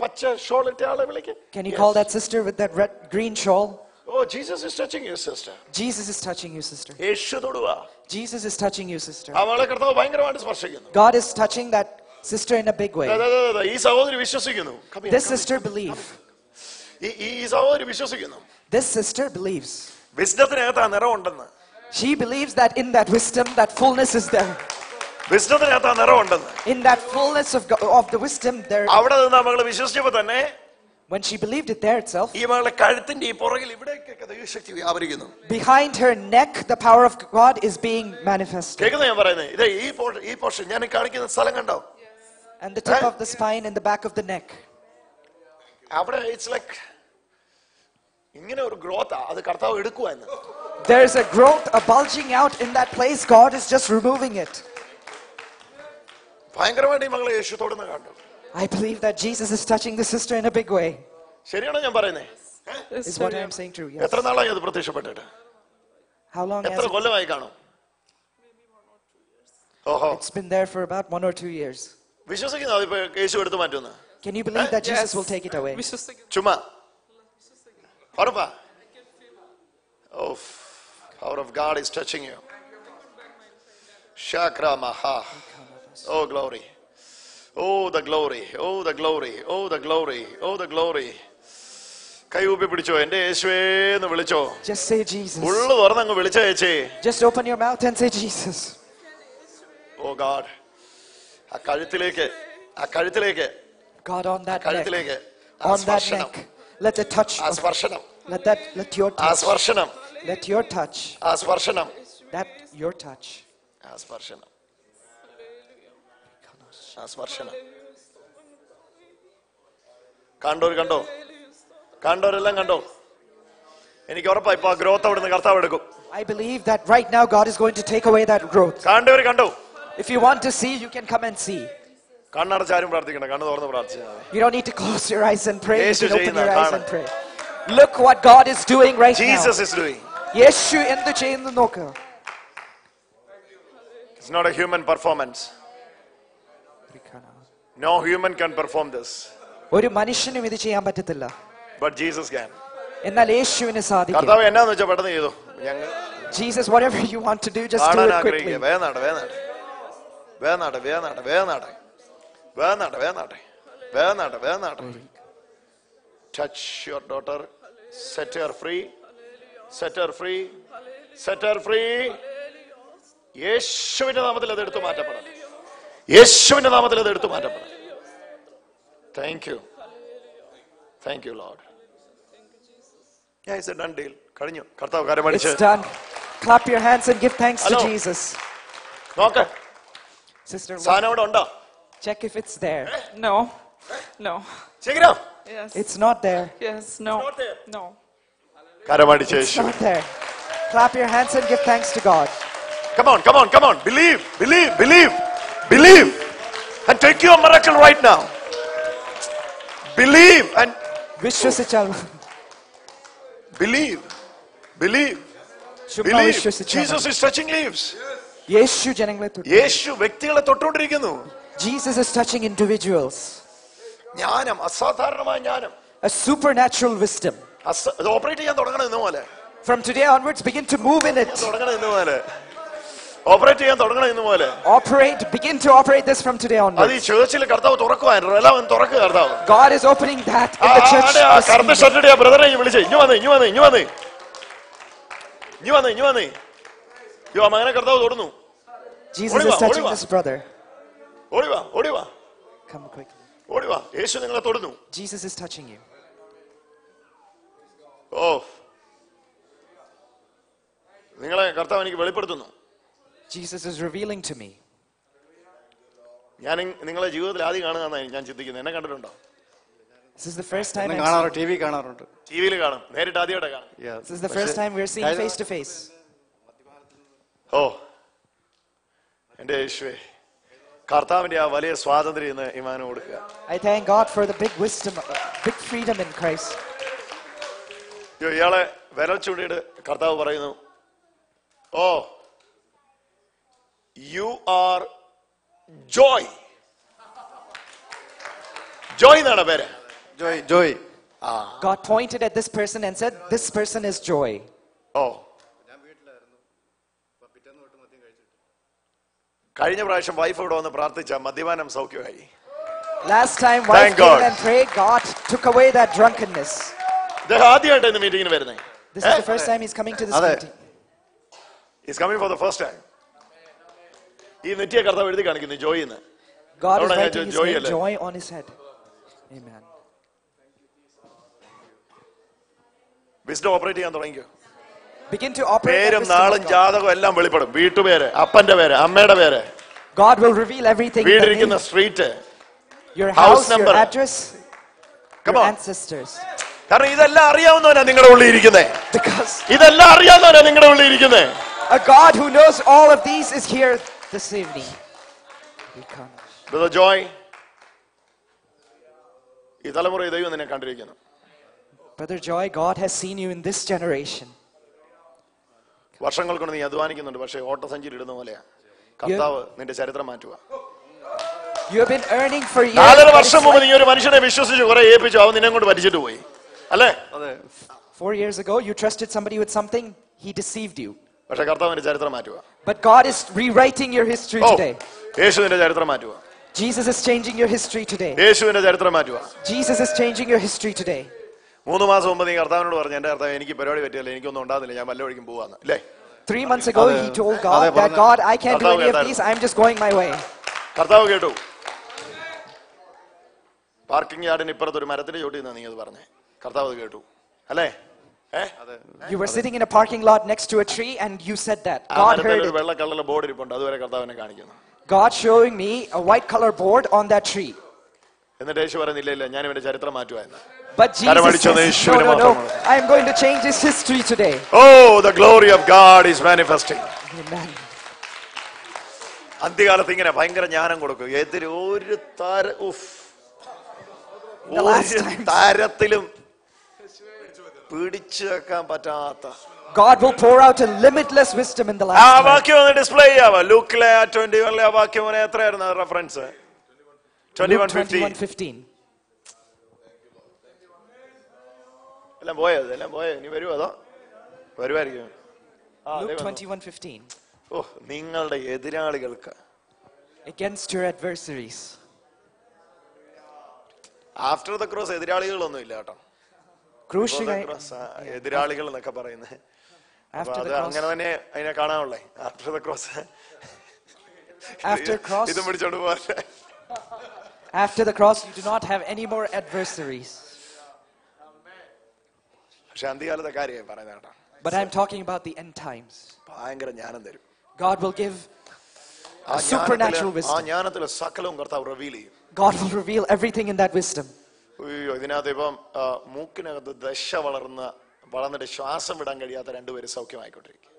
പച്ച ഷോളിട്ട ആളെ വിളിക്ക്. Can you call that sister with that red green shawl? Oh, Jesus is touching you, sister. Jesus is touching you, sister. Yeshu Thoduka. Jesus is touching you, sister. അവളെ കർത്താവ് ഭയങ്കരമായിട്ട് സ്പർശിക്കുന്നു. God is touching that sister in a big way. ഈ സഹോദരി വിശ്വസിക്കുന്നു. This sister believes. ഈ സഹോദരി വിശ്വസിക്കുന്നു. This sister believes. വിസ്ഡത്തിനകത്ത് ആ നിറമുണ്ടെന്ന്. She believes that in that wisdom, that fullness is there. വിസ്ഡത്തിനകത്ത് ആ നിറമുണ്ടെന്ന്. In that fullness of the wisdom there. അവിടെ നിന്ന് മകള് വിശ്വസിച്ചപ്പോ തന്നെ When she believed it there itself, ഈ മകളുടെ കഴുത്തിന്റെ ഈ പുറകിൽ ഇവിടേക്കൊക്കെ ദൈവശക്തി വ്യാപരിക്കുന്നു. behind her neck, the power of God is being manifested. കേൾക്കുന്ന ഞാൻ പറയുന്നത് ഇത് ഈ പോർഷൻ ഞാൻ കാണിക്കുന്ന സ്ഥലം കണ്ടോ? And the tip of the spine and the back of the neck. അവിടെ ഇറ്റ്സ് ലൈക്ക് ഇങ്ങനെ ഒരു ഗ്രോത്ത് അത് കർത്താവ് എടുക്കുക എന്ന്. There is a growth, a bulging out in that place. God is just removing it. ഭയങ്കരമായിട്ട് ഈ മകളെ യേശു തൊടുന്ന കണ്ടു. I believe that Jesus is touching the sister in a big way. ശരിയാണോ ഞാൻ പറയുന്നേ? Is what I am saying true? Yes. എത്ര നാളായി അത് പ്രത്യക്ഷപ്പെട്ടിട്ട്? How long has എത്ര it? കൊല്ലമായി കാണും? ഓഹോ, It's been there for about 1 or 2 years. വിശ്വസിക്കുന്നു അതിപ്പോ യേശു എടുത്തു മാറ്റുന്നു. Can you believe that Jesus will take it away? ചുമ്മാ ഉറപ്പാ? Oh, power of God is touching you. Shakra maha. Oh glory. Oh the glory. Oh the glory. Oh the glory. Oh the glory. കൈ ഊപ്പി പിടിച്ചോ, എന്റെ യേശുവേ എന്ന് വിളിച്ചോ. Just say Jesus. ഉള്ളു തുറന്നങ്ങ് വിളിച്ചോ ചേച്ചി. Just open your mouth and say Jesus. Oh God. ആ കഴുത്തിലേക്ക് God on that neck. കഴുത്തിലേക്ക് On that neck. Let the touch. ആ സ്പർശനം. Let your ആ touch. സ്പർശനം. Let your touch. ആ സ്പർശനം. That your touch. ആ സ്പർശനം. ആ സ്പർശനം. കണ്ടോരെല്ലാം കണ്ടോ? എനിക്ക് ഉറപ്പാ ഇപ്പൊ ആ ഗ്രോത്ത് അവിടുന്ന് കർത്താവ് എടുക്കും. I believe that right now God is going to take away that growth. കണ്ടവര് കണ്ടോ? If you want to see, you can come and see. കണ്ണടച്ചാരും പ്രാർത്ഥിക്കണം, കണ്ണ് തുറന്ന് പ്രാർത്ഥിച്ചാൽ മതി. You don't need to close your eyes and pray. You Yeshu can open ചെയ്യുന്ന your eyes കാണും. and pray. Look what God is doing right Jesus now. is doing. യേശു എന്ത് ചെയ്യുന്നു നോക്ക്. It's not a human performance. No human can perform this. ഒരു മനുഷ്യനും ഇത് ചെയ്യാൻ പറ്റത്തില്ല. But Jesus can. എന്നാൽ യേശുവിന് സാധിക്കും. കർത്താവ് എന്നാന്ന് വെച്ചാൽ പെട്ടെന്ന് ചെയ്തു. ഞങ്ങൾ Jesus, whatever you want to do, just do കാണാൻ it quickly. ആഗ്രഹിക്കുക. വേനാട്ടെ. Touch your daughter. Set her free. Set her free. Set her free. യേശുവിന്റെ നാമത്തിൽ അത് എടുത്തു മാറ്റപ്പെടട്ടെ. യേശുവിന്റെ നാമത്തിൽ അത് എടുത്തു മാറ്റപ്പെടട്ടെ. Thank you. Thank you, Lord. Yeah, it's a done deal. കഴിഞ്ഞു. കർത്താവ് കരമടിച്ച്. It's done. Clap your hands and give thanks to Hello. Jesus. നോക്ക്. Sister, സാധനം അവിടെ ഉണ്ടോ? check if it's there. No. No. ശരിയാ? Yes. It's not there. Yes. No. not there. No. കരമടിച്ച് It's Yeshu. not there. Clap your hands and give thanks to God. Come on. Believe. And take your miracle right now. Believe and വിശ്വസിച്ചാൽ believe. ചുമ്മാ വിശ്വസിച്ചാൽ Jesus is touching lives. യേശു ജനങ്ങളെ തൊട്ടു. യേശു വ്യക്തികളെ തൊട്ടുകൊണ്ടിരിക്കുന്നു. Jesus is touching individuals. ജ്ഞാനം, അസാധാരണമായ ജ്ഞാനം. A supernatural wisdom. Operate ചെയ്യാൻ തുടങ്ങണം ഇന്ന് പോലെ. From today onwards, begin to move in it. തുടങ്ങണം ഇന്ന് പോലെ ഓപ്പറേറ്റ് ചെയ്യാൻ തുടങ്ങണം ഇന്ന് പോലെ. Begin to operate this from today അത് onwards. ഈ ചേർച്ചിൽ കർത്താവ് തുറക്കുവാൻ എല്ലാം തുറക്കുക കർത്താവ്. God is opening that in the church. this കറുത്ത evening. ഷർട്ടിന്റെ ബ്രദറെ വിളിച്ചേ, ഇഞ്ഞു വന്നേ മകനെ കർത്താവ് തൊടുന്നു. Jesus is touching this brother. ഓടിവാ Come quickly. ഓടിവാ, യേശു നിങ്ങളെ തൊടുന്നു. Jesus is touching you. ഓ, നിങ്ങളെ കർത്താവ് എനിക്ക് വെളിപ്പെടുത്തുന്നു. Jesus is revealing to me. ഞാൻ നിങ്ങളെ ജീവിതത്തിൽ ആദ്യം കാണുകയെന്നാണ് ഞാൻ ചിന്തിക്കുന്നത്. എന്നെ കണ്ടിട്ടുണ്ടോ? This is the first time. കാണാറുണ്ട്, ടി വി കാണാറുണ്ട്. ടി വിയിൽ കാണും, നേരിട്ട് ആദ്യമായിട്ട് കാണും. This is the first time we're seeing face to face. ഓ എന്റെ യേശുവേ, കർത്താവിന്റെ ആ വലിയ സ്വാതന്ത്ര്യം ഇന്ന് ഇമാന് കൊടുക്കുക. I thank God for the big wisdom, big freedom in Christ. ഇയാളെ വിരൽ ചൂണ്ടിയിട്ട് കർത്താവ് പറയുന്നു, ഓ യു ആർ ജോയ്. ജോയ് എന്നാണ് പേര്. Joy. God pointed at this person and said, this person is Joy. ഓ, കഴിഞ്ഞ പ്രാവശ്യം വൈഫ് ഇവിടെ വന്ന് പ്രാർത്ഥിച്ച മദ്യപാനം സൗഖ്യമായി. Last time wife Thank came God. and prayed, God took away that drunkenness. ഇദ്ദേഹം ആദ്യമായിട്ട് ഇന്ന് മീറ്റിംഗിന് വരുന്നത്. This is the first time he's coming to this അതെ. meeting. He's coming for the first time. ഈ നെറ്റിയെ കർത്താവ് എഴുതി കാണിക്കുന്നു ജോയ് എന്ന്. God is Don't I writing his Joy name അല്ലേ? Joy on his head. Amen. Wisdom operate ചെയ്യാൻ തുടങ്ങിക്കോ. Begin to operate that പേരും wisdom of നാളും God. ജാതകവും എല്ലാം വെളിപ്പെടും. വീട്ടുപേര്, അപ്പന്റെ പേര്, അമ്മയുടെ പേര്, God will reveal everything. in the വീടിരിക്കുന്ന name, street, your house house, your number. address, Come your on. ancestors. കാരണം ഇതെല്ലാം അറിയാവുന്നവനാ നിങ്ങളുടെ ഉള്ളിൽ ഇരിക്കുന്നേ. Because ഇതെല്ലാം അറിയാവുന്നവനാ നിങ്ങളുടെ ഉള്ളിൽ ഇരിക്കുന്നേ. a God who knows all of these is here this evening. We come. Brother Joy, ഈ തലമുറ ദൈവം നിന്നെ കണ്ടിരിക്കുന്നു. Brother Joy, God has seen you in this generation. വർഷങ്ങൾ കൊണ്ട് നീ അധ്വാനിക്കുന്നുണ്ട്, പക്ഷേ ഓട്ടസഞ്ചിയിൽ ഇടുന്ന പോലെയാ. കർത്താവ് നിന്റെ ചരിത്രം മാറ്റുക. You have been earning for years. 4 വർഷം മുമ്പ് നീ ഒരു മനുഷ്യനെ വിശ്വസിച്ച് കുറെ ഏൽപ്പിച്ചു, അവൻ നിന്നെ കൊണ്ട് വലിച്ചിട്ട് പോയി അല്ലേ? 4 years ago, you trusted somebody with something, he deceived you. പക്ഷെ കർത്താവിന്റെ ചരിത്രം മാറ്റുക. But God is rewriting your history today. യേശുവിന്റെ ചരിത്രം മാറ്റുക. Jesus is changing your history today. യേശുവിന്റെ ചരിത്രം മാറ്റുക. Jesus is changing your history today. 3 മാസം മുമ്പ് നീ കർത്താവിനോട് പറഞ്ഞു, എന്റെ കർത്താവ് എനിക്ക് പരിപാടി പറ്റിയല്ലേ, എനിക്കൊന്നും ഉണ്ടാകുന്നില്ല, ഞാൻ വല്ല വഴിക്കും പോവാന്ന് അല്ലേ? 3 months ago, he told God that, God, I can't do any of these, I'm just going my way. കർത്താവ് കേട്ടു. പാർക്കിംഗ് യാർഡിന് ഇപ്പുറത്ത് ഒരു മരത്തിന്റെ ചോട്ടി നിന്നാ നീ അത് പറഞ്ഞേ, കർത്താവ് അത് കേട്ടു അല്ലേ? You were sitting in a parking lot next to a tree and you said that. ആ God മരത്തിൽ heard ഒരു it. വെള്ള കളറിലെ ബോർഡ് ഇരിപ്പുണ്ട്, അതുവരെ കർത്താവിനെ കാണിക്കുന്നു. God showing me a white color board on that tree. എന്നിട്ട് യേശു പറയുന്നില്ല, ഇല്ല ഞാൻ ഇവന്റെ ചരിത്രം മാറ്റുക എന്ന്. But Jesus says, no, I am going to change his history today. Oh, the glory of God is manifesting. Amen. അന്ത്യകാലത്ത് ഇങ്ങനെ ഭയങ്കര ജ്ഞാനം കൊടുക്കും. എതിര് ഒരു The last time, താരത്തിലും പിടിച്ചു വെക്കാൻ പറ്റാത്ത God will pour out a limitless wisdom in the ആ last time. വാക്യം ഒന്ന് ഡിസ്പ്ലേ ചെയ്യാവാ. ലൂക്കിലെ 21 ആ വാക്യം എത്രയായിരുന്നു റെഫറൻസ്? Luke 21:15. 21:15. എല്ലാം പോയോ? ഇനി വരുമോ അതോ വരുമായിരിക്കും? Luke 21:15. ഓ, നിങ്ങളുടെ എതിരാളികൾക്ക് Against your adversaries. After the cross എതിരാളികളൊന്നും ഇല്ല കേട്ടോ. എതിരാളികൾ എന്നൊക്കെ പറയുന്നത് After the അങ്ങനെ cross. തന്നെ അതിനെ കാണാനുള്ളേ. After the cross After cross. ഇതും പിടിച്ചോണ്ട് പോകാൻ. After the cross, you do not have any more adversaries. പക്ഷെ അന്ത്യകാലത്തെ കാര്യമായി പറയുന്നത് കേട്ടോ. But I'm talking about the end times. ഭയങ്കര ജ്ഞാനം തരും. God will give a supernatural ആ wisdom. ജ്ഞാനത്തിൽ സകലവും കർത്താവ് റിവീൽ ചെയ്യും. God will reveal everything in that wisdom. അയ്യോ, ഇതിനകത്ത് ഇപ്പം മൂക്കിനകത്ത് ദശ വളർന്നിട്ട് ശ്വാസം വിടാൻ കഴിയാത്ത 2 പേര് സൗഖ്യമായിക്കൊണ്ടിരിക്കും.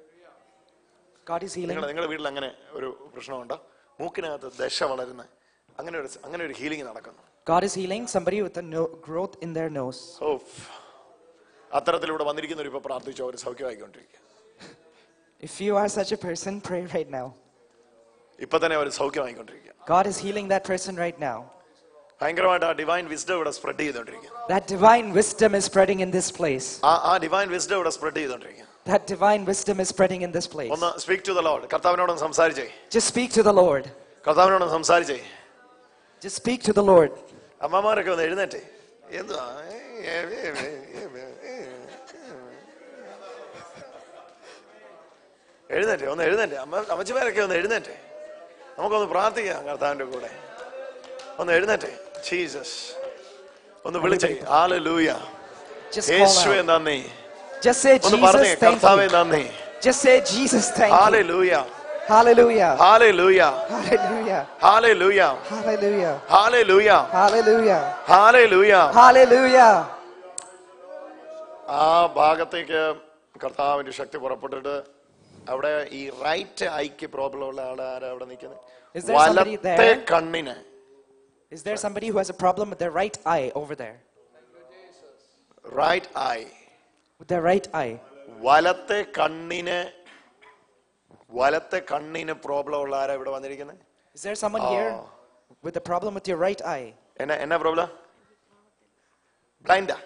God is healing. നിങ്ങളുടെ വീട്ടിൽ അങ്ങനെ ഒരു പ്രശ്നമുണ്ടോ? മൂക്കിനകത്ത് ദശ വളരുന്ന അങ്ങനെ ഒരു ഹീലിംഗ് നടക്കുന്നു. God is healing somebody with a growth in their nose. ഓ, അത്തരത്തിലൂടെ വന്നിരിക്കുന്നവർ ഇപ്പൊ പ്രാർത്ഥിച്ചോ, അവർ സൗഖ്യമായിക്കൊണ്ടിരിക്കുക. If you are such a person, pray right now. ഇപ്പൊ തന്നെ അവർ സൗഖ്യമായിക്കൊണ്ടിരിക്കുക. God is healing that person right now. ഭയങ്കരമായിട്ട് ആ ഡിവൈൻ വിസ്ഡം ഇവിടെ സ്പ്രെഡ് ചെയ്തോണ്ടിരിക്കുക. That divine wisdom is spreading in this place. ആ divine wisdom ഇവിടെ spread ചെയ്തോണ്ടിരിക്കുക. That divine wisdom is spreading in this place. ഒന്ന് സ്പീക്ക് ടു ദ ലോർഡ്. കർത്താവിനോടൊന്ന് സംസാരിച്ചേ. Just speak to the Lord. കർത്താവിനോടൊന്ന് സംസാരിച്ചേ. Just speak to the Lord. അമ്മമാരൊക്കെ ഒന്ന് എഴുന്നേറ്റേ. എന്തുവാ എഴുന്നേറ്റേ, ഒന്ന് എഴുന്നേറ്റേ. അമ്മച്ചിമാരൊക്കെ ഒന്ന് എഴുന്നേറ്റേ. നമുക്കൊന്ന് പ്രാർത്ഥിക്കാം കർത്താവിന്റെ കൂടെ. ഒന്ന് എഴുന്നേറ്റേ. ജീസസ് ഒന്ന് വിളിച്ചേ. ഹല്ലേലൂയ. Just call യേശുവേ out. നന്ദി. Just say ഒന്ന് പറഞ്ഞേ, Jesus, thank കർത്താവേ you. നന്ദി. Just say Jesus, thank you. Hallelujah. Hallelujah. Hallelujah. Hallelujah. Hallelujah. Hallelujah. Hallelujah. Hallelujah. Hallelujah. Hallelujah. ആ ഭാഗത്തേക്ക് കർത്താവിന്റെ ശക്തി പുറപ്പെട്ടിട്ട് അവിടെ ഈ റൈറ്റ് ഐക്ക് പ്രോബ്ലം ഉള്ള ആളാരാ അവിടെ നിൽക്കുന്നത്? Is there somebody വലത്തെ there? കണ്ണിന്. Is there somebody who has a problem with their right eye over there? Right eye. With their right eye. വലത്തെ കണ്ണിന് പ്രോബ്ലം ഉള്ള ആരാ ഇവിടെ വന്നിരിക്കുന്നത്? Is there someone here with a problem with your right eye? എന്നാ problem? ബ്ലൈൻഡാ?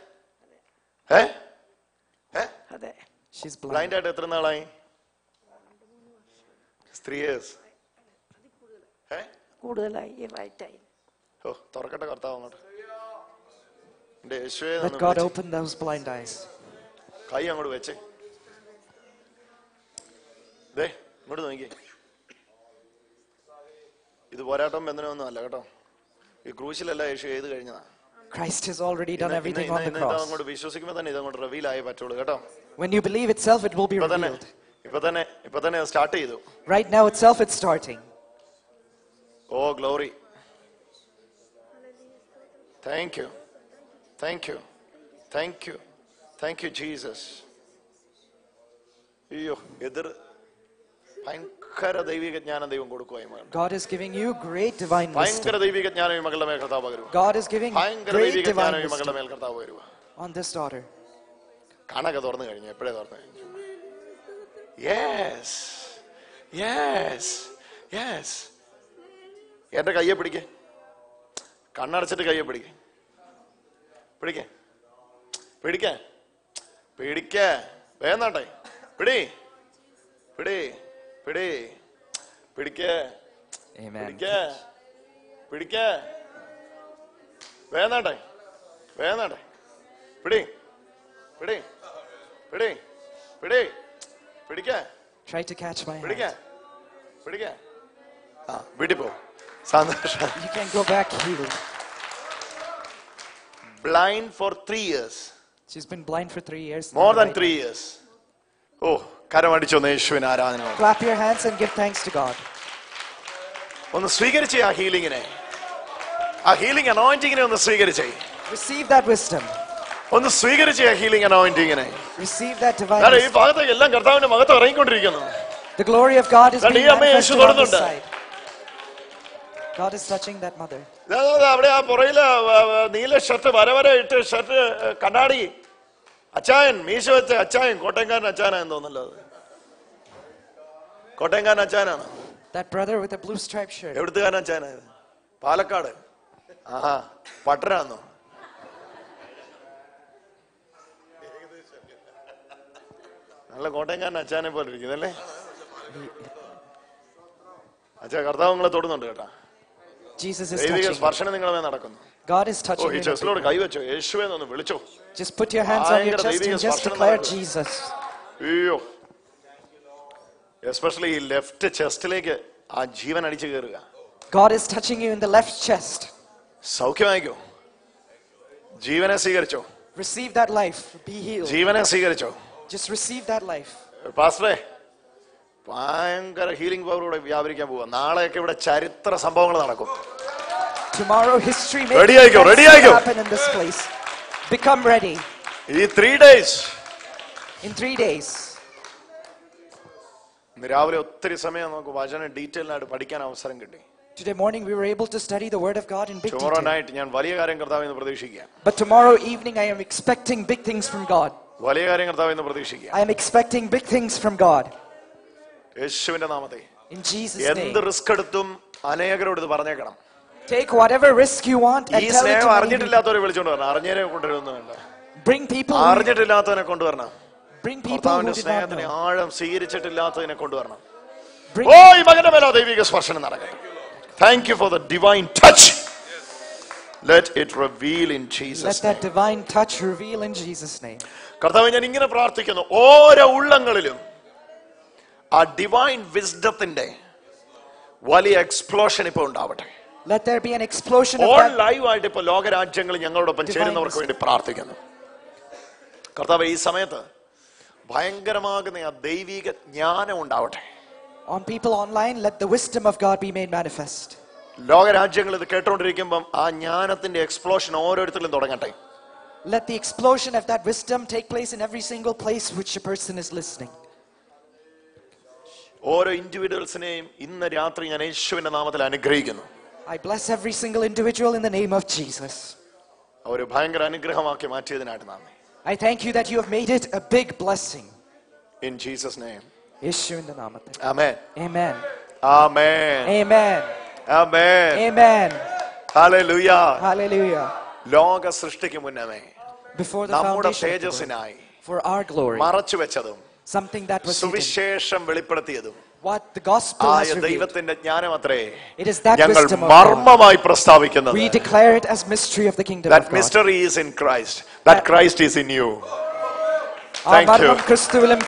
She's blind. Blind ആയിട്ട് എത്ര നാളായി? 3 years. കൂടുതലായി റൈറ്റായി. ഓ തുറക്കട്ടെ കർത്താവ് അങ്ങോട്ട്. എന്റെ യേശുവേ Let ഒന്ന് God വിളിച്ചേ. open those blind eyes. കൈ അങ്ങോട്ട് വെച്ചേ. ദേ ഇങ്ങോട്ട് നോക്കിയേ. ഇത് പോരാട്ടം ബന്ധനമൊന്നും അല്ല കേട്ടോ. ഈ ക്രൂശിലല്ല യേശു ചെയ്ത് കഴിഞ്ഞതാ. Christ has already done everything on the cross. അങ്ങോട്ട് വിശ്വസിക്കുമ്പോ തന്നെ ഇതങ്ങോട്ട് റിവീൽ ആയേ പറ്റുള്ളൂ കേട്ടോ. When you believe itself, it will be revealed. ഇപ്പൊ തന്നെ സ്റ്റാർട്ട് ചെയ്തു. Right now itself, it's starting. Oh glory. Thank you. Thank you. Thank you. Thank you Jesus. അയ്യോ ഭയങ്കര ദൈവിക ജ്ഞാനം ദൈവം കൊടുക്കുകയും God is giving you great divine ഭയങ്കര wisdom. ദൈവിക ജ്ഞാനം ഈ മകളുടെ മേൽ കർത്താവ് പകരുക. God is giving ഭയങ്കര great ദൈവിക divine ജ്ഞാനം ഈ മകളുടെ wisdom മേൽ കർത്താവ് പകരുക. on this daughter. കണക്ക് തുറന്നു കഴിഞ്ഞു. എപ്പോഴേ തുറന്നു കഴിഞ്ഞു. Yes yes yes. എന്റെ കയ്യെ പിടിക്കേ. കണ്ണടച്ചിട്ട് കയ്യെ പിടിക്കേ. പിടിക്കേ പിടിക്കേ പിടിക്കേ. വേന്നാട്ടെ. പിടി പിടി പിടി പിടിക്കേ. Amen. പിടിക്കേ പിടിക്കേ. വേന്നാട്ടെ വേന്നാട്ടെ. പിടി പിടി പിടി പിടി പിടിക്കേ. Try to catch my പിടിക്കേ hand. പിടിക്കേ. ആ വീട്ടിൽ പോ. സന്തോഷം. You can go back healed. Blind for 3 years. She's been blind for 3 years. now, More than right? 3 years. ഓ കരമടിച്ചൊന്ന് യേശുവിന് ആരാധന. Clap your hands and give thanks to God. ഒന്ന് സ്വീകരിച്ചേ ആ ഹീലിങ്ങിനെ. ആ ഹീലിംഗ് അനോയിന്റിങ്ങിനെ ഒന്ന് സ്വീകരിച്ചേ. Receive that wisdom. ഒന്ന് സ്വീകരിച്ചേ ആ ഹീലിംഗ് അനോയിന്റിങ്ങിനെ. Receive that divine ഈ wisdom. ഭാഗത്തേക്ക് എല്ലാം കർത്താവിന്റെ മഹത്വം ഇറങ്ങിക്കൊണ്ടിരിക്കുന്നു. The glory of God is That being ഈ അമ്മയെ യേശു manifested on this തൊടുന്നുണ്ട്. side. God is touching that mother. അവിടെ ആ പുറയില് നീല ഷർട്ട് വര ഇട്ട് ഷർട്ട് കണ്ണാടി അച്ചായൻ മീശ വെച്ച അച്ചായൻ കോട്ടയംകാരൻ അച്ചായനാന്ന് തോന്നല്ലോ. അത് കോട്ടയംകാരൻ അച്ചായനാണ്. That brother with a blue striped shirt. എവിടുത്തുകാരൻ അച്ചായനായത്? Palakkad. ആഹാ പട്ടരാന്നോ? നല്ല കോട്ടയംകാരൻ അച്ചായനെ പോലെ ഇരിക്കുന്നല്ലേ. അച്ഛാ കർത്താവ് നിങ്ങളെ തൊടുന്നുണ്ട് കേട്ടാ. Jesus is ദൈവിക touching you. സ്പർശനം നിങ്ങളെ നടക്കുന്നു. God is ഓ touching ഈ you. ചെസ്റ്റിലോട് കൈവച്ചോ. യേശുവേ ഒന്ന് വിളിച്ചോ. Just put your hands on your chest and just declare Jesus. അയ്യോ എസ്പെഷ്യലി ഈ ലെഫ്റ്റ് ചെസ്റ്റിലേക്ക് ആ ജീവൻ അടിച്ചു കയറുക. God is touching you in the left chest. സൗഖ്യമായിക്കോ. ജീവനെ സ്വീകരിച്ചോ. Receive that life. Be healed. ജീവനെ സ്വീകരിച്ചോ. Just receive that life. പാസ്റ്ററെ ഭയങ്കര ഹീലിംഗ് പവറോടെ വ്യാപരിക്കാൻ പോവാ. നാളെയൊക്കെ ഇവിടെ ചരിത്ര സംഭവങ്ങൾ നടക്കും. Tomorrow history may Ready ആയിക്കോ, ready ആയിക്കോ. happen in this place. Become ready. ഈ 3 days In 3 days. ഇന്ന് രാവിലെ ഒത്തിരി സമയം നമുക്ക് വചനം ഡീറ്റെയിൽ ആയിട്ട് പഠിക്കാൻ അവസരം കിട്ടി. Today morning we were able to study the word of God in big tomorrow detail. Night ഞാൻ വലിയ കാര്യം കർത്താവിൽ നിന്ന് പ്രതീക്ഷിക്കാം. But tomorrow evening I am expecting big things from God. വലിയ കാര്യം കർത്താവിൽ നിന്ന് പ്രതീക്ഷിക്കാം. I am expecting big things from God. യേശുവിന്റെ നാമത്തിൽ In Jesus' എന്ത് name. റിസ്ക് എടുത്തും അനേകരോട് ഇത് പറഞ്ഞേക്കണം. Take whatever risk you want and ഈ tell it സ്നേഹം to many people. അറിഞ്ഞിട്ടില്ലാത്തവരെ വിളിച്ചോണ്ട് വരണം. അറിഞ്ഞവരെ കൊണ്ടുവരുമെന്ന് വേണ്ട. Bring people അറിഞ്ഞിട്ടില്ലാത്തവനെ കൊണ്ടുവരണം. who did not കർത്താവിന്റെ സ്നേഹത്തിന് know. ആഴം സ്വീകരിച്ചിട്ടില്ലാത്തതിനെ കൊണ്ടുവരണം. Bring ഓ ഈ മകന്റെ മേലെ ദൈവിക സ്പർശനം നടക്കട്ടെ. Thank you for the divine touch. Let it reveal in Jesus' Let that name. divine touch reveal in Jesus' name. കർത്താവേ, ഞാൻ ഇങ്ങനെ പ്രാർത്ഥിക്കുന്നു, ഓരോ ഉള്ളങ്ങളിലും ആ ഡിവൈൻ വിസ്ഡത്തിന്റെ വലിയ എക്സ്പ്ലോഷൻ ഇപ്പൊ ഉണ്ടാവട്ടെ. Let there be an explosion of on that. Live ആയിട്ട് ഇപ്പൊ ലോകരാജ്യങ്ങൾ ഞങ്ങളോടൊപ്പം ചേരുന്നവർക്ക് വേണ്ടി പ്രാർത്ഥിക്കുന്നു. കർത്താവേ, ഈ സമയത്ത് ഭയങ്കരമാകുന്ന ആ ദൈവിക ജ്ഞാനം ഉണ്ടാവട്ടെ. On people online, let the wisdom of God be made manifest. ലോകരാജ്യങ്ങൾ ഇത് കേട്ടോണ്ടിരിക്കുമ്പം ആ ജ്ഞാനത്തിന്റെ എക്സ്പ്ലോഷൻ ഓരോരുത്തരിലും തുടങ്ങട്ടെ. Let the explosion of that wisdom take place in every single place which a person is listening. ഓരോ ഇൻഡിവിജ്വൽസിനെയും ഇന്ന് രാത്രി ഞാൻ യേശുവിന്റെ നാമത്തിൽ അനുഗ്രഹിക്കുന്നു. I bless every single individual in the name of Jesus. ഒരു ഭയങ്കര അനുഗ്രഹമാക്കി മാറ്റിയതിനായിട്ട് നന്ദി. I thank you that you have made it a big blessing. In Jesus' name. യേശുവിന്റെ നാമത്തിൽ. Amen. Amen. Amen. Amen. Amen. Amen. Hallelujah. Hallelujah. ലോക സൃഷ്ടിക്ക് മുന്നമേ Before the നമ്മുടെ foundation of the world, തേജസ്സിനായി for our glory, മറച്ചു വെച്ചതും something that was hidden, സുവിശേഷം വെളിപ്പെടുത്തിയതും what the gospel ആയ has revealed. ദൈവത്തിന്റെ ജ്ഞാനമത്രേ It is that ഞങ്ങൾ wisdom of God. മർമ്മമായി പ്രസ്താവിക്കുന്നത്. We declare it as mystery of the kingdom That of God. mystery is in Christ. That Christ is in you. ആ Thank you. മർമ്മം ക്രിസ്തുവിലും